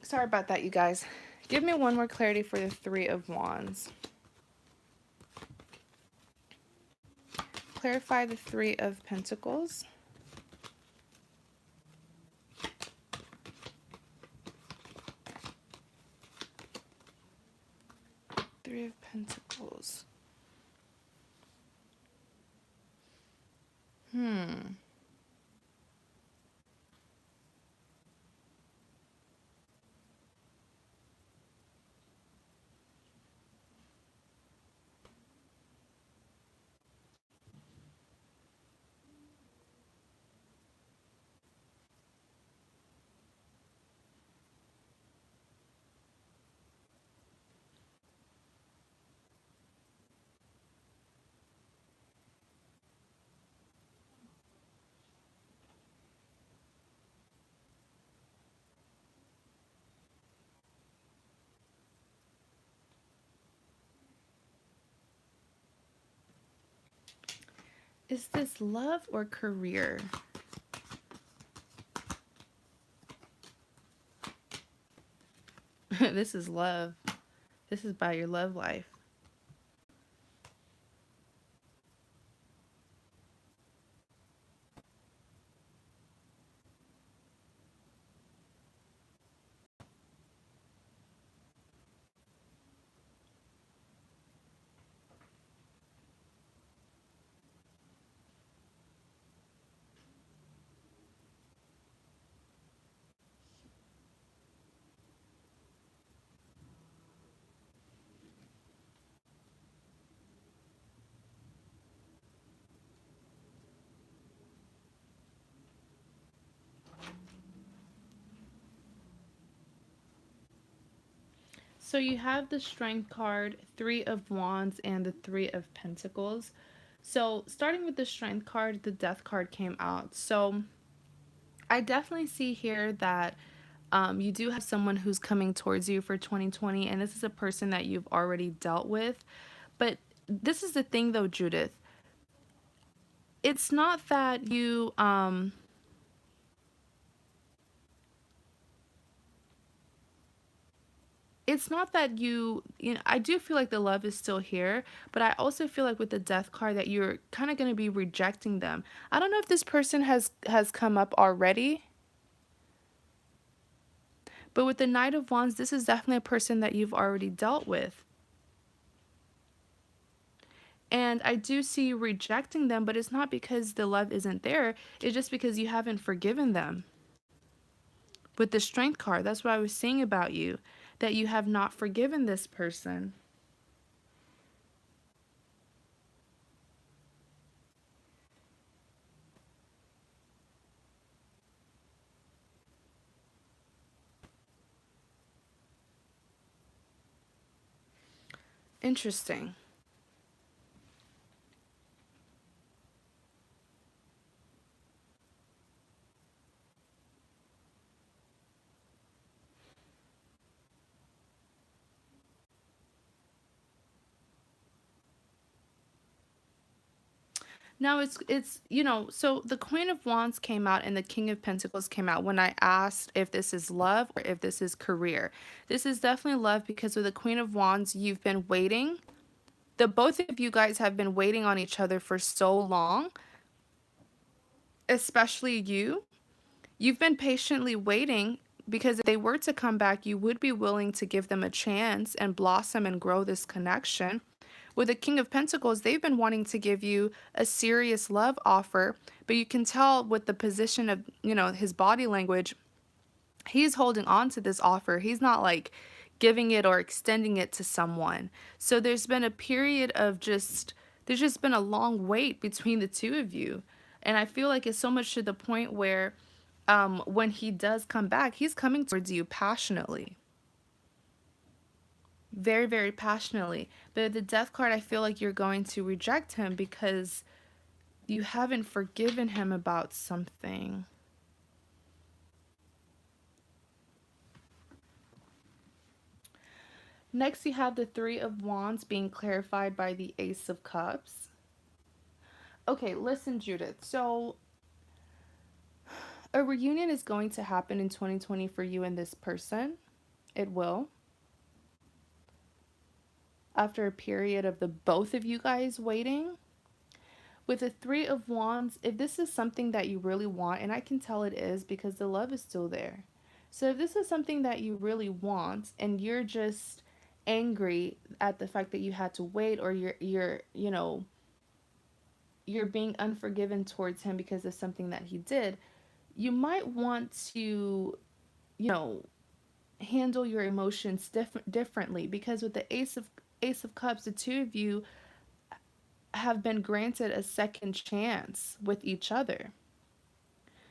Sorry about that, you guys. Give me one more clarity for the Three of Wands. Clarify the Three of Pentacles. Three of Pentacles. Is this love or career? This is love. This is about your love life. So you have the Strength card, Three of Wands, and the Three of Pentacles. So starting with the Strength card, the Death card came out. So I definitely see here that you do have someone who's coming towards you for 2020, and this is a person that you've already dealt with. But this is the thing though, Judith. It's not that you it's not that you know, I do feel like the love is still here, but I also feel like with the Death card that you're kind of going to be rejecting them. I don't know if this person has come up already, but with the Knight of Wands, this is definitely a person that you've already dealt with. And I do see you rejecting them, but it's not because the love isn't there. It's just because you haven't forgiven them. With the Strength card, that's what I was saying about you, that you have not forgiven this person. Interesting. Now it's so the Queen of Wands came out and the King of Pentacles came out when I asked if this is love or if this is career. This is definitely love because with the Queen of Wands, you've been waiting. The both of you guys have been waiting on each other for so long, especially you. You've been patiently waiting because if they were to come back, you would be willing to give them a chance and blossom and grow this connection. With the King of Pentacles, they've been wanting to give you a serious love offer, but you can tell with the position of, his body language, he's holding on to this offer. He's not like giving it or extending it to someone. So there's been a period of there's just been a long wait between the two of you. And I feel like it's so much to the point where when he does come back, he's coming towards you passionately. Very, very passionately. But the death card, I feel like you're going to reject him because you haven't forgiven him about something. Next, you have the Three of Wands being clarified by the Ace of Cups. Okay, listen, Judith. So, a reunion is going to happen in 2020 for you and this person. It will. After a period of the both of you guys waiting. With the Three of Wands, if this is something that you really want, and I can tell it is because the love is still there. So if this is something that you really want and you're just angry at the fact that you had to wait, or you're being unforgiven towards him because of something that he did, you might want to, you know, handle your emotions differently, because with the Ace of Cups, the two of you have been granted a second chance with each other.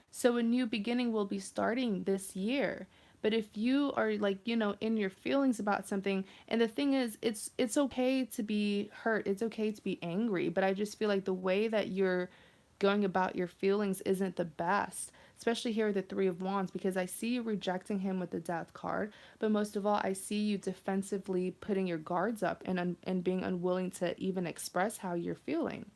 So a new beginning will be starting this year. But if you are like, in your feelings about something, and the thing is, it's okay to be hurt. It's okay to be angry, but I just feel like the way that you're going about your feelings isn't the best. Especially here with the Three of Wands, because I see you rejecting him with the Death card, but most of all, I see you defensively putting your guards up and being unwilling to even express how you're feeling.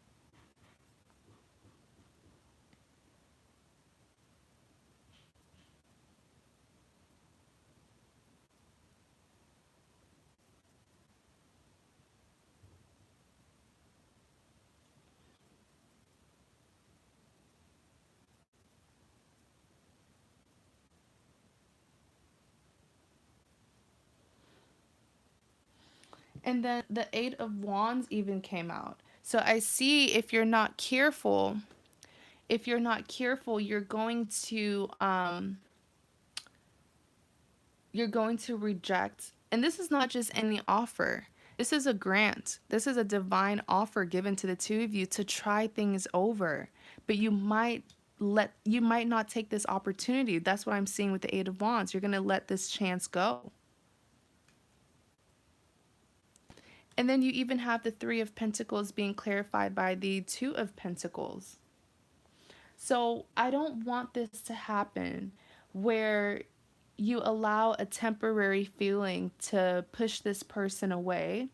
And then the Eight of Wands even came out. So I see if you're not careful, you're going to reject. And this is not just any offer. This is a grant. This is a divine offer given to the two of you to try things over. But you might not take this opportunity. That's what I'm seeing with the Eight of Wands. You're going to let this chance go. And then you even have the Three of Pentacles being clarified by the Two of Pentacles. So I don't want this to happen where you allow a temporary feeling to push this person away,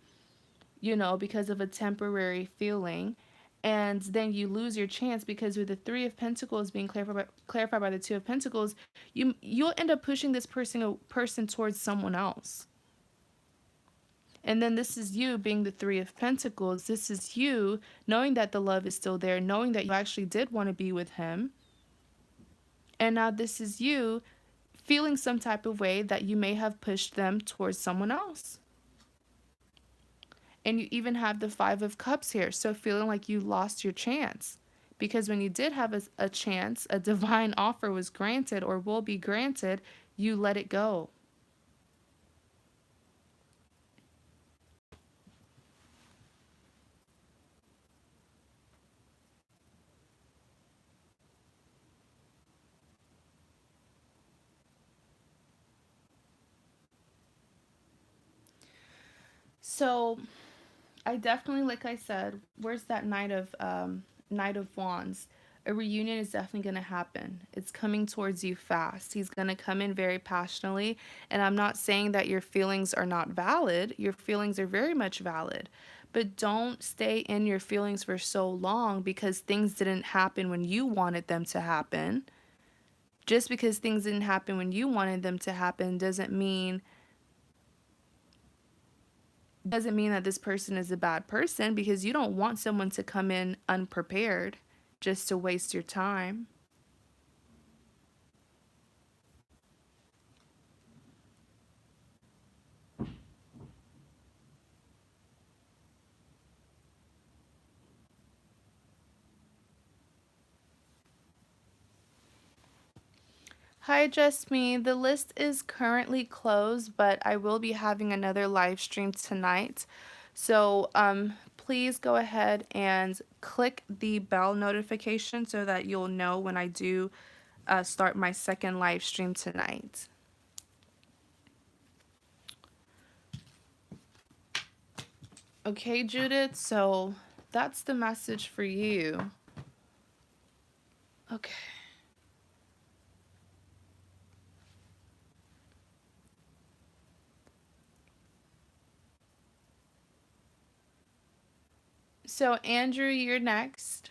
because of a temporary feeling. And then you lose your chance because with the Three of Pentacles being clarified by the Two of Pentacles, you'll end up pushing this person towards someone else. And then this is you being the Three of Pentacles. This is you knowing that the love is still there, knowing that you actually did want to be with him. And now this is you feeling some type of way that you may have pushed them towards someone else. And you even have the Five of Cups here. So feeling like you lost your chance. Because when you did have a chance, a divine offer was granted or will be granted, you let it go. So I definitely, like I said, where's that Knight of Wands? A reunion is definitely going to happen. It's coming towards you fast. He's going to come in very passionately, and I'm not saying that your feelings are not valid. Your feelings are very much valid. But don't stay in your feelings for so long because things didn't happen when you wanted them to happen. Just because things didn't happen when you wanted them to happen doesn't mean that this person is a bad person, because you don't want someone to come in unprepared just to waste your time. Hi, Just Me. The list is currently closed, but I will be having another live stream tonight. So please go ahead and click the bell notification so that you'll know when I do start my second live stream tonight. Okay, Judith, so that's the message for you. Okay. So, Andrew, you're next.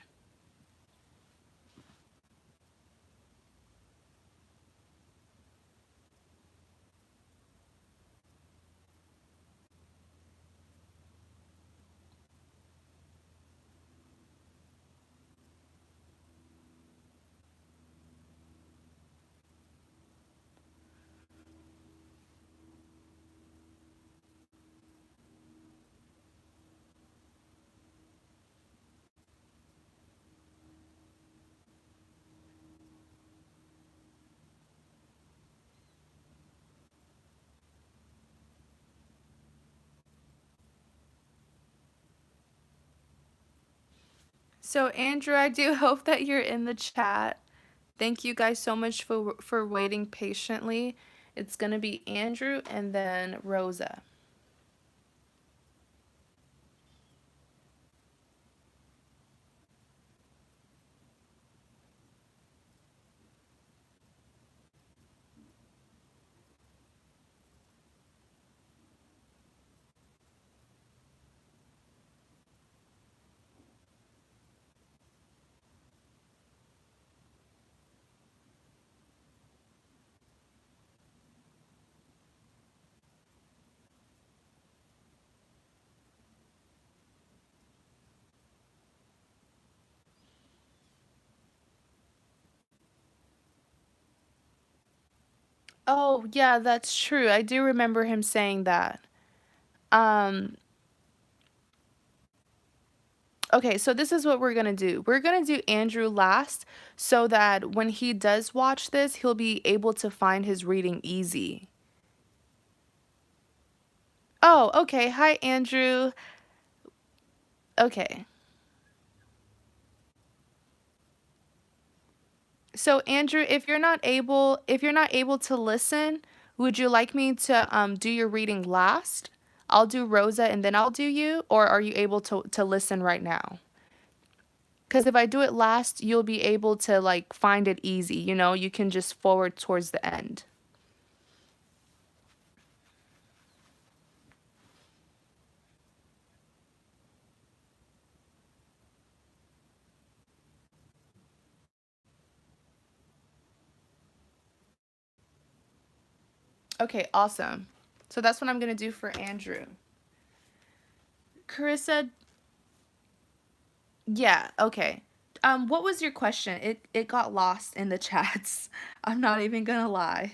So, Andrew, I do hope that you're in the chat. Thank you guys so much for waiting patiently. It's going to be Andrew and then Rosa. Oh, yeah, that's true. I do remember him saying that. Um, okay, so this is what we're going to do. We're going to do Andrew last so that when he does watch this, he'll be able to find his reading easy. Oh, okay. Hi, Andrew. Okay. So Andrew, if you're not able to listen, would you like me to do your reading last? I'll do Rosa and then I'll do you, or are you able to listen right now? Because if I do it last, you'll be able to like find it easy. You can just forward towards the end. Okay, awesome. So that's what I'm gonna do for Andrew. Carissa, yeah, okay. What was your question? It got lost in the chats. I'm not even gonna lie.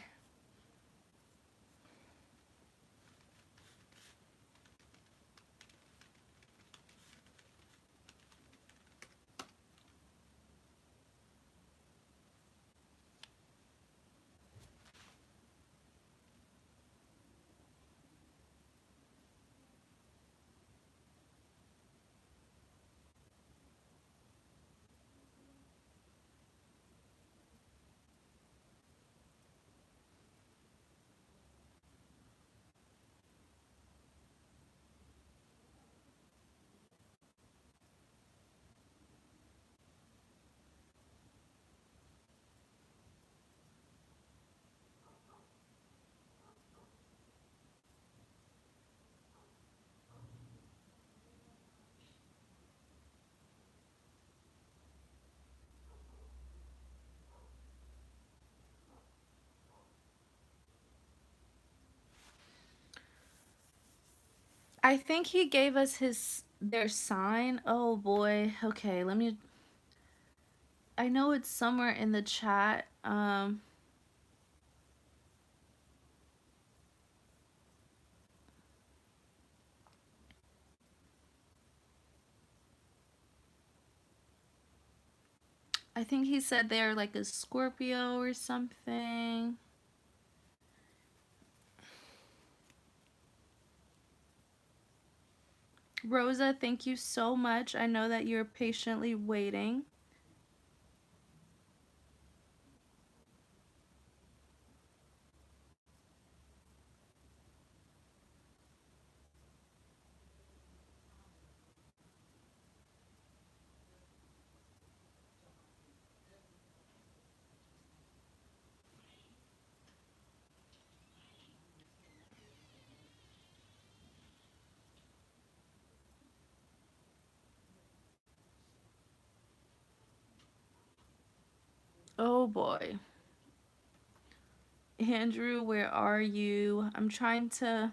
I think he gave us their sign. Oh boy. Okay, let me. I know it's somewhere in the chat. I think he said they're like a Scorpio or something. Rosa, thank you so much. I know that you're patiently waiting. Oh boy. Andrew, where are you? I'm trying to.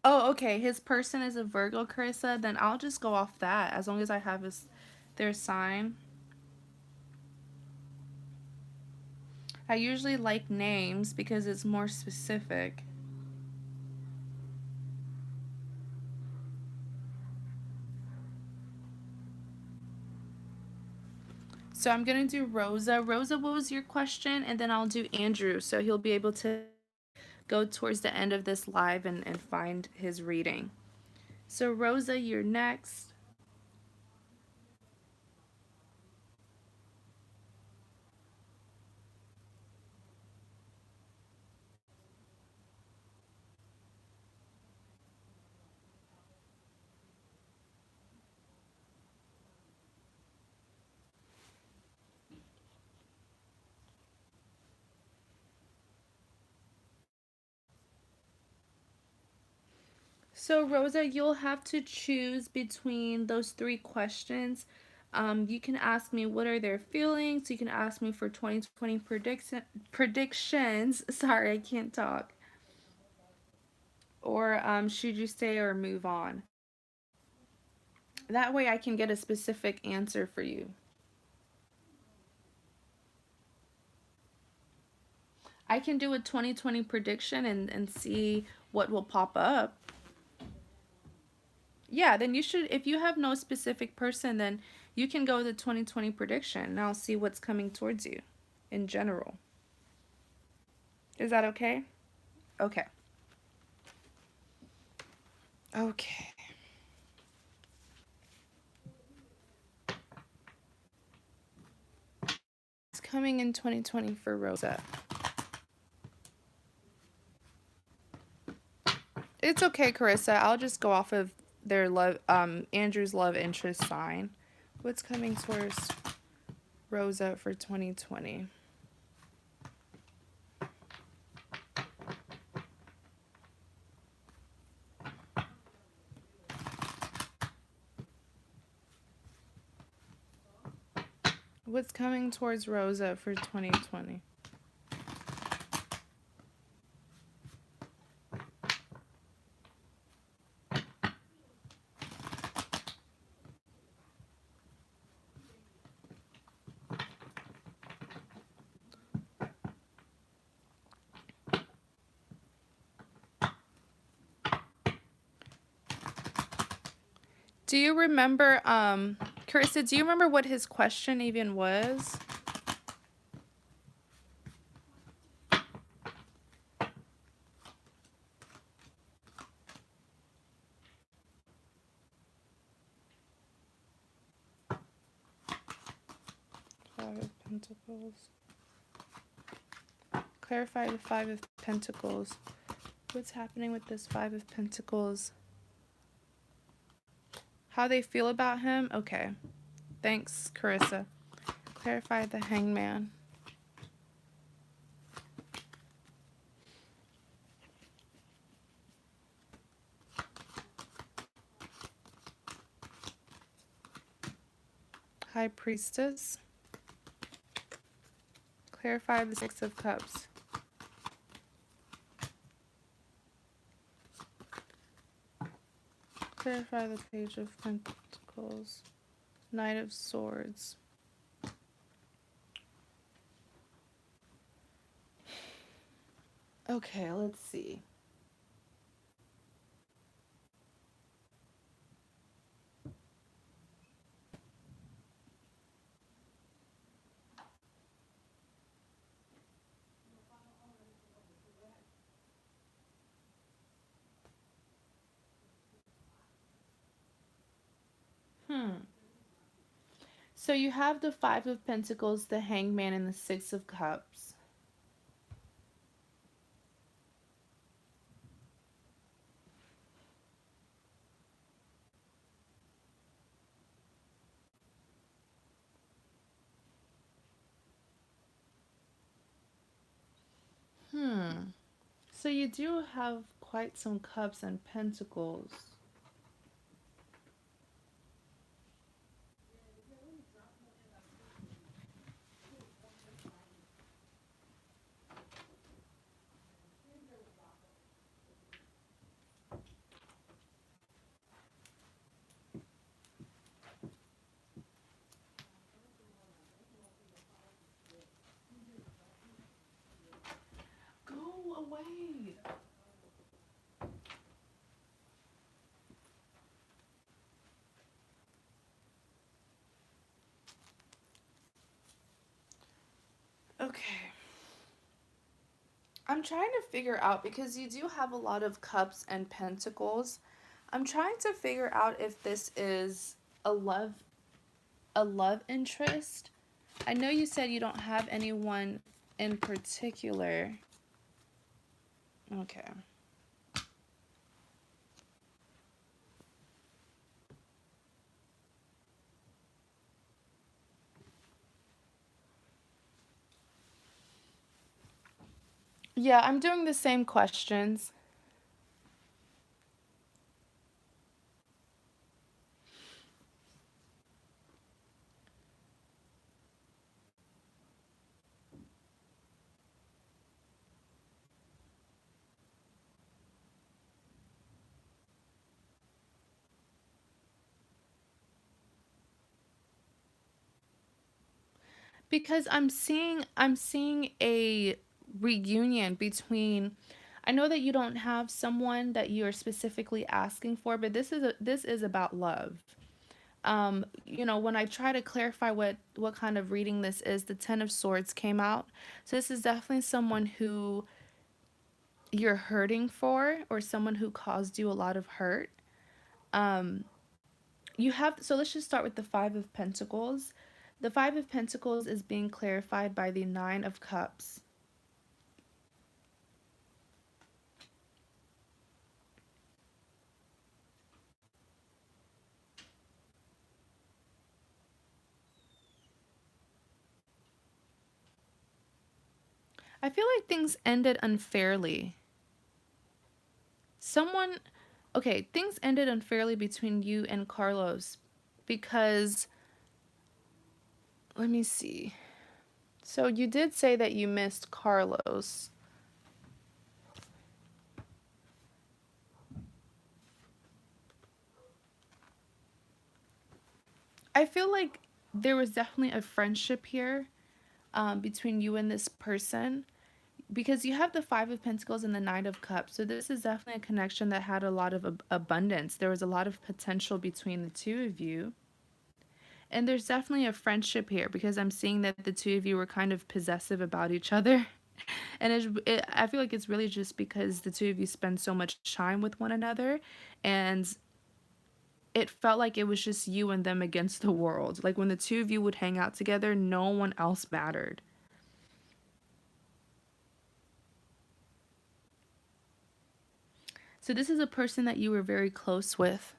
Oh, okay. His person is a Virgo, Carissa. Then I'll just go off that as long as I have their sign. I usually like names because it's more specific. So I'm gonna do Rosa. Rosa, what was your question? And then I'll do Andrew, so he'll be able to go towards the end of this live and find his reading. So Rosa, you're next. So Rosa, you'll have to choose between those three questions. You can ask me what are their feelings. You can ask me for 2020 predictions. Sorry, I can't talk. Or should you stay or move on? That way I can get a specific answer for you. I can do a 2020 prediction and see what will pop up. Yeah, then you should, if you have no specific person, then you can go with the 2020 prediction and I'll see what's coming towards you in general. Is that okay? Okay. Okay. It's coming in 2020 for Rosa. It's okay, Carissa. I'll just go off of their Andrew's love interest sign. What's coming towards Rosa for 2020? What's coming towards Rosa for 2020? Do you remember, Carissa, do you remember what his question even was? Five of Pentacles. Clarify the Five of Pentacles. What's happening with this Five of Pentacles? How they feel about him? Okay. Thanks, Carissa. Clarify the Hangman. High Priestess. Clarify the Six of Cups. Clarify the Page of Pentacles. Knight of Swords. Okay, let's see. So you have the Five of Pentacles, the Hangman, and the Six of Cups. So you do have quite some cups and pentacles. Go away. Okay. I'm trying to figure out, because you do have a lot of cups and pentacles. I'm trying to figure out if this is a love interest. I know you said you don't have anyone in particular. Okay. Yeah, I'm doing the same questions. Because I'm seeing a reunion between, I know that you don't have someone that you're specifically asking for, but this is about love. When I try to clarify what kind of reading this is, the Ten of Swords came out. So this is definitely someone who you're hurting for, or someone who caused you a lot of hurt. Um, so let's just start with the Five of Pentacles. The Five of Pentacles is being clarified by the Nine of Cups. I feel like things ended unfairly. Someone, okay, things ended unfairly between you and Carlos because, let me see. So you did say that you missed Carlos. I feel like there was definitely a friendship here, between you and this person, because you have the Five of Pentacles and the Nine of Cups. So this is definitely a connection that had a lot of abundance. There was a lot of potential between the two of you. And there's definitely a friendship here, because I'm seeing that the two of you were kind of possessive about each other. And I feel like it's really just because the two of you spend so much time with one another. And it felt like it was just you and them against the world. Like when the two of you would hang out together, no one else mattered. So this is a person that you were very close with.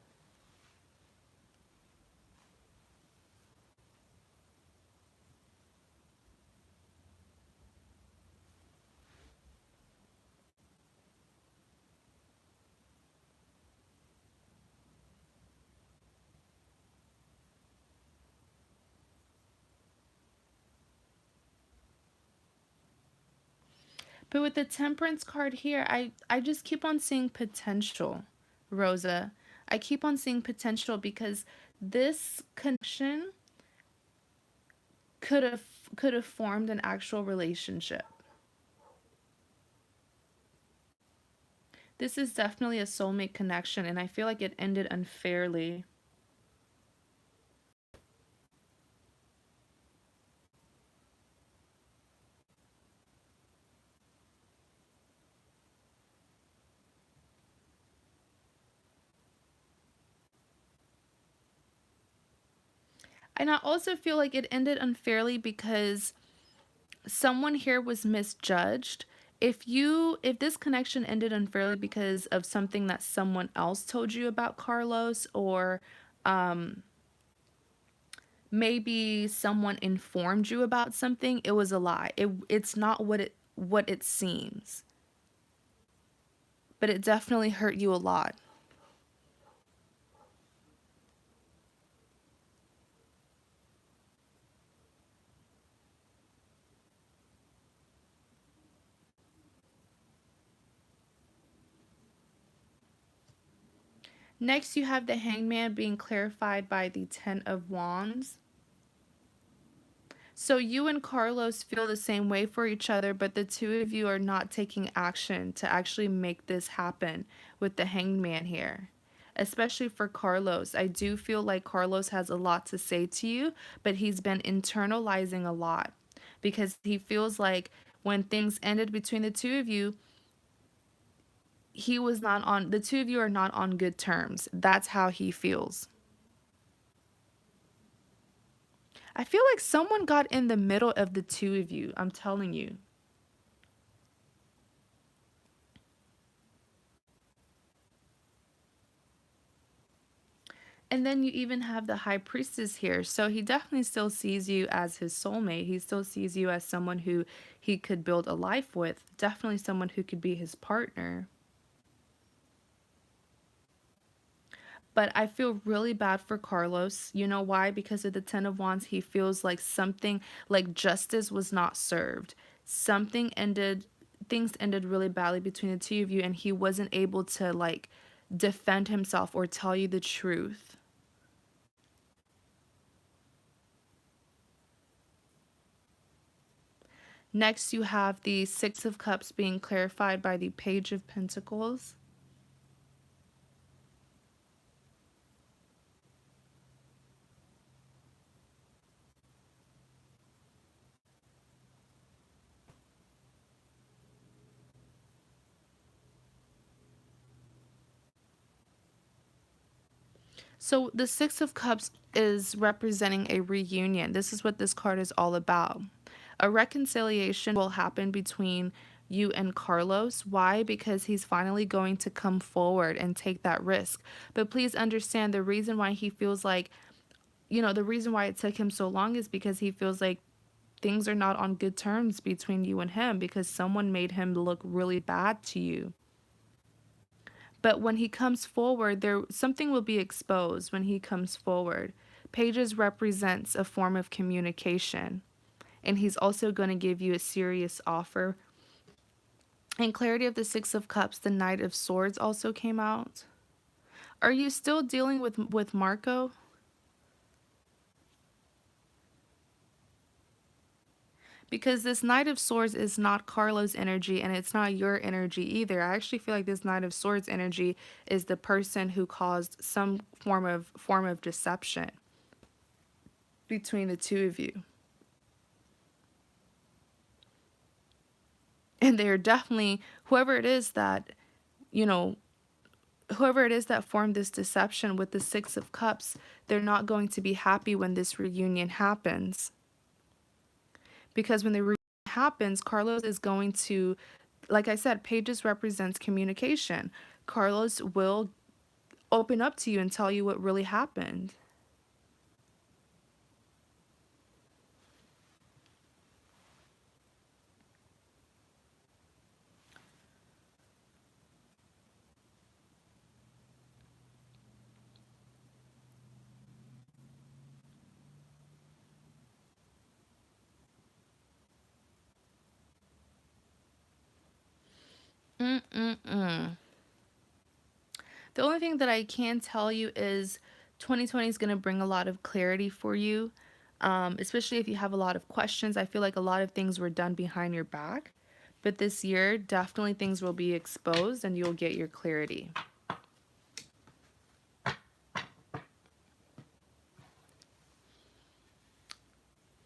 But with the temperance card here, I just keep on seeing potential, Rosa. I keep on seeing potential because this connection could have formed an actual relationship. This is definitely a soulmate connection, and I feel like it ended unfairly. And I also feel like it ended unfairly because someone here was misjudged. If this connection ended unfairly because of something that someone else told you about Carlos, or um maybe someone informed you about something, it was a lie. It's not what it seems. But it definitely hurt you a lot. Next, you have the hangman being clarified by the Ten of Wands. So you and Carlos feel the same way for each other, but the two of you are not taking action to actually make this happen with the hangman here. Especially for Carlos. I do feel like Carlos has a lot to say to you, but he's been internalizing a lot because he feels like when things ended between the two of you, the two of you are not on good terms. That's how he feels. I feel like someone got in the middle of the two of you. I'm telling you. And then you even have the high priestess here. So he definitely still sees you as his soulmate. He still sees you as someone who he could build a life with. Definitely someone who could be his partner. But I feel really bad for Carlos. You know why? Because of the Ten of Wands, he feels like something, like justice was not served. Something ended, things ended really badly between the two of you, and he wasn't able to like defend himself or tell you the truth. Next, you have the Six of Cups being clarified by the Page of Pentacles. So, the Six of Cups is representing a reunion. This is what this card is all about. A reconciliation will happen between you and Carlos. Why? Because he's finally going to come forward and take that risk. But please understand the reason why he feels like, the reason why it took him so long is because he feels like things are not on good terms between you and him because someone made him look really bad to you. But when he comes forward, there something will be exposed when he comes forward. Pages represents a form of communication, and he's also going to give you a serious offer. In clarity of the Six of Cups, the Knight of Swords also came out. Are you still dealing with Marco? Because this Knight of Swords is not Carlos' energy and it's not your energy either. I actually feel like this Knight of Swords energy is the person who caused some form of deception between the two of you. And they're definitely, whoever it is that, you know, whoever it is that formed this deception with the Six of Cups, they're not going to be happy when this reunion happens. Because when the reunion happens, Carlos is going to, like I said, Pages represents communication. Carlos will open up to you and tell you what really happened. Mm-mm-mm. The only thing that I can tell you is 2020 is going to bring a lot of clarity for you, especially if you have a lot of questions. I feel like a lot of things were done behind your back, but this year, definitely things will be exposed and you'll get your clarity.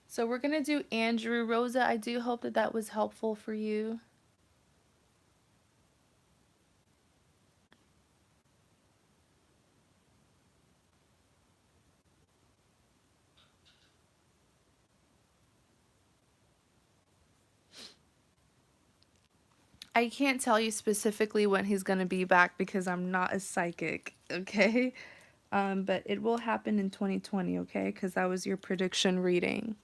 So we're going to do Andrew. Rosa, I do hope that that was helpful for you. I can't tell you specifically when he's going to be back because I'm not a psychic, okay? But it will happen in 2020, okay? Because that was your prediction reading.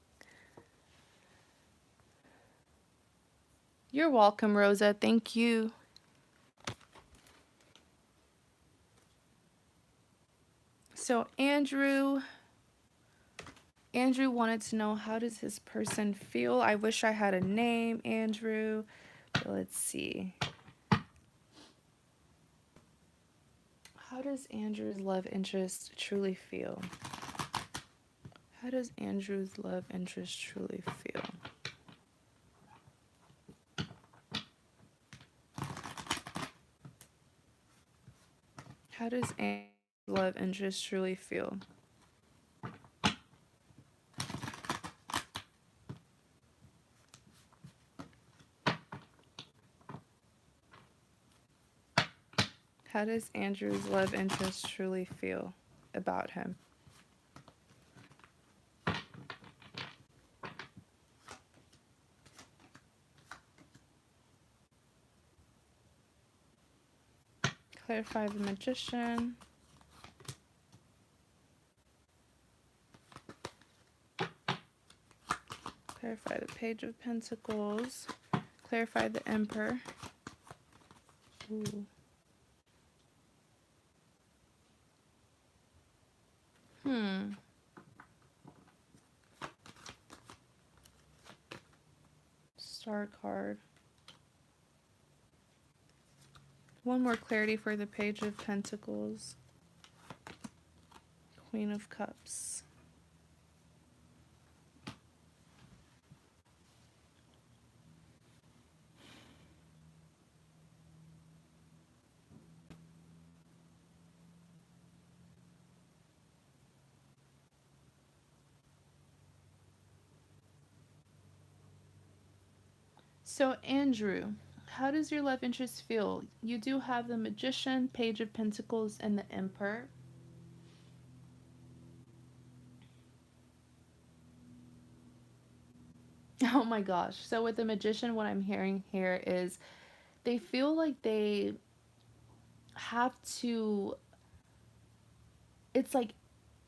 You're welcome, Rosa. Thank you. So, Andrew wanted to know, how does his person feel? I wish I had a name, Andrew. But let's see. How does Andrew's love interest truly feel? How does Andrew's love interest truly feel? How does Andrew's love interest truly feel? How does Andrew's love interest truly feel about him? Clarify the Magician. Clarify the Page of Pentacles. Clarify the Emperor. Ooh. Hmm. Star card. One more clarity for the Page of Pentacles. Queen of Cups. So, Andrew, how does your love interest feel? You do have the Magician, Page of Pentacles, and the Emperor. Oh my gosh. So, with the Magician, what I'm hearing here is they feel like they have to, it's like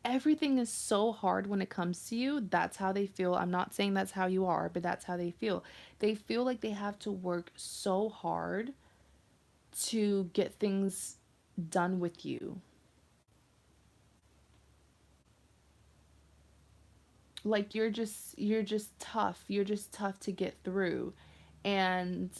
everything is so hard when it comes to you. That's how they feel. I'm not saying that's how you are, but that's how they feel. They feel like they have to work so hard to get things done with you. Like you're just tough. You're just tough to get through. And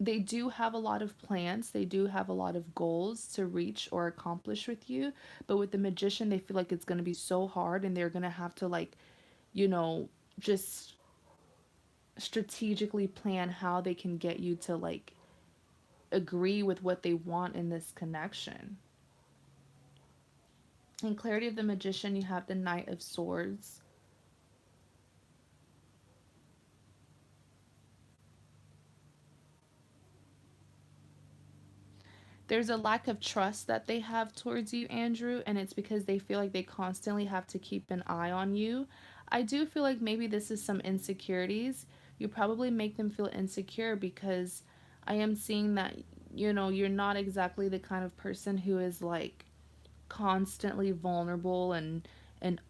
they do have a lot of plans. They do have a lot of goals to reach or accomplish with you. But with the Magician, they feel like it's going to be so hard and they're going to have to, like, you know, just strategically plan how they can get you to, like, agree with what they want in this connection. In Clarity of the Magician, you have the Knight of Swords. There's a lack of trust that they have towards you, Andrew, and it's because they feel like they constantly have to keep an eye on you. I do feel like maybe this is some insecurities. You probably make them feel insecure because I am seeing that, you're not exactly the kind of person who is like constantly vulnerable and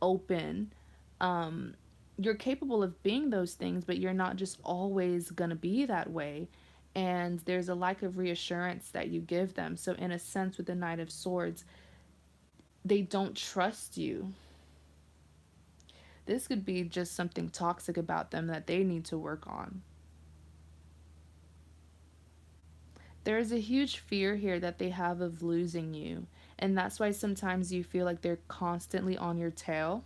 open. um you're capable of being those things, but you're not just always going to be that way. And there's a lack of reassurance that you give them. So in a sense, with the Knight of Swords, they don't trust you. This could be just something toxic about them that they need to work on. There's a huge fear here that they have of losing you, and that's why sometimes you feel like they're constantly on your tail.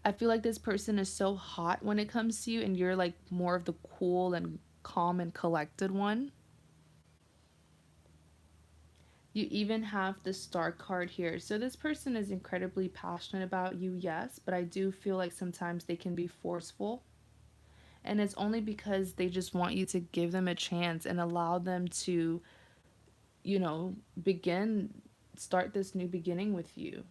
I feel like this person is so hot when it comes to you, and you're like more of the cool and calm and collected one. You even have the Star card here. So this person is incredibly passionate about you, yes, but I do feel like sometimes they can be forceful. And it's only because they just want you to give them a chance and allow them to, you know, begin, start this new beginning with you.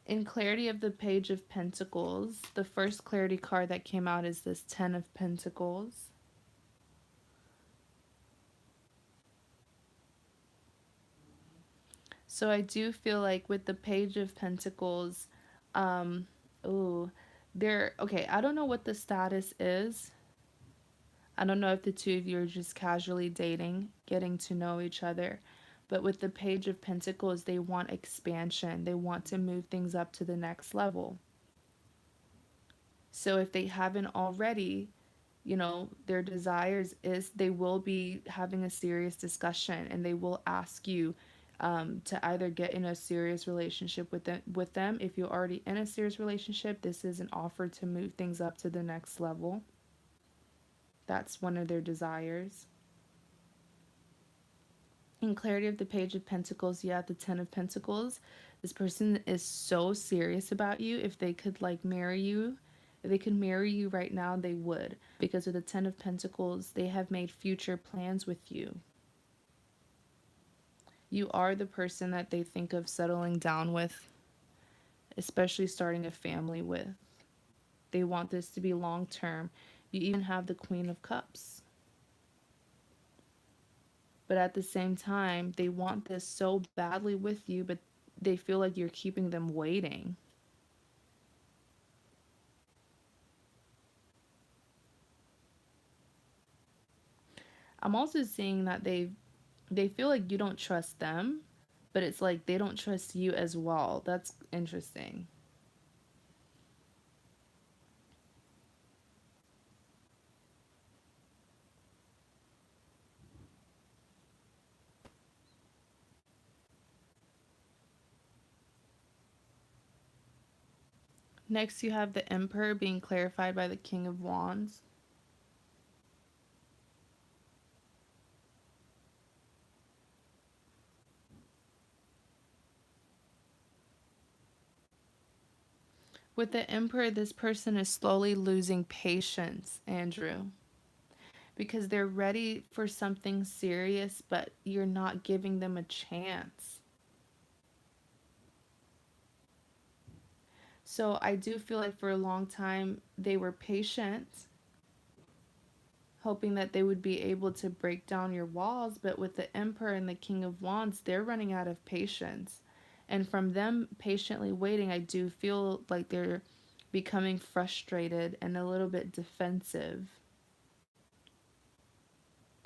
In clarity of the Page of Pentacles, the first clarity card that came out is this Ten of Pentacles. So I do feel like with the Page of Pentacles, um, ooh, they're okay. I don't know what the status is. I don't know if the two of you are just casually dating, getting to know each other. But with the Page of Pentacles, they want expansion. They want to move things up to the next level. So if they haven't already, their desires is they will be having a serious discussion, and they will ask you to either get in a serious relationship with them. If you're already in a serious relationship, this is an offer to move things up to the next level. That's one of their desires. In clarity of the Page of Pentacles, you have the Ten of Pentacles. This person is so serious about you. If they could like marry you, if they could marry you right now, they would. Because with the Ten of Pentacles, they have made future plans with you. You are the person that they think of settling down with, especially starting a family with. They want this to be long term. You even have the Queen of Cups. But at the same time, they want this so badly with you, but they feel like you're keeping them waiting. I'm also seeing that they feel like you don't trust them, but it's like they don't trust you as well. That's interesting. Next, you have the Emperor being clarified by the King of Wands. With the Emperor, this person is slowly losing patience, Andrew, because they're ready for something serious, but you're not giving them a chance. So I do feel like for a long time they were patient, hoping that they would be able to break down your walls, but with the Emperor and the King of Wands, they're running out of patience. And from them patiently waiting, I do feel like they're becoming frustrated and a little bit defensive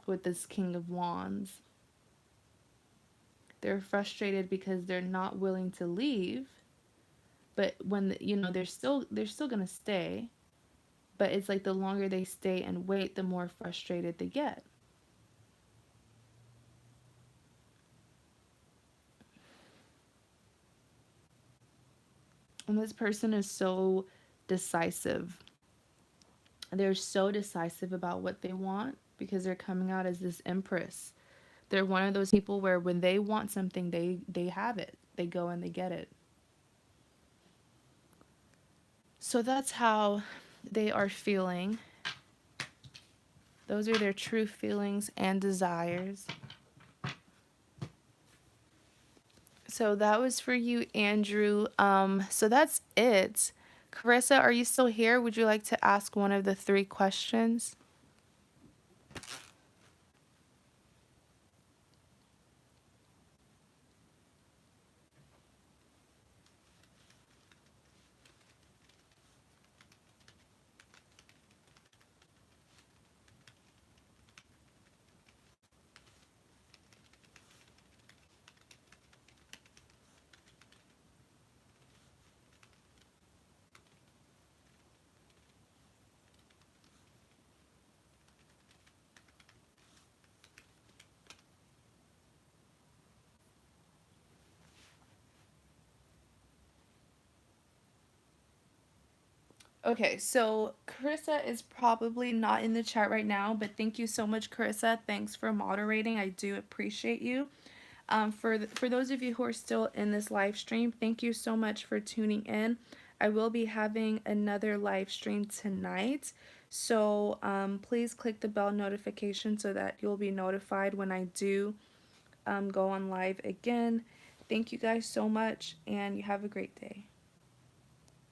with this King of Wands. They're frustrated because they're not willing to leave, but when they're still going to stay, but it's like the longer they stay and wait, the more frustrated they get. And this person is so decisive. They're so decisive about what they want because they're coming out as this empress. They're one of those people where when they want something, they have it. They go and they get it. So that's how they are feeling. Those are their true feelings and desires. So that was for you, Andrew. So that's it. Carissa, are you still here? Would you like to ask one of the three questions? Okay, so Carissa is probably not in the chat right now, but thank you so much, Carissa. Thanks for moderating. I do appreciate you. For those of you who are still in this live stream, thank you so much for tuning in. I will be having another live stream tonight, so please click the bell notification so that you'll be notified when I do go on live again. Thank you guys so much, and you have a great day.